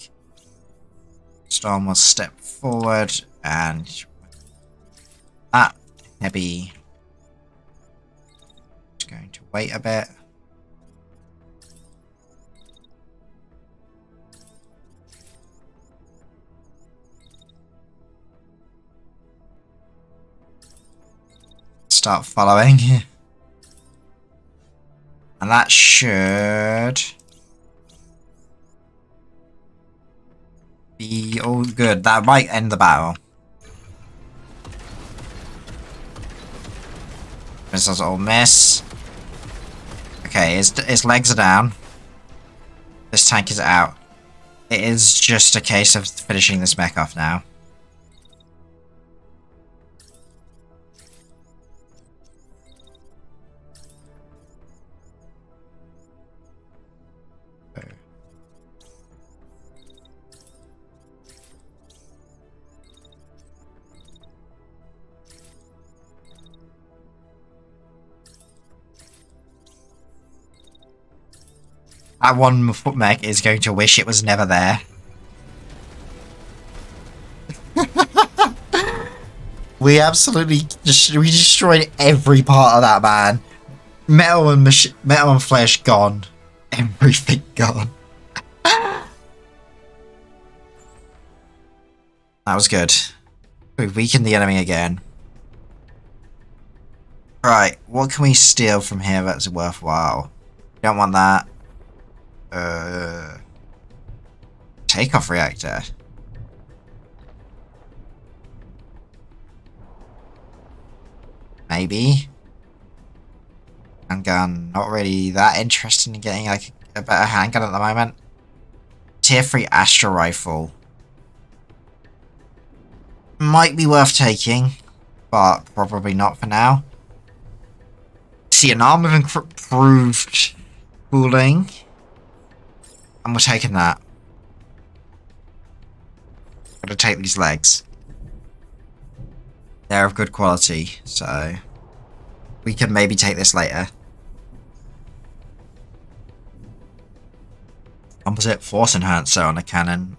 Storm will step forward and that heavy is going to wait a bit. Start following. And that should be all good. That might end the battle. Missiles all miss. Okay, his legs are down. This tank is out. It is just a case of finishing this mech off now. That one foot mech is going to wish it was never there. We absolutely we destroyed every part of that man. Metal and flesh gone. Everything gone. That was good. We weakened the enemy again. Right, what can we steal from here that's worthwhile? Don't want that. Takeoff reactor. Maybe. Handgun. Not really that interested in getting like a better handgun at the moment. Tier 3 Astra rifle. Might be worth taking, but probably not for now. See, an arm with improved cooling. And we're taking that. Gotta take these legs. They're of good quality, so we can maybe take this later. Composite force enhancer on a cannon.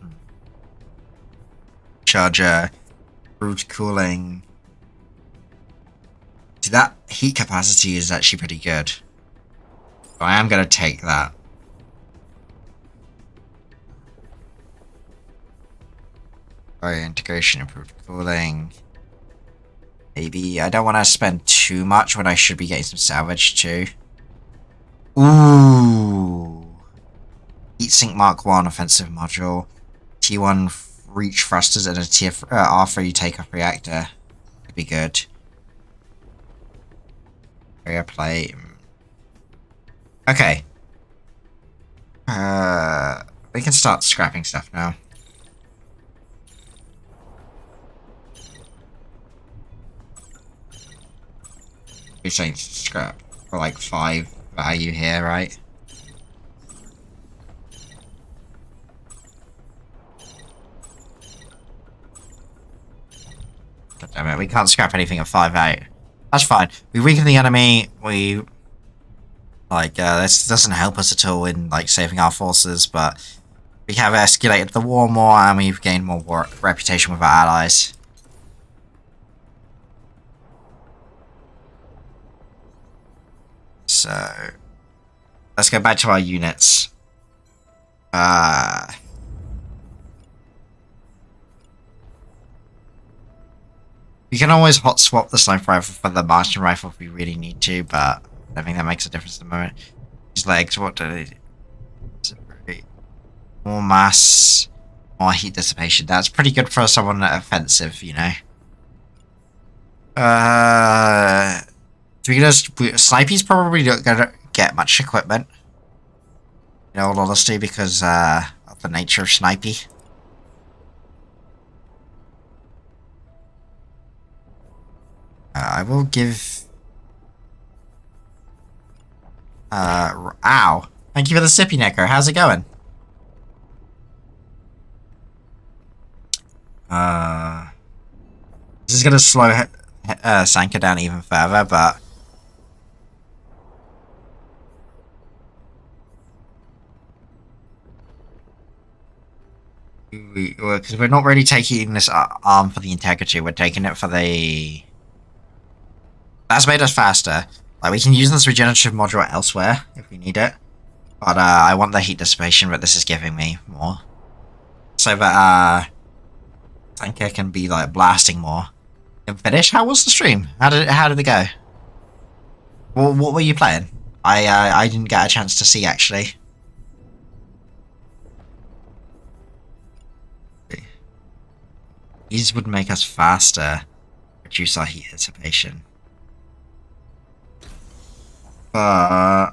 Charger. Improved cooling. See, that heat capacity is actually pretty good. So I am gonna take that. Integration, improved cooling. Maybe I don't want to spend too much when I should be getting some salvage too. Ooh. Heatsink Mark 1 offensive module. T1 reach thrusters and a R3 takeoff reactor. Could be good. Area plate. Okay. We can start scrapping stuff now. You're saying scrap for like 5 value here, right? God damn it, we can't scrap anything at 5 value. That's fine. We weaken the enemy, we... Like, this doesn't help us at all in, like, saving our forces, but... We have escalated the war more, and we've gained more reputation with our allies. So, let's go back to our units. We can always hot swap the sniper rifle for the Martian rifle if we really need to, but I don't think that makes a difference at the moment. These legs, what do they do? More mass, more heat dissipation. That's pretty good for someone offensive, you know. Snipey's probably not gonna get much equipment. In all honesty, because of the nature of Snipey. I will give... ow. Thank you for the sippy necker. How's it going? This is gonna slow Sanka down even further, but... Because we're not really taking this arm for the integrity, we're taking it for the... That's made us faster. Like, we can use this regenerative module elsewhere if we need it. But I want the heat dissipation, but this is giving me more. So that Tanker can be like blasting more. And finish? How was the stream? How did it go? What were you playing? I didn't get a chance to see actually. These would make us faster, reduce our heat dissipation. But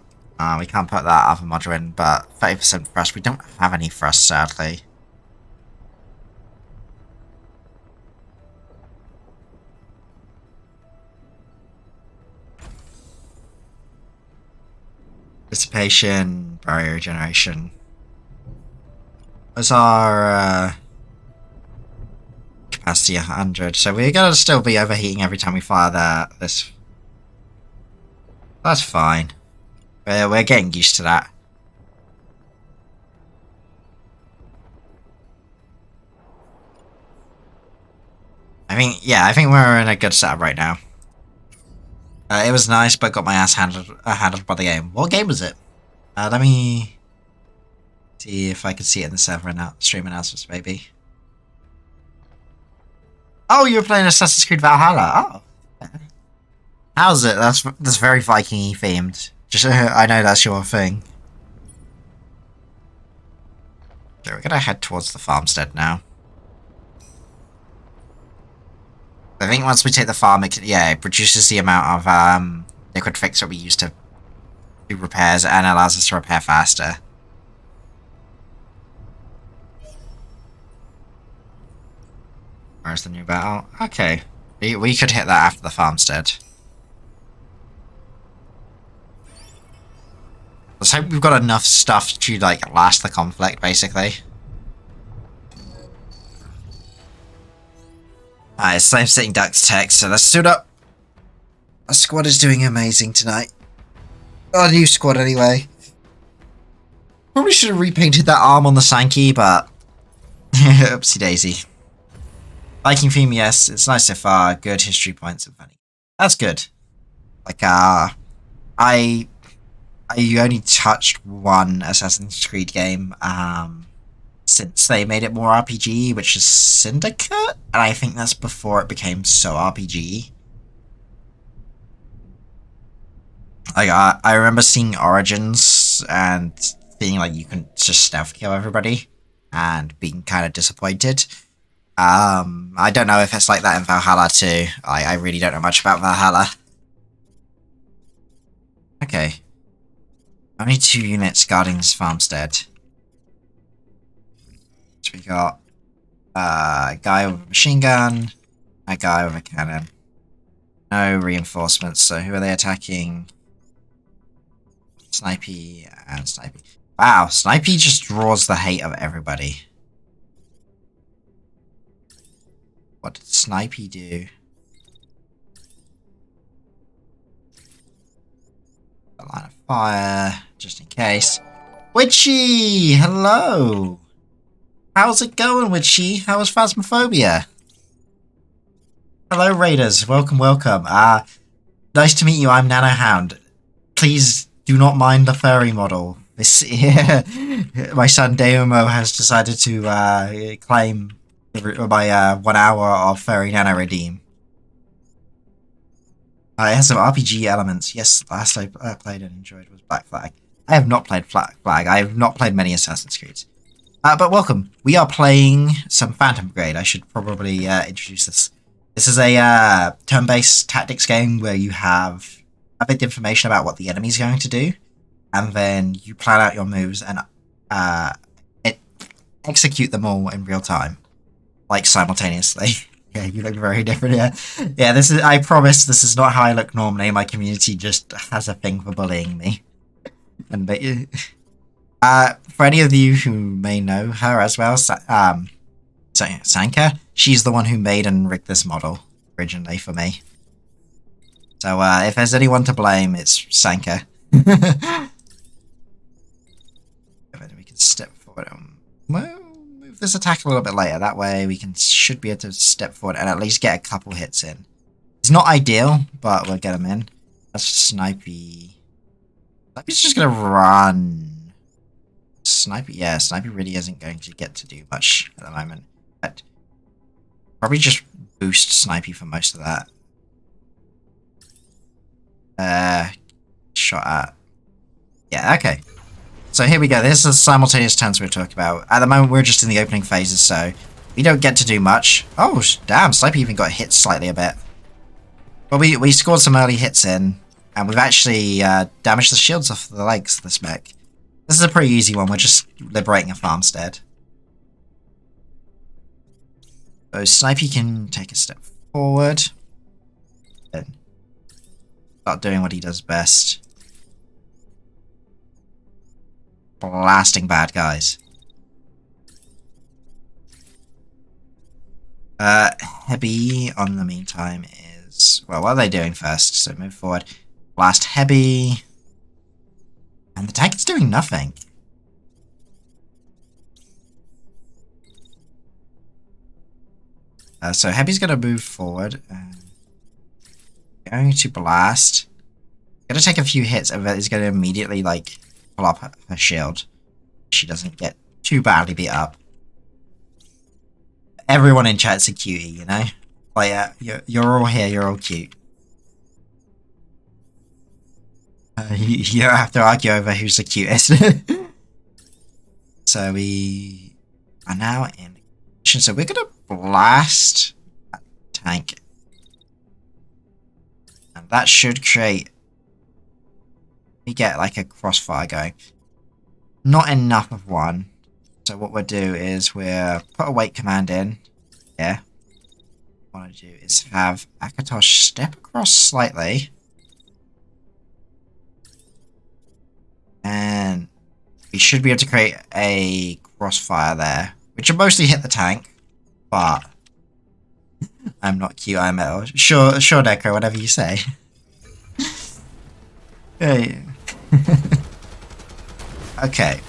we can't put that other module in, but 30% thrust. We don't have any thrust, sadly. Dissipation, barrier regeneration. What's our capacity 100? So we're gonna still be overheating every time we fire this. That's fine. We're getting used to that. I think we're in a good setup right now. It was nice, but got my ass handled by the game. What game was it? Let me see if I can see it in the server stream announcements, maybe. Oh, you were playing Assassin's Creed Valhalla. Oh, how's it? That's very Viking-y themed. Just I know that's your thing. Okay, we're gonna head towards the farmstead now. I think once we take the farm, it reduces the amount of liquid fix that we use to do repairs and allows us to repair faster. Where's the new battle? Okay, we could hit that after the farmstead. Let's hope we've got enough stuff to like last the conflict, basically. It's same sitting ducks text, so let's suit up. Our squad is doing amazing tonight. Our new squad anyway. Probably should have repainted that arm on the Sankey, but oopsie daisy. Viking theme, yes, it's nice so far. Good history points and funny. That's good. Like I only touched one Assassin's Creed game since they made it more RPG, which is Syndicate, and I think that's before it became so RPG. Like I remember seeing Origins and feeling like you can just stealth kill everybody, and being kind of disappointed. I don't know if it's like that in Valhalla too. I really don't know much about Valhalla. Okay. Only 2 units guarding this farmstead. So we got a guy with a machine gun, a guy with a cannon. No reinforcements, so who are they attacking? Snipey and Snipey. Wow, Snipey just draws the hate of everybody. What did Snipey do? A line of fire, just in case. Witchy! Hello! How's it going, Witchy? How was Phasmophobia? Hello, Raiders. Welcome, welcome. Nice to meet you. I'm NanoHound. Please do not mind the furry model. This, my son Deomo has decided to claim my 1 hour of furry nano redeem. It has some RPG elements. Yes, last I played and enjoyed was Black Flag. I have not played Black Flag. I have not played many Assassin's Creed. But welcome. We are playing some Phantom Brigade. I should probably introduce this. This is a turn-based tactics game where you have a bit of information about what the enemy's going to do, and then you plan out your moves and execute them all in real time, like simultaneously. Yeah, you look very different here. Yeah, this is. I promise this is not how I look normally. My community just has a thing for bullying me. And for any of you who may know her as well, Sanka, she's the one who made and rigged this model originally for me. So if there's anyone to blame, it's Sanka. Then we can step forward and move this attack a little bit later. That way we should be able to step forward and at least get a couple hits in. It's not ideal, but we'll get them in. That's Snipey. Snipey's just gonna run. Snipey, yeah, Snipey really isn't going to get to do much at the moment. But probably just boost Snipey for most of that. Shot at. Yeah, okay. So here we go. This is the simultaneous turns we were talking about. At the moment, we're just in the opening phases, so we don't get to do much. Oh, damn. Snipey even got hit slightly a bit. But we scored some early hits in, and we've actually damaged the shields off the legs of this mech. This is a pretty easy one. We're just liberating a farmstead. So Snipey can take a step forward. And start doing what he does best. Blasting bad guys. Heavy, on the meantime, is... Well, what are they doing first? So move forward. Blast Heavy. And the tank is doing nothing. So Heavy's going to move forward. Going to blast. Going to take a few hits, and he's going to immediately, like... pull up her shield. She doesn't get too badly beat up. Everyone in chat's a cutie, you know? Like, you're all here, you're all cute. You don't have to argue over who's the cutest. So we are now in position. So we're gonna blast that tank. And that should create... We get like a crossfire going. Not enough of one. So what we'll do is we'll put a wait command in. Yeah. What I want to do is have Akatosh step across slightly. And we should be able to create a crossfire there. Which will mostly hit the tank. But I'm not cute, I'm metal. Sure, Deco, whatever you say. Hey. Okay.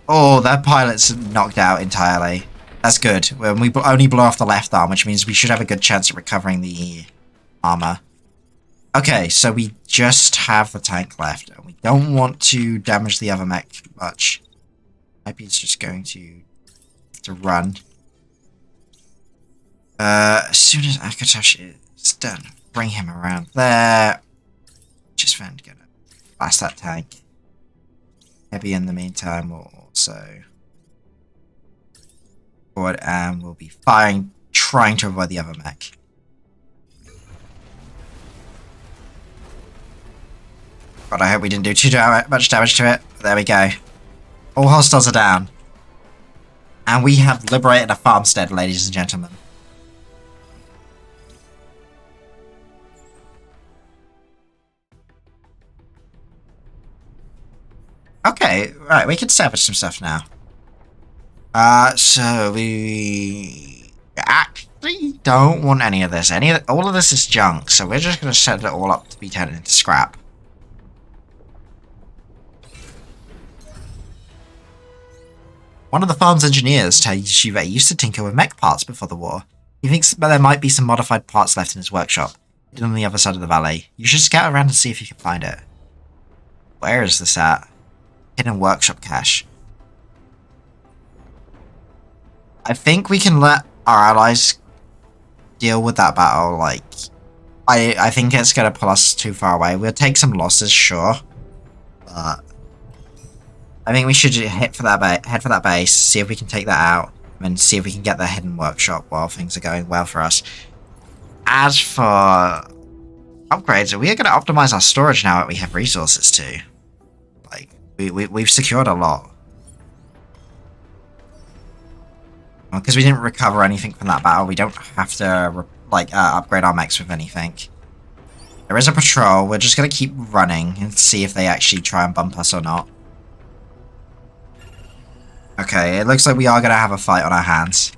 Oh, that pilot's knocked out entirely. That's good. When we only blow off the left arm, which means we should have a good chance at recovering the armor. Okay, so we just have the tank left, and we don't want to damage the other mech much. Maybe it's just going to run. As soon as Akatosh is done, bring him around there. Just then gonna blast that tank. Heavy in the meantime will also forward and we'll be firing, trying to avoid the other mech. God, I hope we didn't do too much damage to it. But there we go. All hostiles are down. And we have liberated a farmstead, ladies and gentlemen. Okay, right, we can salvage some stuff now. So we actually don't want any of this. All of this is junk, so we're just gonna set it all up to be turned into scrap. One of the farm's engineers tells you that he used to tinker with mech parts before the war. He thinks that there might be some modified parts left in his workshop, hidden on the other side of the valley. You should scout around and see if you can find it. Where is this at? Hidden workshop cache. I think we can let our allies deal with that battle. Like, I think it's gonna pull us too far away. We'll take some losses, sure, but I think we should head for that base, see if we can take that out, and see if we can get the hidden workshop while things are going well for us. As for upgrades, we are going to optimize our storage now that we have resources too. Like, we've secured a lot. Because we didn't recover anything from that battle, we don't have to upgrade our mechs with anything. There is a patrol. We're just going to keep running and see if they actually try and bump us or not. Okay, it looks like we are going to have a fight on our hands.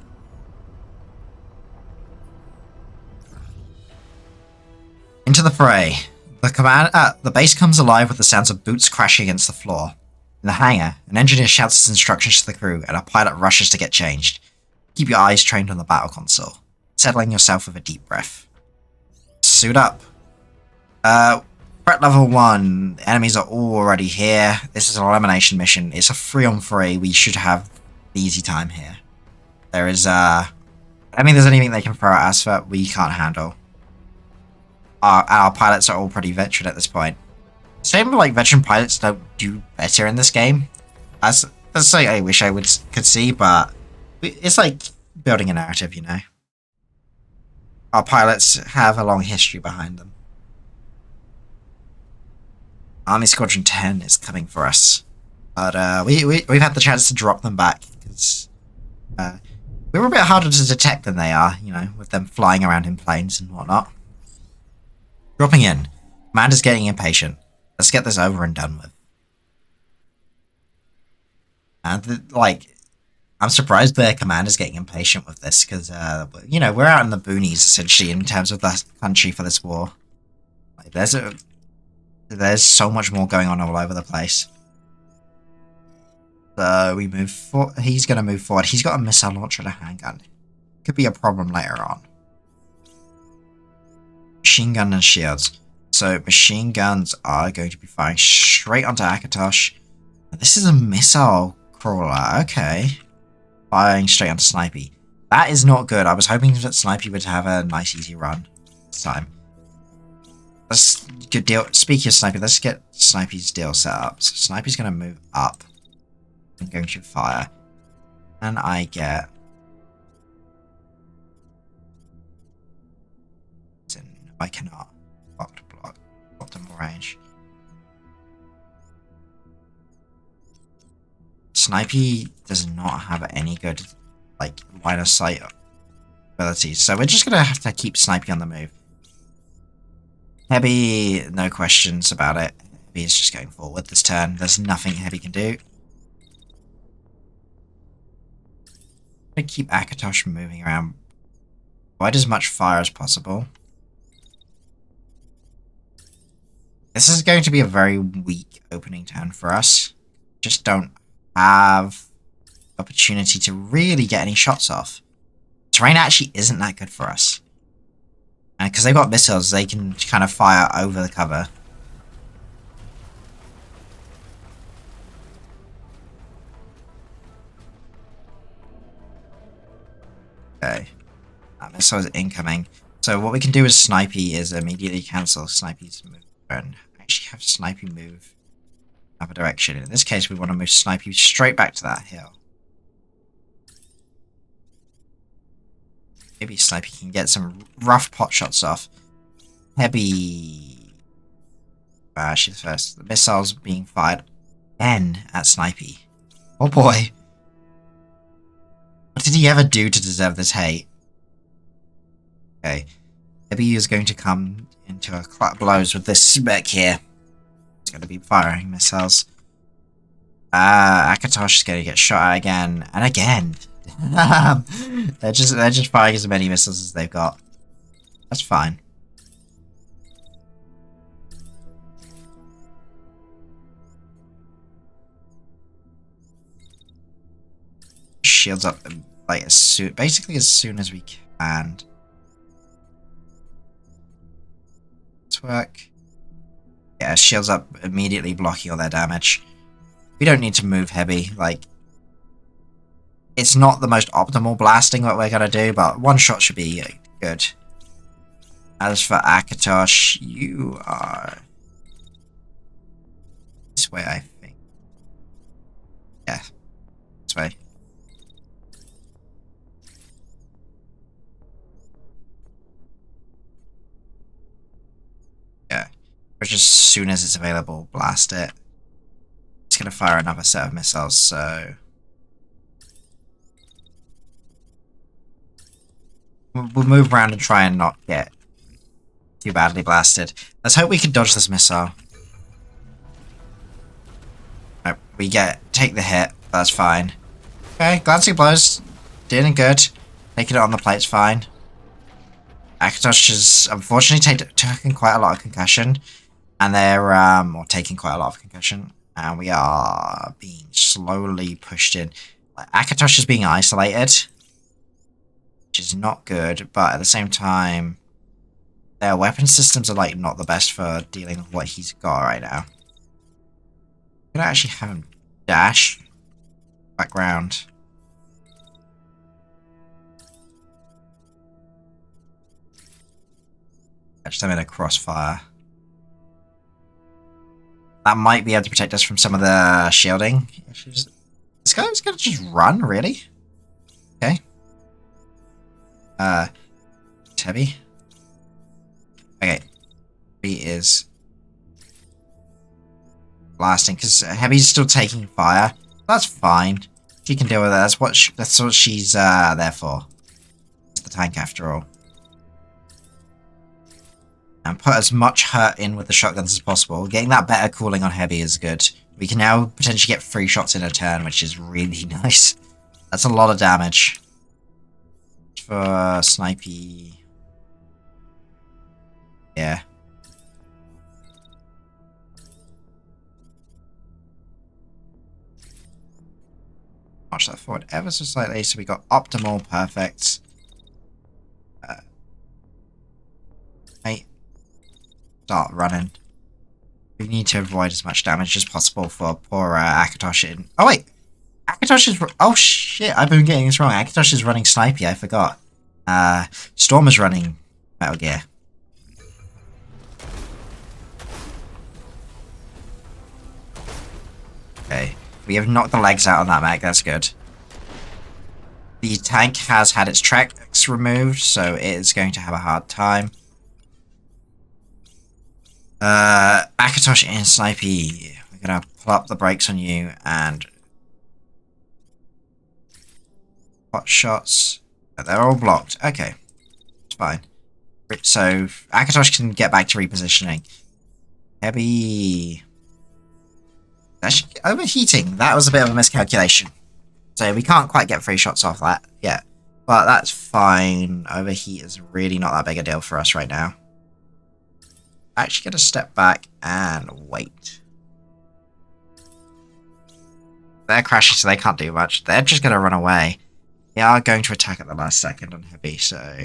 Into the fray. The base comes alive with the sounds of boots crashing against the floor. In the hangar, an engineer shouts his instructions to the crew, and a pilot rushes to get changed. Keep your eyes trained on the battle console, settling yourself with a deep breath. Suit up. Threat level 1. The enemies are already here. This is an elimination mission. It's a 3-on-3. We should have the easy time here. There is, I mean, there's anything they can throw at us that we can't handle. Our pilots are all pretty veteran at this point. Same like veteran pilots don't do better in this game. That's like I wish I could see, but it's like building a narrative, you know. Our pilots have a long history behind them. Army Squadron 10 is coming for us, but we've had the chance to drop them back because we were a bit harder to detect than they are, you know, with them flying around in planes and whatnot. Dropping in. Commander's getting impatient. Let's get this over and done with. And, I'm surprised their commander's getting impatient with this, because, you know, we're out in the boonies, essentially, in terms of the country for this war. Like, there's so much more going on all over the place. So, we move forward. He's going to move forward. He's got a missile launcher and a handgun. Could be a problem later on. Machine gun and shields. So machine guns are going to be firing straight onto Akatosh. This is a missile crawler, okay. Firing straight onto Snipey. That is not good. I was hoping that Snipey would have a nice easy run this time. Let's get deal. Speaking of Snipey, let's get Snipey's deal set up. So Snipey's going to move up. I'm going to fire. And I get... No, I cannot. Block. Optimal range. Snipey does not have any good, like, line of sight abilities, so we're just gonna have to keep Snipey on the move. Heavy, no questions about it. Heavy is just going forward this turn. There's nothing Heavy can do. I'm gonna keep Akatosh moving around. Avoid as much fire as possible. This is going to be a very weak opening turn for us. Just don't have opportunity to really get any shots off. Terrain actually isn't that good for us. And because they've got missiles, they can kind of fire over the cover. Okay. That missile is incoming. So what we can do with Snipey is immediately cancel Snipey's move. And actually have Snipey move another direction. In this case, we want to move Snipey straight back to that hill. Maybe Snipey can get some rough pot shots off. Heavy. She's first. The missiles being fired again at Snipey. Oh boy. What did he ever do to deserve this hate? Okay. Heavy is going to come into a clap blows with this spec here. It's going to be firing missiles. Akatosh is going to get shot at again and again. they're just firing as many missiles as they've got. That's fine. Shields up like basically as soon as we can. Work. Yeah, shields up immediately, blocking all their damage. We don't need to move Heavy. Like, it's not the most optimal blasting that we're gonna do, but one shot should be good. As for Akatosh, you are this way, I think. Yeah, this way. Just as soon as it's available, blast it. It's going to fire another set of missiles, so... We'll move around and try and not get too badly blasted. Let's hope we can dodge this missile. Right, we take the hit, that's fine. Okay, glancing blows, doing good. Taking it on the plate's fine. Akatosh has unfortunately taken quite a lot of concussion. And they're, or taking quite a lot of concussion. And we are being slowly pushed in. Akatosh is being isolated, which is not good, but at the same time, their weapon systems are like not the best for dealing with what he's got right now. I'm gonna actually have him dash background. Catch them in a crossfire. That might be able to protect us from some of the shielding issues. This guy's gonna just run, really? Okay. It's heavy. Okay. He is blasting because Heavy's still taking fire. That's fine. She can deal with that. That's what she's there for. It's the tank after all. And put as much hurt in with the shotguns as possible. Getting that better cooling on Heavy is good. We can now potentially get 3 shots in a turn, which is really nice. That's a lot of damage. For Snipey. Yeah. March that forward ever so slightly, so we got optimal, perfect. Right. Start running. We need to avoid as much damage as possible for poor Akatosh. Oh wait! Akatosh is... Oh shit, I've been getting this wrong. Akatosh is running Snipey, I forgot. Storm is running Metal Gear. Okay. We have knocked the legs out on that mech, that's good. The tank has had its tracks removed, so it is going to have a hard time. Akatosh and Snipey, we're gonna pull up the brakes on you and hot shots. They're all blocked. Okay, it's fine. So Akatosh can get back to repositioning. Heavy. Actually, overheating. That was a bit of a miscalculation. So we can't quite get 3 shots off that yet, but that's fine. Overheat is really not that big a deal for us right now. Actually gonna step back and wait. They're crashing, so they can't do much. They're just gonna run away. They are going to attack at the last second on Heavy, so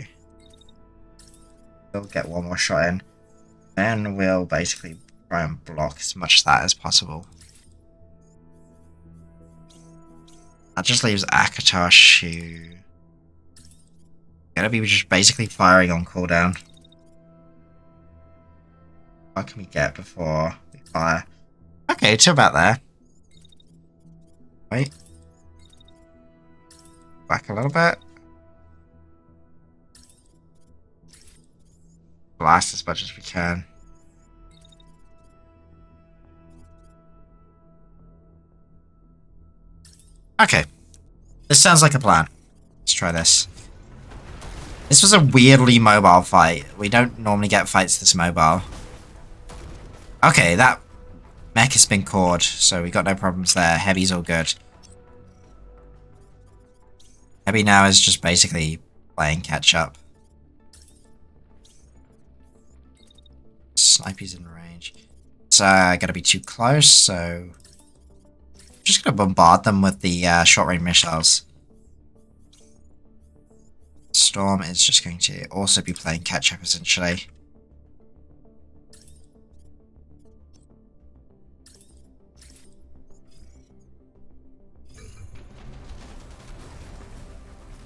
we'll get 1 more shot in. Then we'll basically try and block as much of that as possible. That just leaves Akatosh, who gonna be just basically firing on cooldown. What can we get before we fire? Okay, to about there. Wait. Back a little bit. Blast as much as we can. Okay. This sounds like a plan. Let's try this. This was a weirdly mobile fight. We don't normally get fights this mobile. Okay, that mech has been cored, so we got no problems there. Heavy's all good. Heavy now is just basically playing catch up. Snipey's in range. It's gonna be too close, so I'm just gonna bombard them with the short range missiles. Storm is just going to also be playing catch up essentially.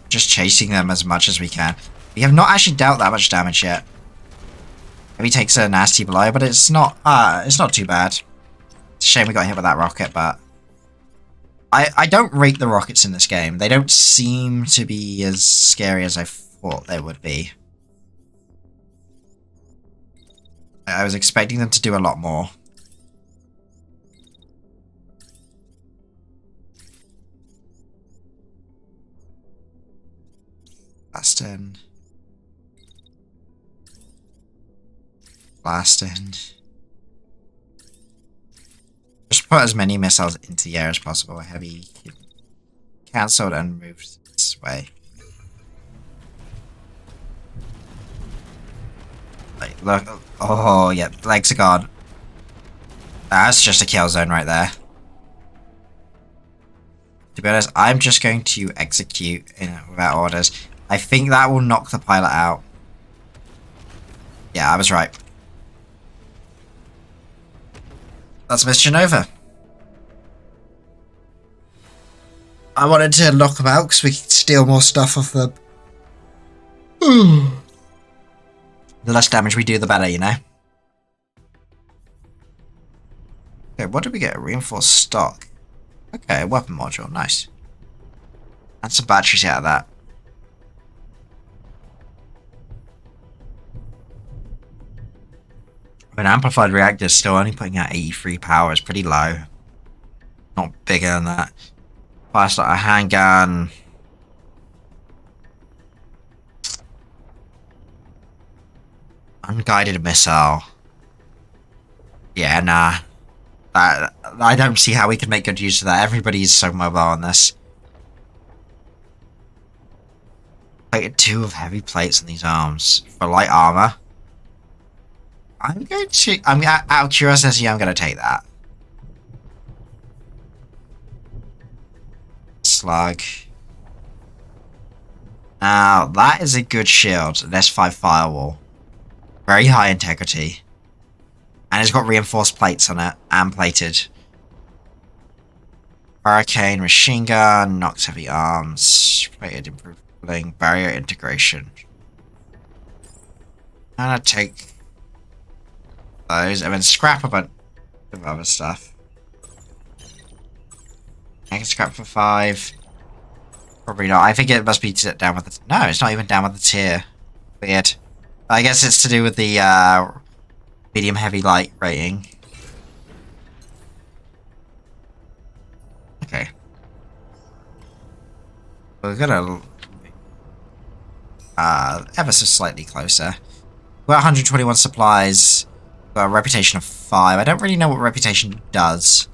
Just chasing them as much as we can. We have not actually dealt that much damage yet. Maybe takes a nasty blow, but it's not too bad. It's a shame we got hit with that rocket, but I don't rate the rockets in this game. They don't seem to be as scary as I thought they would be. I was expecting them to do a lot more. Blast in. Blast in. Just put as many missiles into the air as possible. Heavy cancelled and moved this way. Like, look. Oh, yeah. Legs are gone. That's just a kill zone right there. To be honest, I'm just going to execute without orders. I think that will knock the pilot out. Yeah, I was right. That's mission over. I wanted to knock them out because we could steal more stuff off them. The less damage we do, the better, you know? Okay, what did we get? Reinforced stock. Okay, weapon module, nice. And some batteries out of that. An amplified reactor is still only putting out 83 power, it's pretty low. Not bigger than that. Fast like a handgun. Unguided missile. Yeah, nah. I don't see how we can make good use of that. Everybody's so mobile on this. Plated 2 of heavy plates on these arms. For light armor. Out of curiosity, I'm going to take that. Slug. Now, that is a good shield. An S5 firewall. Very high integrity. And it's got reinforced plates on it. And plated. Hurricane, machine gun, knocks heavy arms. Plated improved cooling, barrier integration. I'm gonna take those and then scrap a bunch of other stuff. I can scrap for 5. Probably not. I think it must be down with the... No, it's not even down with the tier. Weird. I guess it's to do with the medium heavy light rating. Okay. We're gonna... ever so slightly closer. We're at 121 supplies. Got a reputation of 5. I don't really know what reputation does.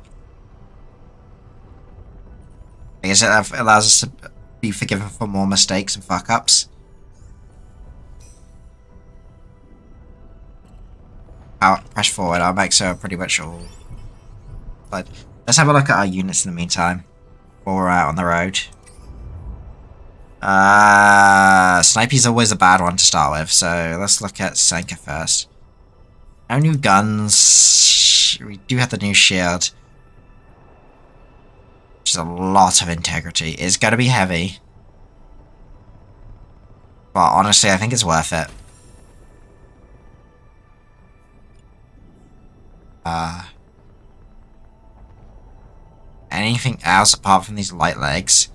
I guess it allows us to be forgiven for more mistakes and fuck-ups. Press forward, I'll make so pretty much all. But let's have a look at our units in the meantime. While we're out on the road. Snipey's always a bad one to start with, so let's look at Sanka first. No new guns. We do have the new shield. Which is a lot of integrity. It's going to be heavy. But honestly, I think it's worth it. Anything else apart from these light legs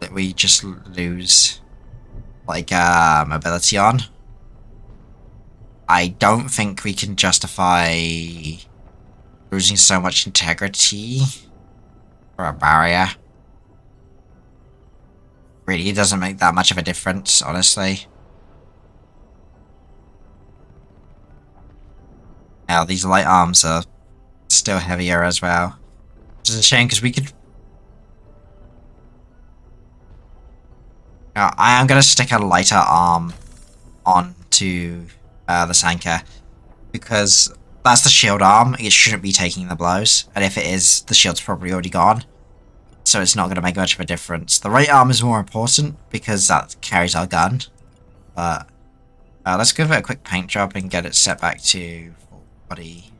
that we just lose, like, mobility on? I don't think we can justify losing so much integrity for a barrier. Really, it doesn't make that much of a difference, honestly. Now, these light arms are still heavier as well. Which is a shame, because we could... Now, I am going to stick a lighter arm onto the Sanka, because that's the shield arm. It shouldn't be taking the blows, and if it is, the shield's probably already gone. So it's not going to make much of a difference. The right arm is more important, because that carries our gun. But let's give it a quick paint job and get it set back to full body.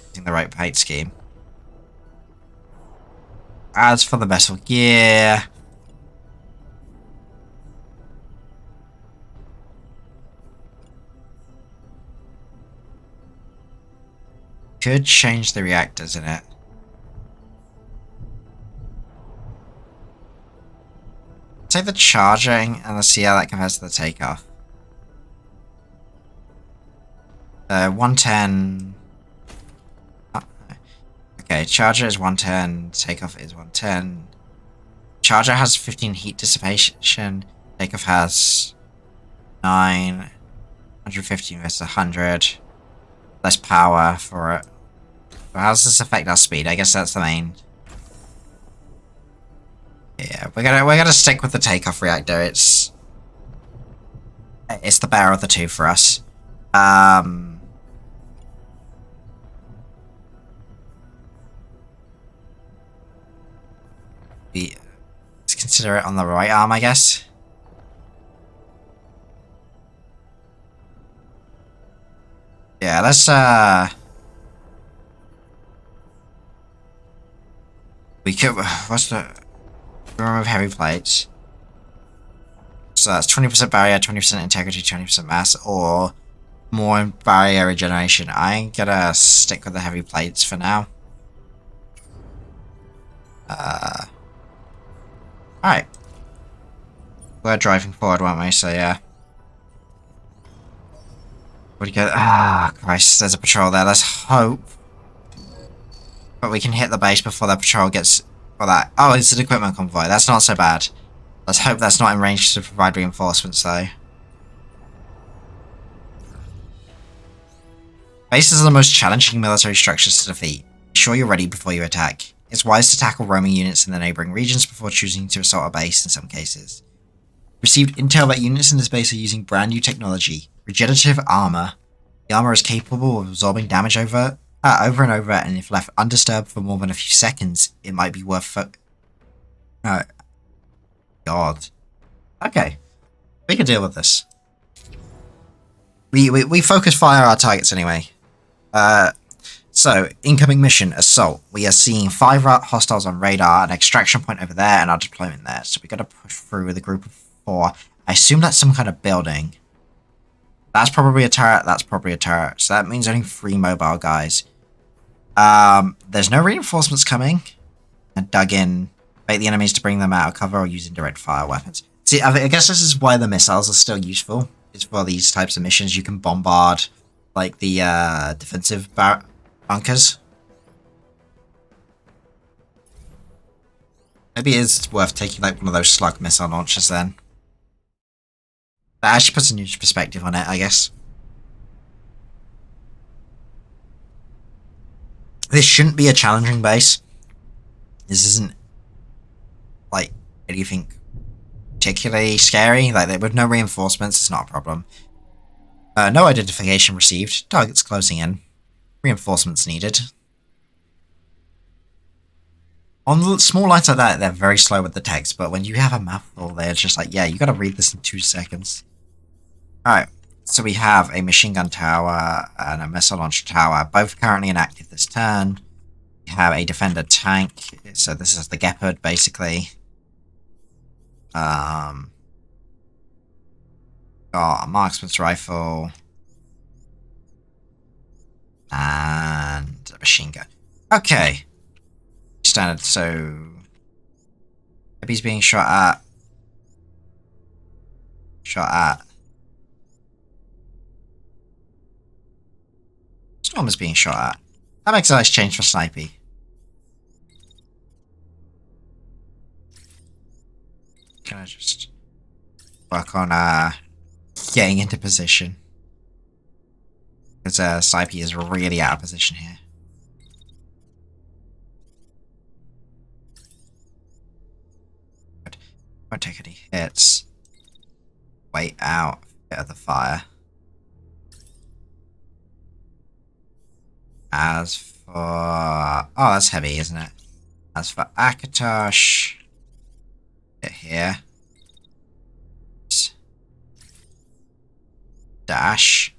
Using the right paint scheme. As for the vessel gear... could change the reactors in it. Take the charging and let's see how that compares to the takeoff. 110. Oh, okay, charger is 110. Takeoff is 110. Charger has 15 heat dissipation. Takeoff has 9. 115 versus 100. Less power for it. So how does this affect our speed? I guess that's the main. Yeah, we're gonna stick with the takeoff reactor. It's the better of the two for us. let's consider it on the right arm, I guess. Yeah, let's we could what's the remove heavy plates. So that's 20% barrier, 20% integrity, 20% mass, or more barrier regeneration. I'm gonna stick with the heavy plates for now. Alright. We're driving forward, weren't we? So yeah. What do you get? Ah, Christ, there's a patrol there. Let's hope. But we can hit the base before the patrol gets for that. Oh, it's an equipment convoy. That's not so bad. Let's hope that's not in range to provide reinforcements, though. Bases are the most challenging military structures to defeat. Be sure you're ready before you attack. It's wise to tackle roaming units in the neighbouring regions before choosing to assault a base in some cases. Received intel that units in this base are using brand new technology, regenerative armor. The armor is capable of absorbing damage over and over, and if left undisturbed for more than a few seconds, it might be worth God. Okay. We can deal with this. We focus fire our targets anyway. So, incoming mission, assault. We are seeing 5 hostiles on radar, an extraction point over there, and our deployment there. So we gotta push through with a group of 4. I assume that's some kind of building. That's probably a turret, that's probably a turret. So that means only 3 mobile guys. There's no reinforcements coming. And dug in, bait the enemies to bring them out of cover or using direct fire weapons. See, I guess this is why the missiles are still useful. It's for these types of missions. You can bombard, like, the defensive bunkers. Maybe it is worth taking, like, one of those slug missile launchers then. That actually puts a new perspective on it, I guess. This shouldn't be a challenging base. This isn't, like, anything particularly scary. Like, with no reinforcements, it's not a problem. No identification received. Targets closing in. Reinforcements needed. On the small lines like that, they're very slow with the text, but when you have a mouthful, they're just like, yeah, you gotta read this in 2 seconds. Alright, so we have a machine gun tower and a missile launcher tower, both currently inactive this turn. We have a defender tank, so this is the Gepard, basically. Got a marksman's rifle. And a machine gun. Okay. Standard, so... He's being shot at. Storm is being shot at. That makes a nice change for Snipey. Can I just work on getting into position? Because Snipey is really out of position here. Won't take any hits. Wait out. Bit of the fire. As for... Oh, that's heavy, isn't it? As for Akatosh... Get here. Dash.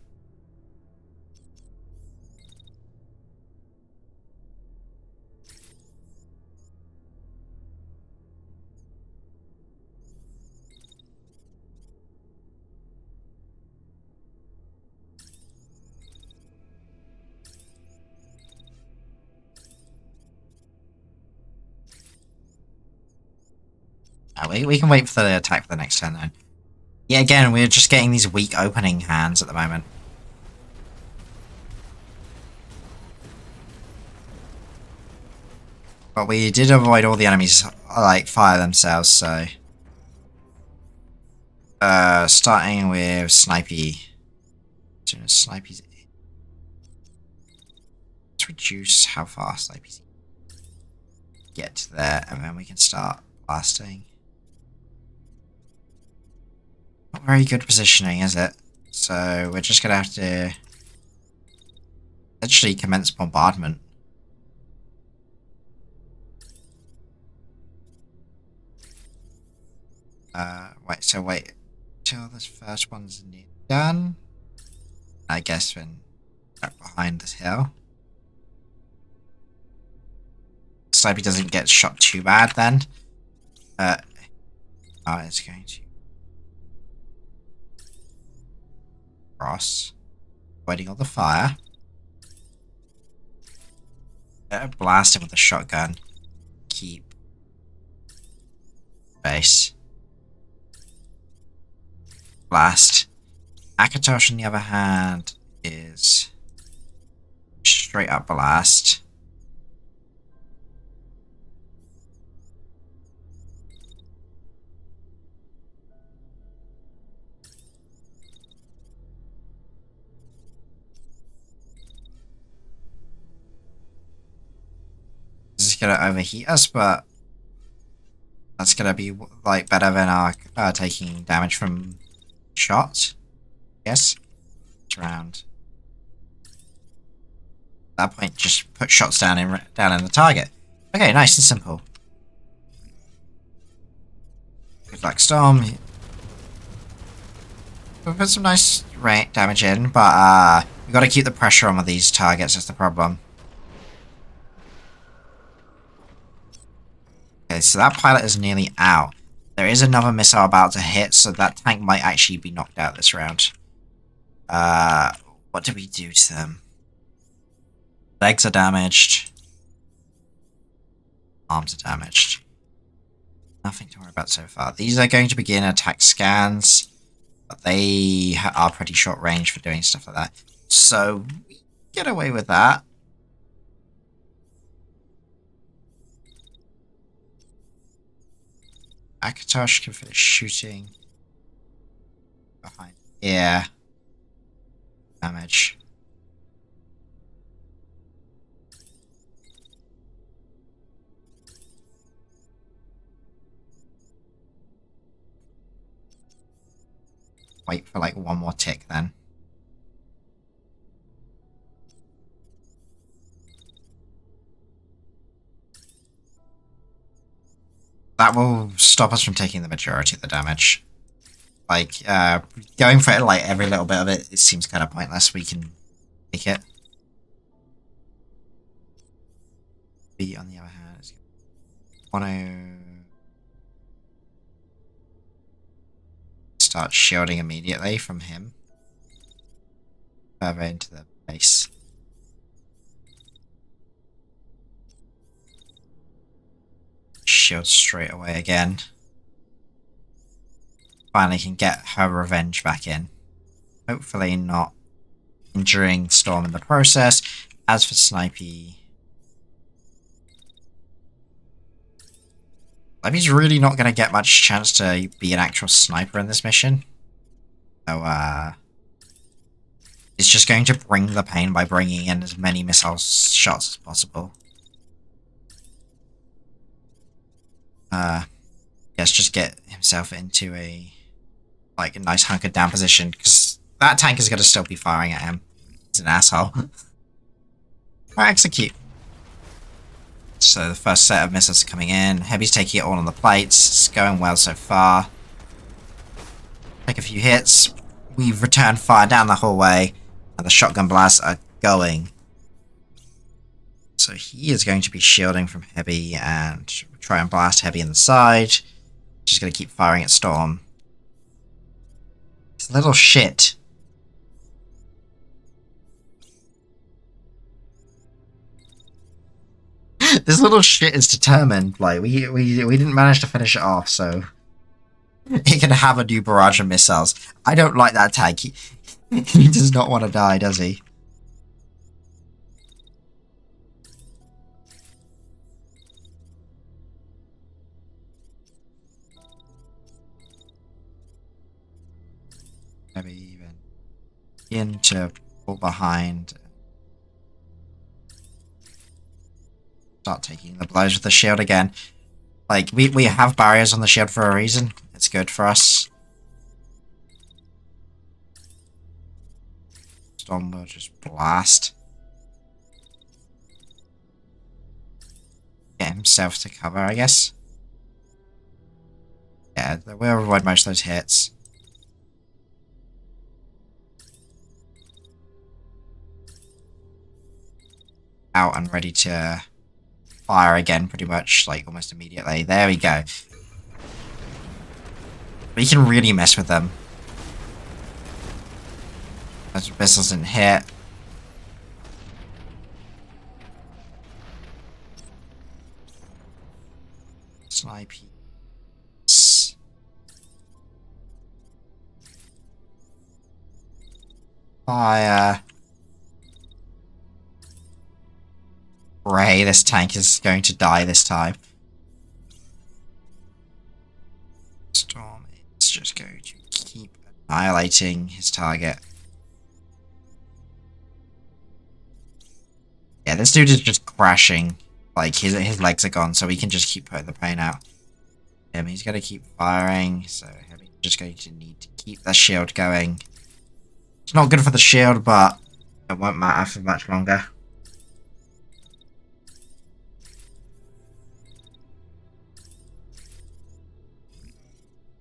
We can wait for the attack for the next turn then. Yeah, again, we're just getting these weak opening hands at the moment. But we did avoid all the enemies, like, fire themselves, so... starting with Snipey. As soon as Snipey's in. Let's reduce how far Snipey's get there, and then we can start blasting. Not very good positioning, is it? So we're just gonna have to actually commence bombardment. Wait till this first one's done. I guess when back behind this hill. So he doesn't get shot too bad then. It's going to cross. Waiting on the fire. Blast him with a shotgun. Keep base. Blast. Akatosh, on the other hand, is straight up blast. This is gonna overheat us, but that's gonna be like better than our taking damage from shots. Yes, it's around. At that point, just put shots down in the target. Okay, nice and simple. Good luck, Storm. We'll put some nice damage in, but we got to keep the pressure on with these targets. That's the problem. Okay, so that pilot is nearly out. There is another missile about to hit, so that tank might actually be knocked out this round. What do we do to them? Legs are damaged. Arms are damaged. Nothing to worry about so far. These are going to begin attack scans, but they are pretty short range for doing stuff like that. So, we get away with that. Akatosh can finish shooting. Behind. Yeah. Damage. Wait for like one more tick then. That will stop us from taking the majority of the damage. Like, going for it, like, every little bit of it, it seems kind of pointless. We can take it. B, on the other hand, is want to start shielding immediately from him. Further into the base. Shield straight away again. Finally can get her revenge back in. Hopefully not injuring Storm in the process. As for Snipey... Snipey's really not going to get much chance to be an actual sniper in this mission. So, it's just going to bring the pain by bringing in as many missile shots as possible. Yes, just get himself into a nice hunkered down position, because that tank is going to still be firing at him. He's an asshole. Right, execute. So the first set of missiles are coming in. Heavy's taking it all on the plates. It's going well so far. Take a few hits. We've returned fire down the hallway, and the shotgun blasts are going. So he is going to be shielding from Heavy and try and blast Heavy in the side. Just going to keep firing at Storm. It's a little shit. This little shit is determined. Like, we didn't manage to finish it off, so he can have a new barrage of missiles. I don't like that tank. He does not want to die, does he? Maybe even in to pull behind. Start taking the blows with the shield again. Like, we have barriers on the shield for a reason. It's good for us. Storm will just blast. Get himself to cover, I guess. Yeah, we'll avoid most of those hits. Out and ready to fire again, pretty much, like, almost immediately. There we go. We can really mess with them. Those missiles didn't hit. Snipes. Fire. Ray, this tank is going to die this time. Storm is just going to keep annihilating his target. Yeah, this dude is just crashing. Like, his legs are gone, so we can just keep putting the pain out. He's going to keep firing, so he's just going to need to keep the shield going. It's not good for the shield, but it won't matter for much longer.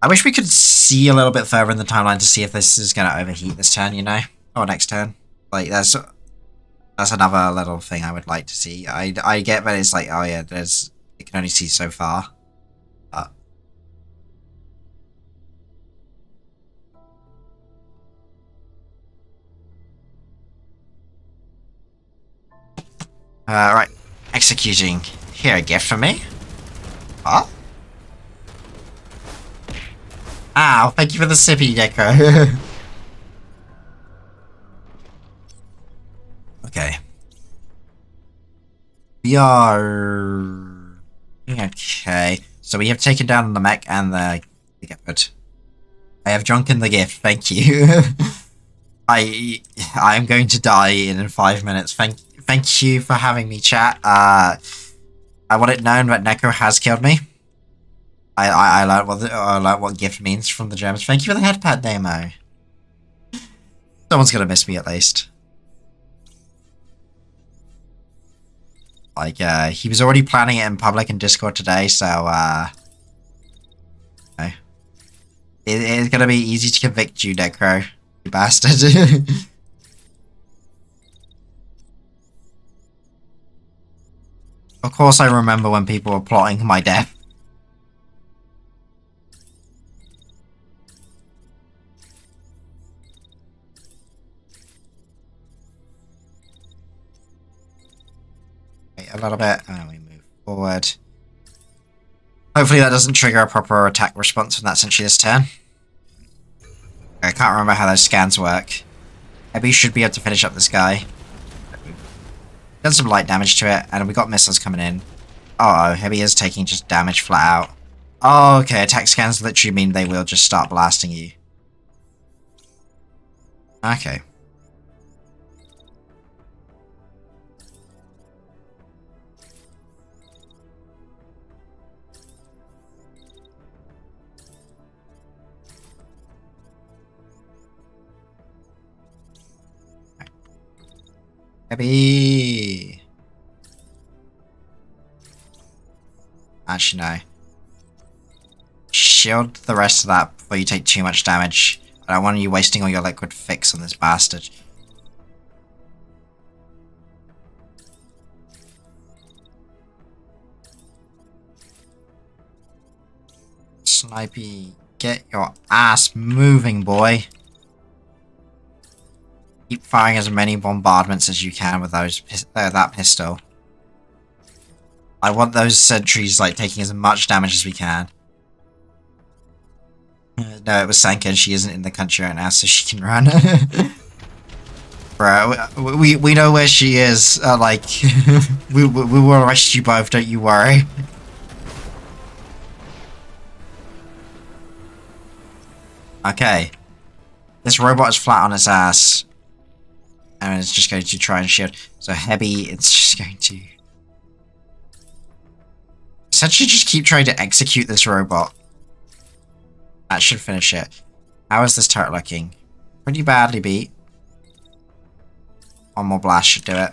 I wish we could see a little bit further in the timeline to see if this is going to overheat this turn, you know? Or next turn. Like, that's another little thing I would like to see. I get that it's like, oh yeah, you can only see so far. But right. Executing. Here, a gift for me. Huh? Ow, thank you for the sippy, Deco. Okay. We are... Okay. So we have taken down the mech and the Gepard. I have drunken the gift, thank you. I'm going to die in 5 minutes. Thank you for having me, chat. I want it known that Neko has killed me. I learned what gift means from the gems. Thank you for the headpad demo. Someone's gonna miss me at least. Like, he was already planning it in public and Discord today, so, it's gonna be easy to convict you, Necro, you bastard. Of course I remember when people were plotting my death. Wait a little bit, and we move forward. Hopefully that doesn't trigger a proper attack response from that sentry this turn. I can't remember how those scans work. Maybe should be able to finish up this guy. Done some light damage to it, and we got missiles coming in. Uh oh, Heavy is taking just damage flat out. Oh, okay, attack scans literally mean they will just start blasting you. Okay. Heavy. Actually, no. Shield the rest of that before you take too much damage. I don't want you wasting all your liquid fix on this bastard. Snipey, get your ass moving, boy. Keep firing as many bombardments as you can with those that pistol. I want those sentries like taking as much damage as we can. No, it was Sanka and she isn't in the country right now, so she can run. Bro, we know where she is. Like, we will arrest you both, don't you worry. Okay. This robot is flat on its ass. And it's just going to try and shield. So Heavy, it's just going to... essentially just keep trying to execute this robot. That should finish it. How is this turret looking? Pretty badly beat. One more blast should do it.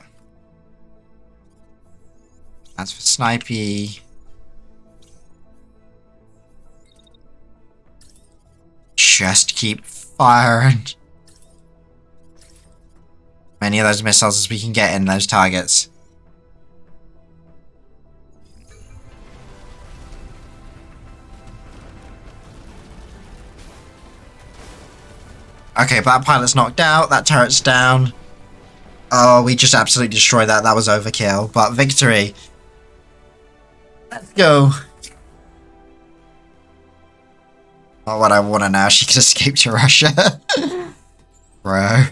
As for Snipey... just keep firing many of those missiles as we can get in those targets. Okay, but that pilot's knocked out, that turret's down. Oh, we just absolutely destroyed that. That was overkill. But victory. Let's go. Not what I want to know. She could escape to Russia. Bro.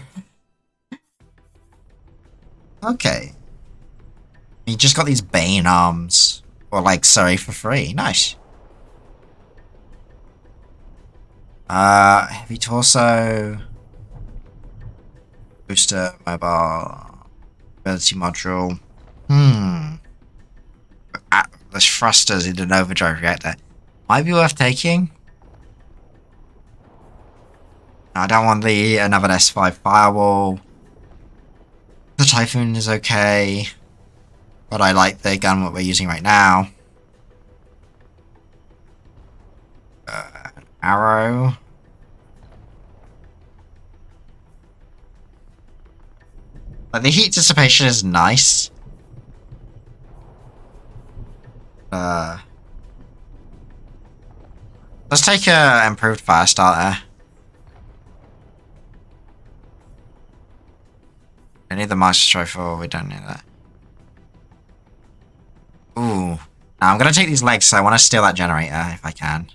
Okay. You just got these Bane arms. Or like, sorry, for free. Nice. Heavy torso. Booster, mobile. Ability module. There's thrusters in an overdrive reactor. Might be worth taking. I don't want another S5 firewall. The Typhoon is okay. But I like the gun what we're using right now. Arrow. Like, the heat dissipation is nice. Let's take a improved fire starter. I need the Master Rifle, we don't need that. Ooh. Now I'm gonna take these legs, so I want to steal that generator, if I can.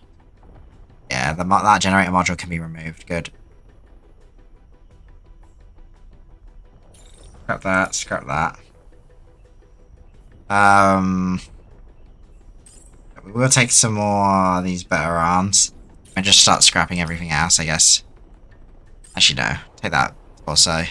Yeah, that generator module can be removed, good. Scrap that, scrap that. We'll take some more of these better arms. And just start scrapping everything else, I guess. Actually, no. Take that also.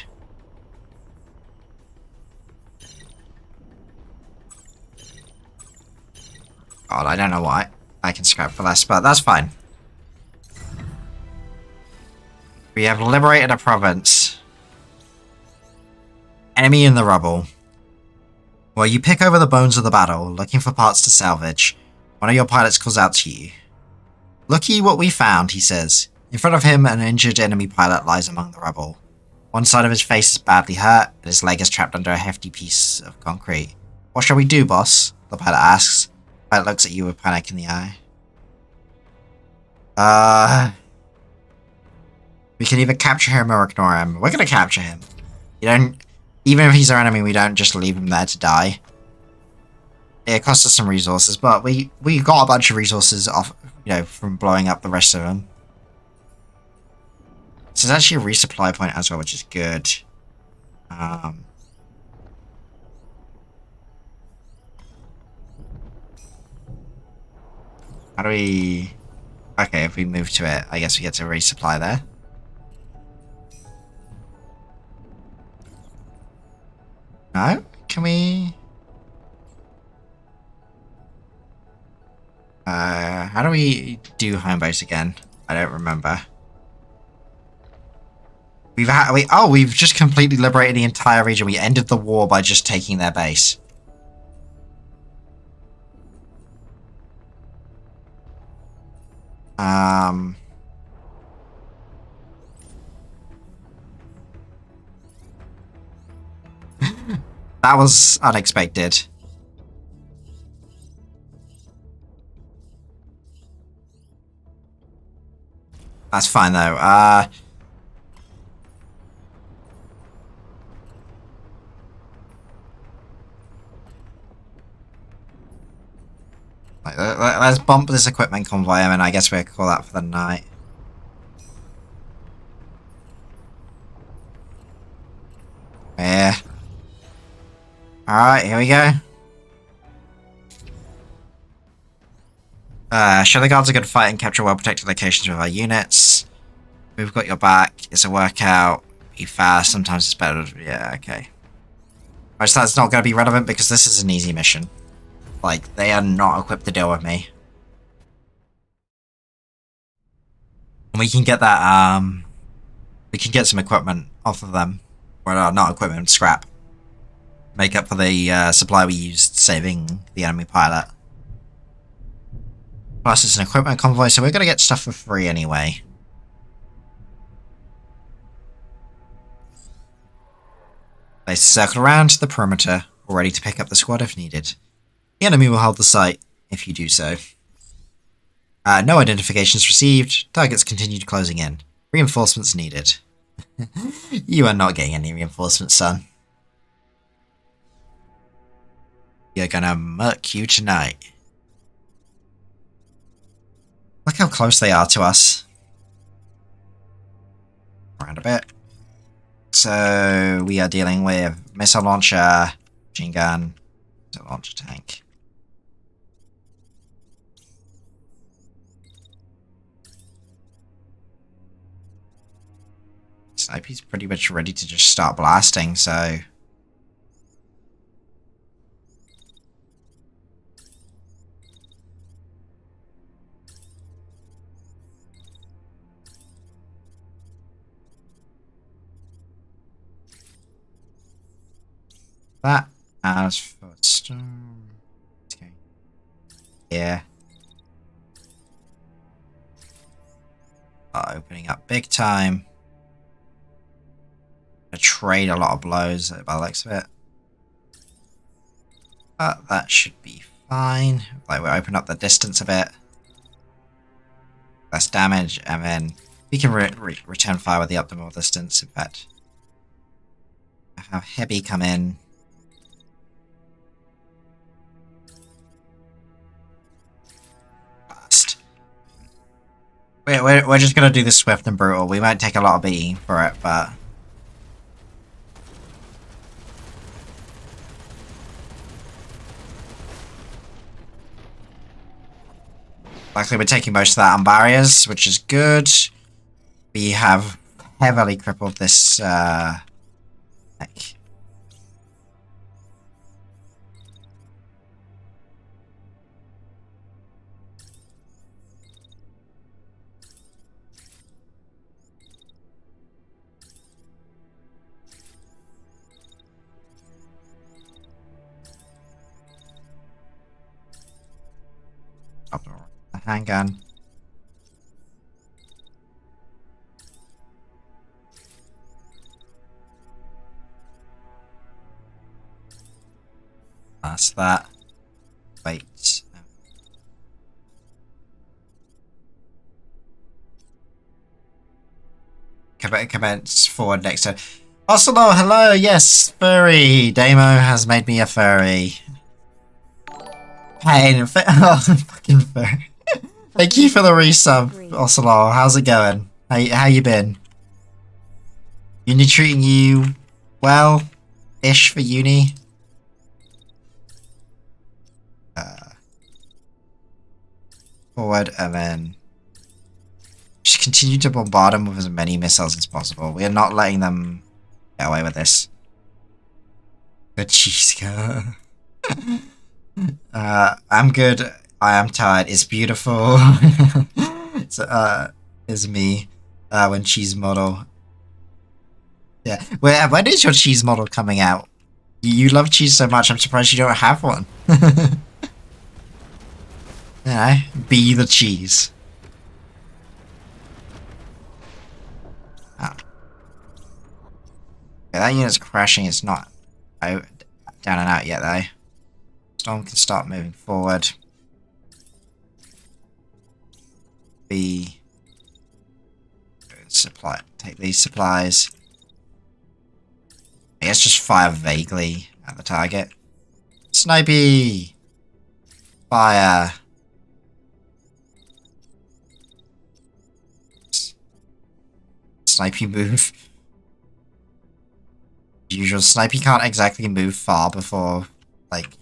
God, I don't know why I can scrap for less, but that's fine. We have liberated a province. Enemy in the rubble. Well, you pick over the bones of the battle, looking for parts to salvage. One of your pilots calls out to you. "Looky what we found," he says. In front of him, an injured enemy pilot lies among the rubble. One side of his face is badly hurt, and his leg is trapped under a hefty piece of concrete. "What shall we do, boss?" the pilot asks. The pilot looks at you with panic in the eye. We can either capture him or ignore him. We're gonna capture him. Even if he's our enemy, we don't just leave him there to die. It costs us some resources, but we got a bunch of resources off, from blowing up the rest of them. So there's actually a resupply point as well, which is good. How do we... Okay, if we move to it, I guess we get to resupply there. No? Can we... how do we do home base again? I don't remember. We've just completely liberated the entire region. We ended the war by just taking their base. That was unexpected. That's fine though. Let's bump this equipment convoy and I guess we'll call that for the night. Yeah. Alright, here we go. Show the guards a good fight and capture well-protected locations with our units. We've got your back. It's a workout. Be fast. Sometimes it's better. Yeah, okay. Alright, so that's not going to be relevant because this is an easy mission. Like, they are not equipped to deal with me. And we can get that, we can get some equipment off of them. Well, not equipment, scrap. Make up for the supply we used saving the enemy pilot. Plus, it's an equipment convoy, so we're going to get stuff for free anyway. Place a circle around the perimeter, all ready to pick up the squad if needed. The enemy will hold the site if you do so. No identifications received. Targets continued closing in. Reinforcements needed. You are not getting any reinforcements, son. You're gonna murk you tonight. Look how close they are to us. Around a bit. So we are dealing with missile launcher, machine gun, missile launcher tank. Sniper's pretty much ready to just start blasting, so... That, as for stone... Okay. Yeah. Opening up big time. Trade a lot of blows by the looks of it. But that should be fine. Like, we'll open up the distance a bit. Less damage, and then we can return fire with the optimal distance, in fact. Have heavy come in. Fast. We're just gonna do this swift and brutal. We might take a lot of beating for it, but... Luckily, we're taking most of that on barriers, which is good. We have heavily crippled this neck. Handgun. That's that. Wait. Commence forward next to... Oslo, hello, yes, furry. Damo has made me a furry. Pain. Oh, fucking furry. Thank you for the resub, Oslo. How's it going? How you been? Uni treating you well-ish for uni? Forward, and then just continue to bombard them with as many missiles as possible. We are not letting them get away with this. The cheese girl. I'm good. I am tired. It's beautiful. It's me. When cheese model. Yeah. When is your cheese model coming out? You love cheese so much, I'm surprised you don't have one. Yeah, be the cheese. Oh. Yeah, that unit's crashing. It's not out, down and out yet, though. Storm can start moving forward. Take these supplies. I guess just fire vaguely at the target. Snipey! Fire! Snipey move. Usual Snipey can't exactly move far before, like,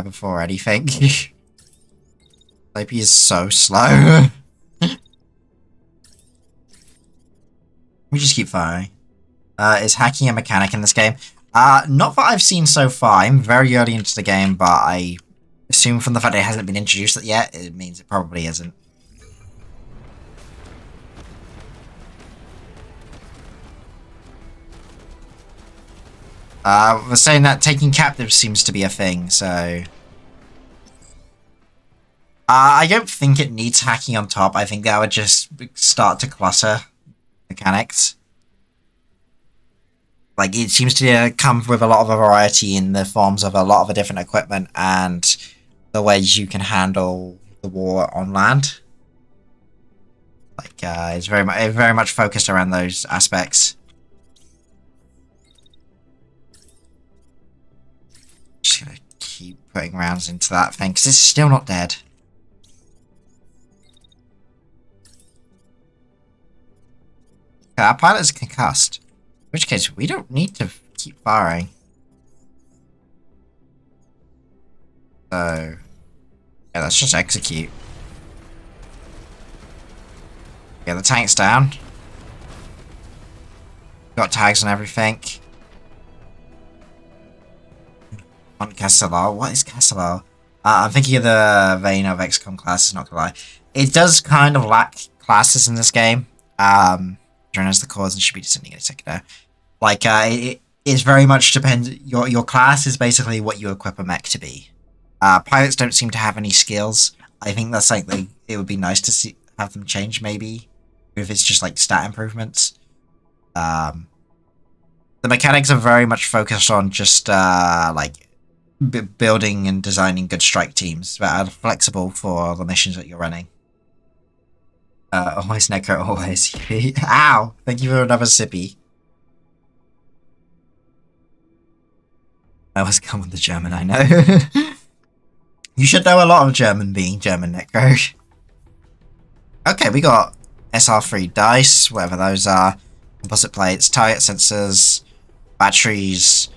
before anything. Snipey is so slow. We just keep firing. Is hacking a mechanic in this game? Not that I've seen so far. I'm very early into the game, but I assume from the fact that it hasn't been introduced yet, it means it probably isn't. We're saying that taking captives seems to be a thing, so... I don't think it needs hacking on top. I think that would just start to clutter mechanics. Like, it seems to come with a lot of a variety in the forms of a lot of different equipment and the ways you can handle the war on land. Like, it's very much focused around those aspects. Just gonna keep putting rounds into that thing because it's still not dead. Okay, our pilot's concussed. In which case, we don't need to keep firing. So, yeah, let's just execute. Yeah, the tank's down. Got tags and everything. On Castellar. What is Castellar? I'm thinking of the vein of XCOM classes, not gonna lie. It does kind of lack classes in this game. Drone has the cause and should be descending in a second there. Like, it's very much depends. Your class is basically what you equip a mech to be. Pilots don't seem to have any skills. I think that's like it would be nice to have them change, maybe, if it's just like stat improvements. The mechanics are very much focused on just like building and designing good strike teams that are flexible for the missions that you're running. Always Necro, always. Ow! Thank you for another sippy. I was come with the German, I know. You should know a lot of German being German, Necro. Okay, we got SR3 dice, whatever those are. Composite plates, target sensors, batteries.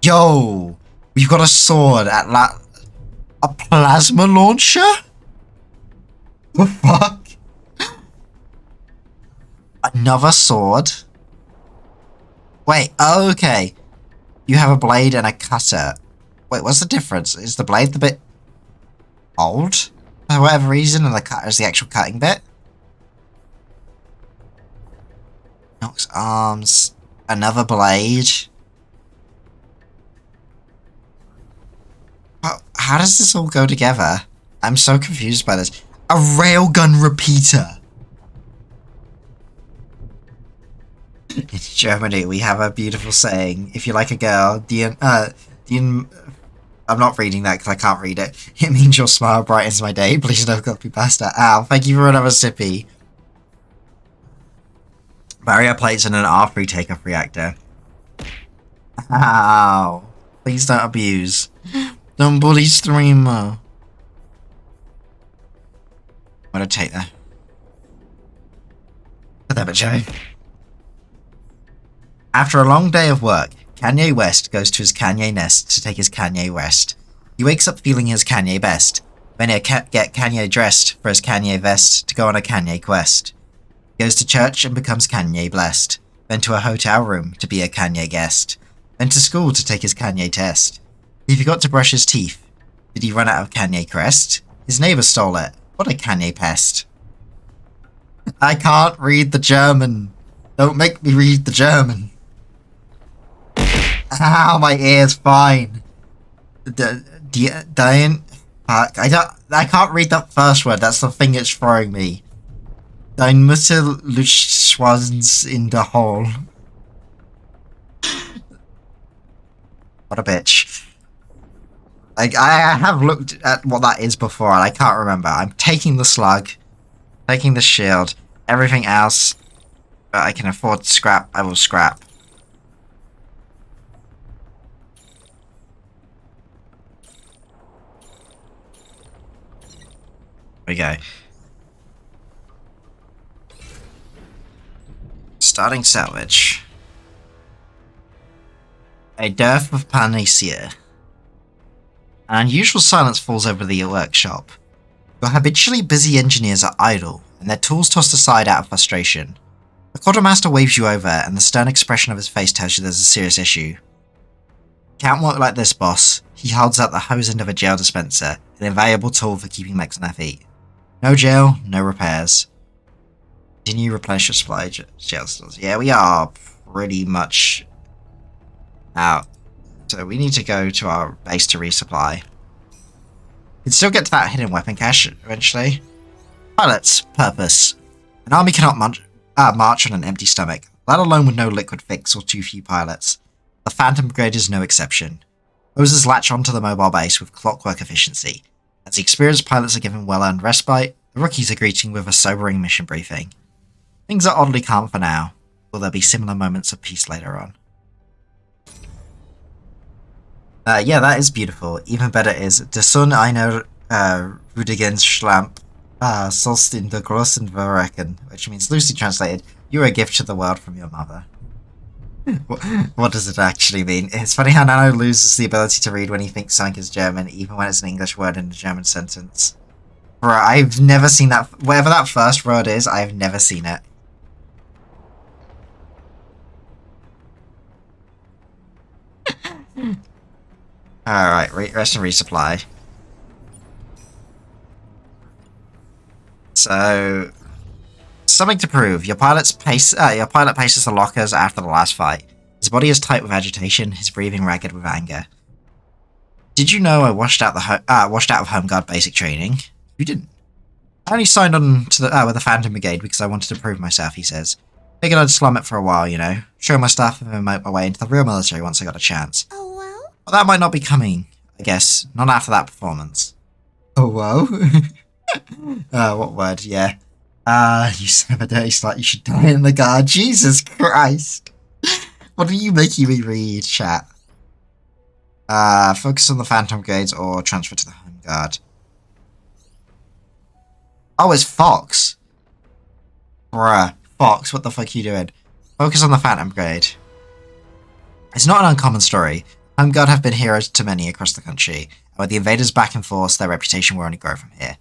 Yo! We've got a sword at a plasma launcher? The fuck? Another sword? Wait, oh, okay. You have a blade and a cutter. Wait, what's the difference? Is the blade the bit old? For whatever reason, and the cutter is the actual cutting bit? Nox arms. Another blade. How does this all go together? I'm so confused by this. A railgun repeater! In Germany, we have a beautiful saying. If you like a girl, I'm not reading that because I can't read it. It means your smile brightens my day. Please don't copy pasta. Ow, thank you for another sippy. Barrier plates in an R3 takeoff reactor. Ow. Please don't abuse. Don't bully streamer. I'm gonna take that. Put that Joe. After a long day of work, Kanye West goes to his Kanye nest to take his Kanye rest. He wakes up feeling his Kanye best. Then he'll get Kanye dressed for his Kanye vest to go on a Kanye quest. He goes to church and becomes Kanye blessed. Then to a hotel room to be a Kanye guest. Then to school to take his Kanye test. He forgot to brush his teeth. Did he run out of Kanye crest? His neighbor stole it. What a Kanye pest. I can't read the German. Don't make me read the German. Ow, my ear's fine. Diane? I can't read that first word. That's the thing that's throwing me. Dein Mutter lutscht in the hole. What a bitch. Like, I have looked at what that is before and I can't remember. I'm taking the slug, taking the shield, everything else that I can afford to scrap, I will scrap. We go. Starting salvage. A dearth of panacea. An unusual silence falls over the workshop. Your habitually busy engineers are idle, and their tools tossed aside out of frustration. The quartermaster waves you over, and the stern expression of his face tells you there's a serious issue. Can't work like this, boss. He holds out the hose end of a gel dispenser, an invaluable tool for keeping mechs on their feet. No gel, no repairs. Continue replenish your supply gel stores. Yeah, we are pretty much out. So we need to go to our base to resupply. We can still get to that hidden weapon cache eventually. Pilots, purpose. An army cannot march on an empty stomach. let alone with no liquid fix or too few pilots. The Phantom Brigade is no exception. Hoses latch onto the mobile base with clockwork efficiency. As the experienced pilots are given well-earned respite, the rookies are greeting with a sobering mission briefing. Things are oddly calm for now. Will there be similar moments of peace later on? Yeah, that is beautiful. Even better is, De Sun einer Rudigens Schlamp sollst in der großen verrecken, which means, loosely translated, you're a gift to the world from your mother. What does it actually mean? It's funny how Nano loses the ability to read when he thinks something is German, even when it's an English word in a German sentence. Bro, I've never seen that. Whatever that first word is, I've never seen it. Alright, rest and resupply. So, something to prove. Your pilot paces the lockers after the last fight. His body is tight with agitation, his breathing ragged with anger. Did you know I washed out of Home Guard basic training? You didn't. I only signed on to with the Phantom Brigade because I wanted to prove myself, he says. Figured I'd slum it for a while, you know. Show my stuff and then make my way into the real military once I got a chance. Oh, well? Well, that might not be coming, I guess. Not after that performance. Oh, whoa? What word? Yeah. You son of a dirty slut, you should die in the guard. Jesus Christ. What are you making me read, chat? Focus on the Phantom Brigades or transfer to the Home Guard. Oh, it's Fox. Bruh. Fox, what the fuck are you doing? Focus on the Phantom Brigade. It's not an uncommon story. Home Guard have been heroes to many across the country, and with the invaders back in force, their reputation will only grow from here.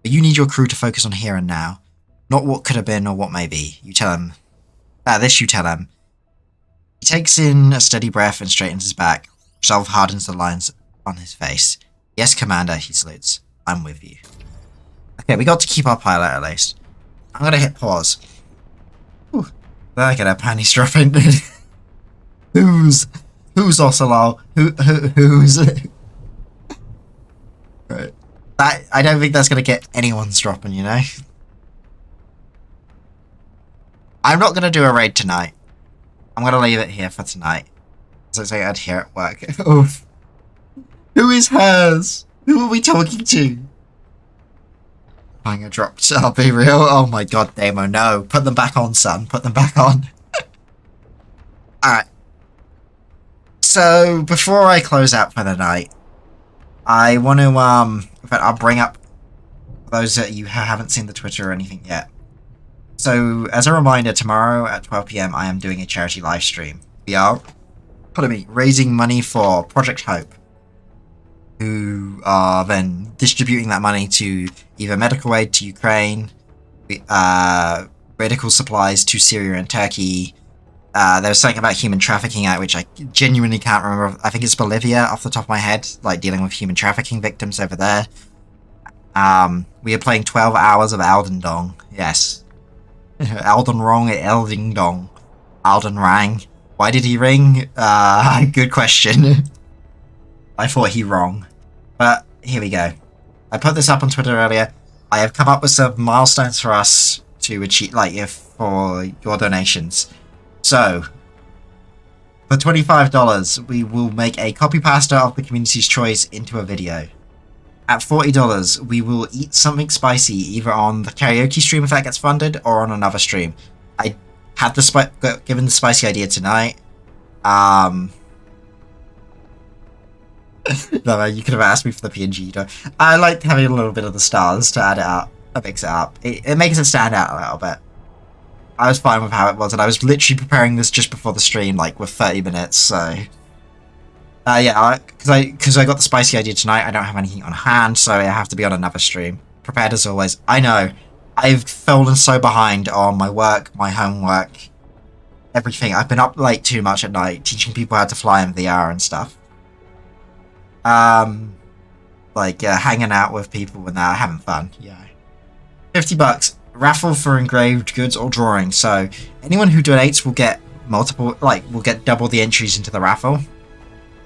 But you need your crew to focus on here and now, not what could have been or what may be. You tell him. This you tell him. He takes in a steady breath and straightens his back. Resolve hardens the lines on his face. Yes, Commander, he salutes. I'm with you. Okay, we got to keep our pilot at least. I'm gonna hit pause. Whew. Look at our panties dropping. Who's Ocelot? Who's right. That I don't think that's gonna get anyone's dropping, you know? I'm not gonna do a raid tonight. I'm gonna leave it here for tonight. As I say, I'd hear at work. Oof. Who is hers? Who are we talking to? Banger dropped. I'll be real. Oh my god, Demo, no. Put them back on, son. Put them back on. Alright. So, before I close out for the night, I want to, in fact, I'll bring up those that you haven't seen the Twitter or anything yet. So, as a reminder, tomorrow at 12 PM, I am doing a charity live stream. We are, raising money for Project Hope, who are then distributing that money to either medical aid to Ukraine, medical supplies to Syria and Turkey. There was something about human trafficking out, which I genuinely can't remember. I think it's Bolivia off the top of my head, like dealing with human trafficking victims over there. We are playing 12 hours of Elden Dong. Yes. Elden Rong, Elding Dong. Elden Rang. Why did he ring? Good question. I thought he wrong. But here we go. I put this up on Twitter earlier. I have come up with some milestones for us to achieve, for your donations. So, for $25, we will make a copy pasta of the community's choice into a video. At $40, we will eat something spicy, either on the karaoke stream if that gets funded, or on another stream. I had given the spicy idea tonight. No, you could have asked me for the PNG. I like having a little bit of the stars to add it up, mix it up. It makes it stand out a little bit. I was fine with how it was, and I was literally preparing this just before the stream, with 30 minutes, so... yeah, because I got the spicy idea tonight, I don't have anything on hand, so I have to be on another stream. Prepared as always. I know, I've fallen so behind on my work, my homework, everything. I've been up late too much at night, teaching people how to fly in VR and stuff. Hanging out with people and that, having fun, yeah. $50. Raffle for engraved goods or drawings. So anyone who donates will get will get double the entries into the raffle.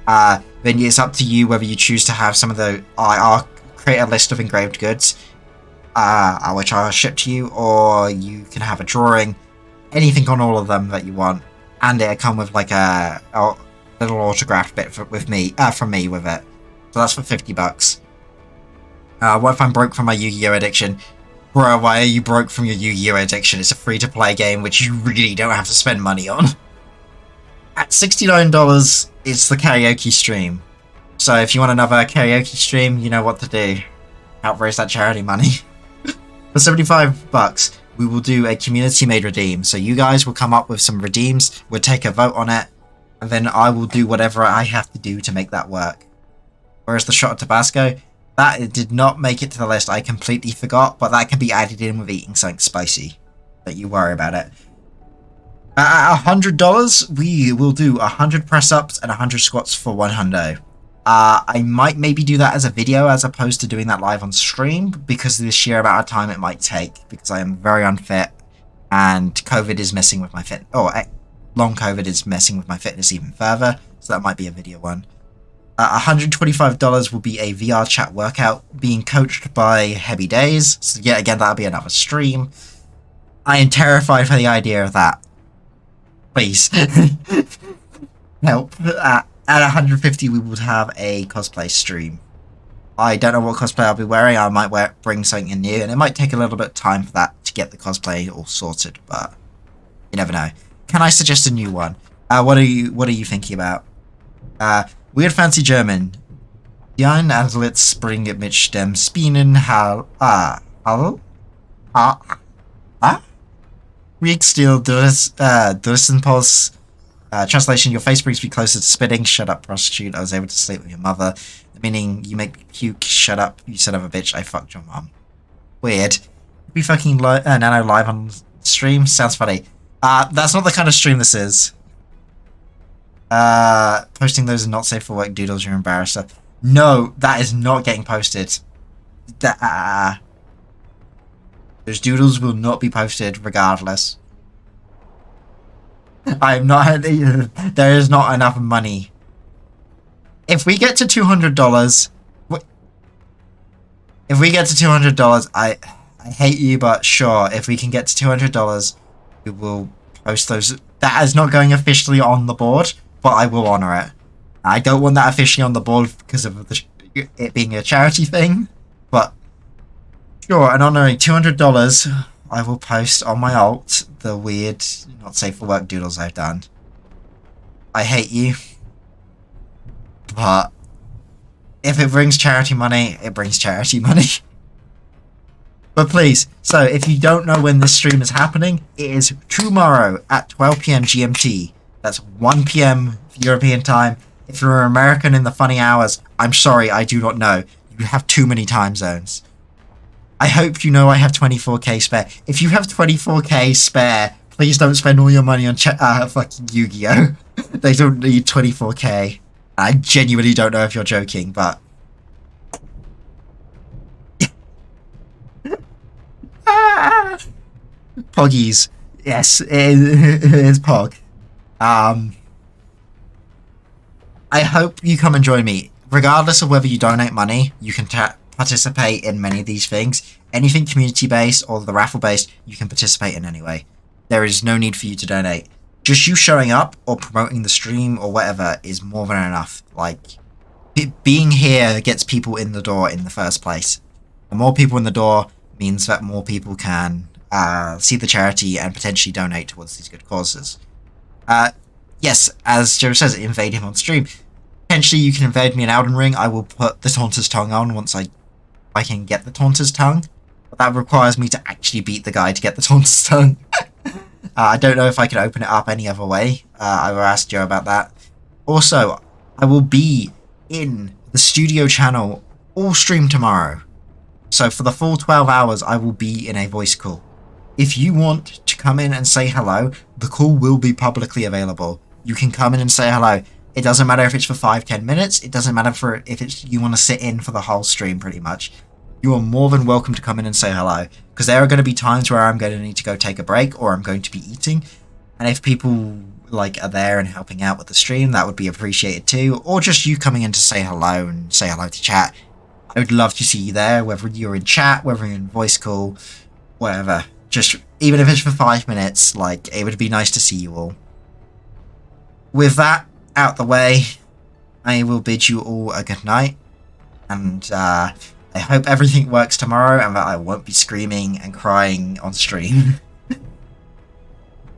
Then it's up to you whether you choose to have some of the. I'll create a list of engraved goods, which I'll ship to you, or you can have a drawing. anything on all of them that you want, and it'll come with like a little autograph bit with me from me with it. So that's for $50. What if I'm broke from my Yu-Gi-Oh addiction? Bro, why are you broke from your Yu-Gi-Oh addiction? It's a free-to-play game which you really don't have to spend money on. At $69, it's the karaoke stream. So if you want another karaoke stream, you know what to do. Help raise that charity money. For $75, we will do a community-made redeem. So you guys will come up with some redeems, we'll take a vote on it, and then I will do whatever I have to do to make that work. Whereas the shot of Tabasco, that did not make it to the list. I completely forgot, but that can be added in with eating something spicy. Don't you worry about it. At $100, we will do 100 press-ups and 100 squats for $100. I might maybe do that as a video as opposed to doing that live on stream, because of the sheer amount of time it might take, because I am very unfit, and COVID is messing with my fit. Long COVID is messing with my fitness even further, so that might be a video one. $125 will be a VR chat workout being coached by Heavy Days. So yeah, again, that'll be another stream. I am terrified for the idea of that. Please. Help. At $150, we would have a cosplay stream. I don't know what cosplay I'll be wearing. I might bring something in new, and it might take a little bit of time for that to get the cosplay all sorted, but you never know. Can I suggest a new one? What are you thinking about? Weird Fancy German. Jan Adlet Spring mit dem Spinnen Hall. Riegsteel Dursenpos. Translation, your face brings me closer to spitting. Shut up, prostitute. I was able to sleep with your mother. Meaning, you make me puke. Shut up, you son of a bitch. I fucked your mom. Weird. We fucking Nano live on stream? Sounds funny. That's not the kind of stream this is. Posting those are not safe for work doodles, you're embarrassed. No, that is not getting posted. Those doodles will not be posted regardless. I'm not. There is not enough money. If we get to $200, I hate you, but sure. If we can get to $200, we will post those. That is not going officially on the board, but I will honor it. I don't want that officially on the board because of it being a charity thing, but sure, and honoring $200, I will post on my alt the weird, not safe for work doodles I've done. I hate you, but if it brings charity money, it brings charity money. But please, so if you don't know when this stream is happening, it is tomorrow at 12 PM GMT. That's 1 PM European time. If you're an American in the funny hours, I'm sorry, I do not know. You have too many time zones. I hope you know I have 24k spare. If you have 24k spare, please don't spend all your money on fucking Yu-Gi-Oh! They don't need 24k. I genuinely don't know if you're joking, but... Poggies. Yes, it is Pog. I hope you come and join me. Regardless of whether you donate money, you can participate in many of these things. Anything community-based or the raffle-based, you can participate in anyway. There is no need for you to donate. Just you showing up or promoting the stream or whatever is more than enough. Like, being here gets people in the door in the first place. The more people in the door means that more people can see the charity and potentially donate towards these good causes. Yes, as Joe says, invade him on stream. Potentially you can invade me in Elden Ring. I will put the Taunter's Tongue on once I can get the Taunter's Tongue. But that requires me to actually beat the guy to get the Taunter's Tongue. I don't know if I can open it up any other way. I will ask Joe about that. Also, I will be in the studio channel all stream tomorrow. So for the full 12 hours, I will be in a voice call. If you want to come in and say hello, the call will be publicly available. You can come in and say hello. It doesn't matter if it's for 5-10 minutes. It doesn't matter if you want to sit in for the whole stream, pretty much. You are more than welcome to come in and say hello. Because there are going to be times where I'm going to need to go take a break or I'm going to be eating. And if people are there and helping out with the stream, that would be appreciated too. Or just you coming in to say hello and say hello to chat. I would love to see you there, whether you're in chat, whether you're in voice call, whatever. Just, even if it's for 5 minutes, like, it would be nice to see you all. With that out the way, I will bid you all a good night. And, I hope everything works tomorrow and that I won't be screaming and crying on stream.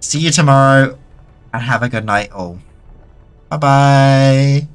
See you tomorrow, and have a good night all. Bye-bye!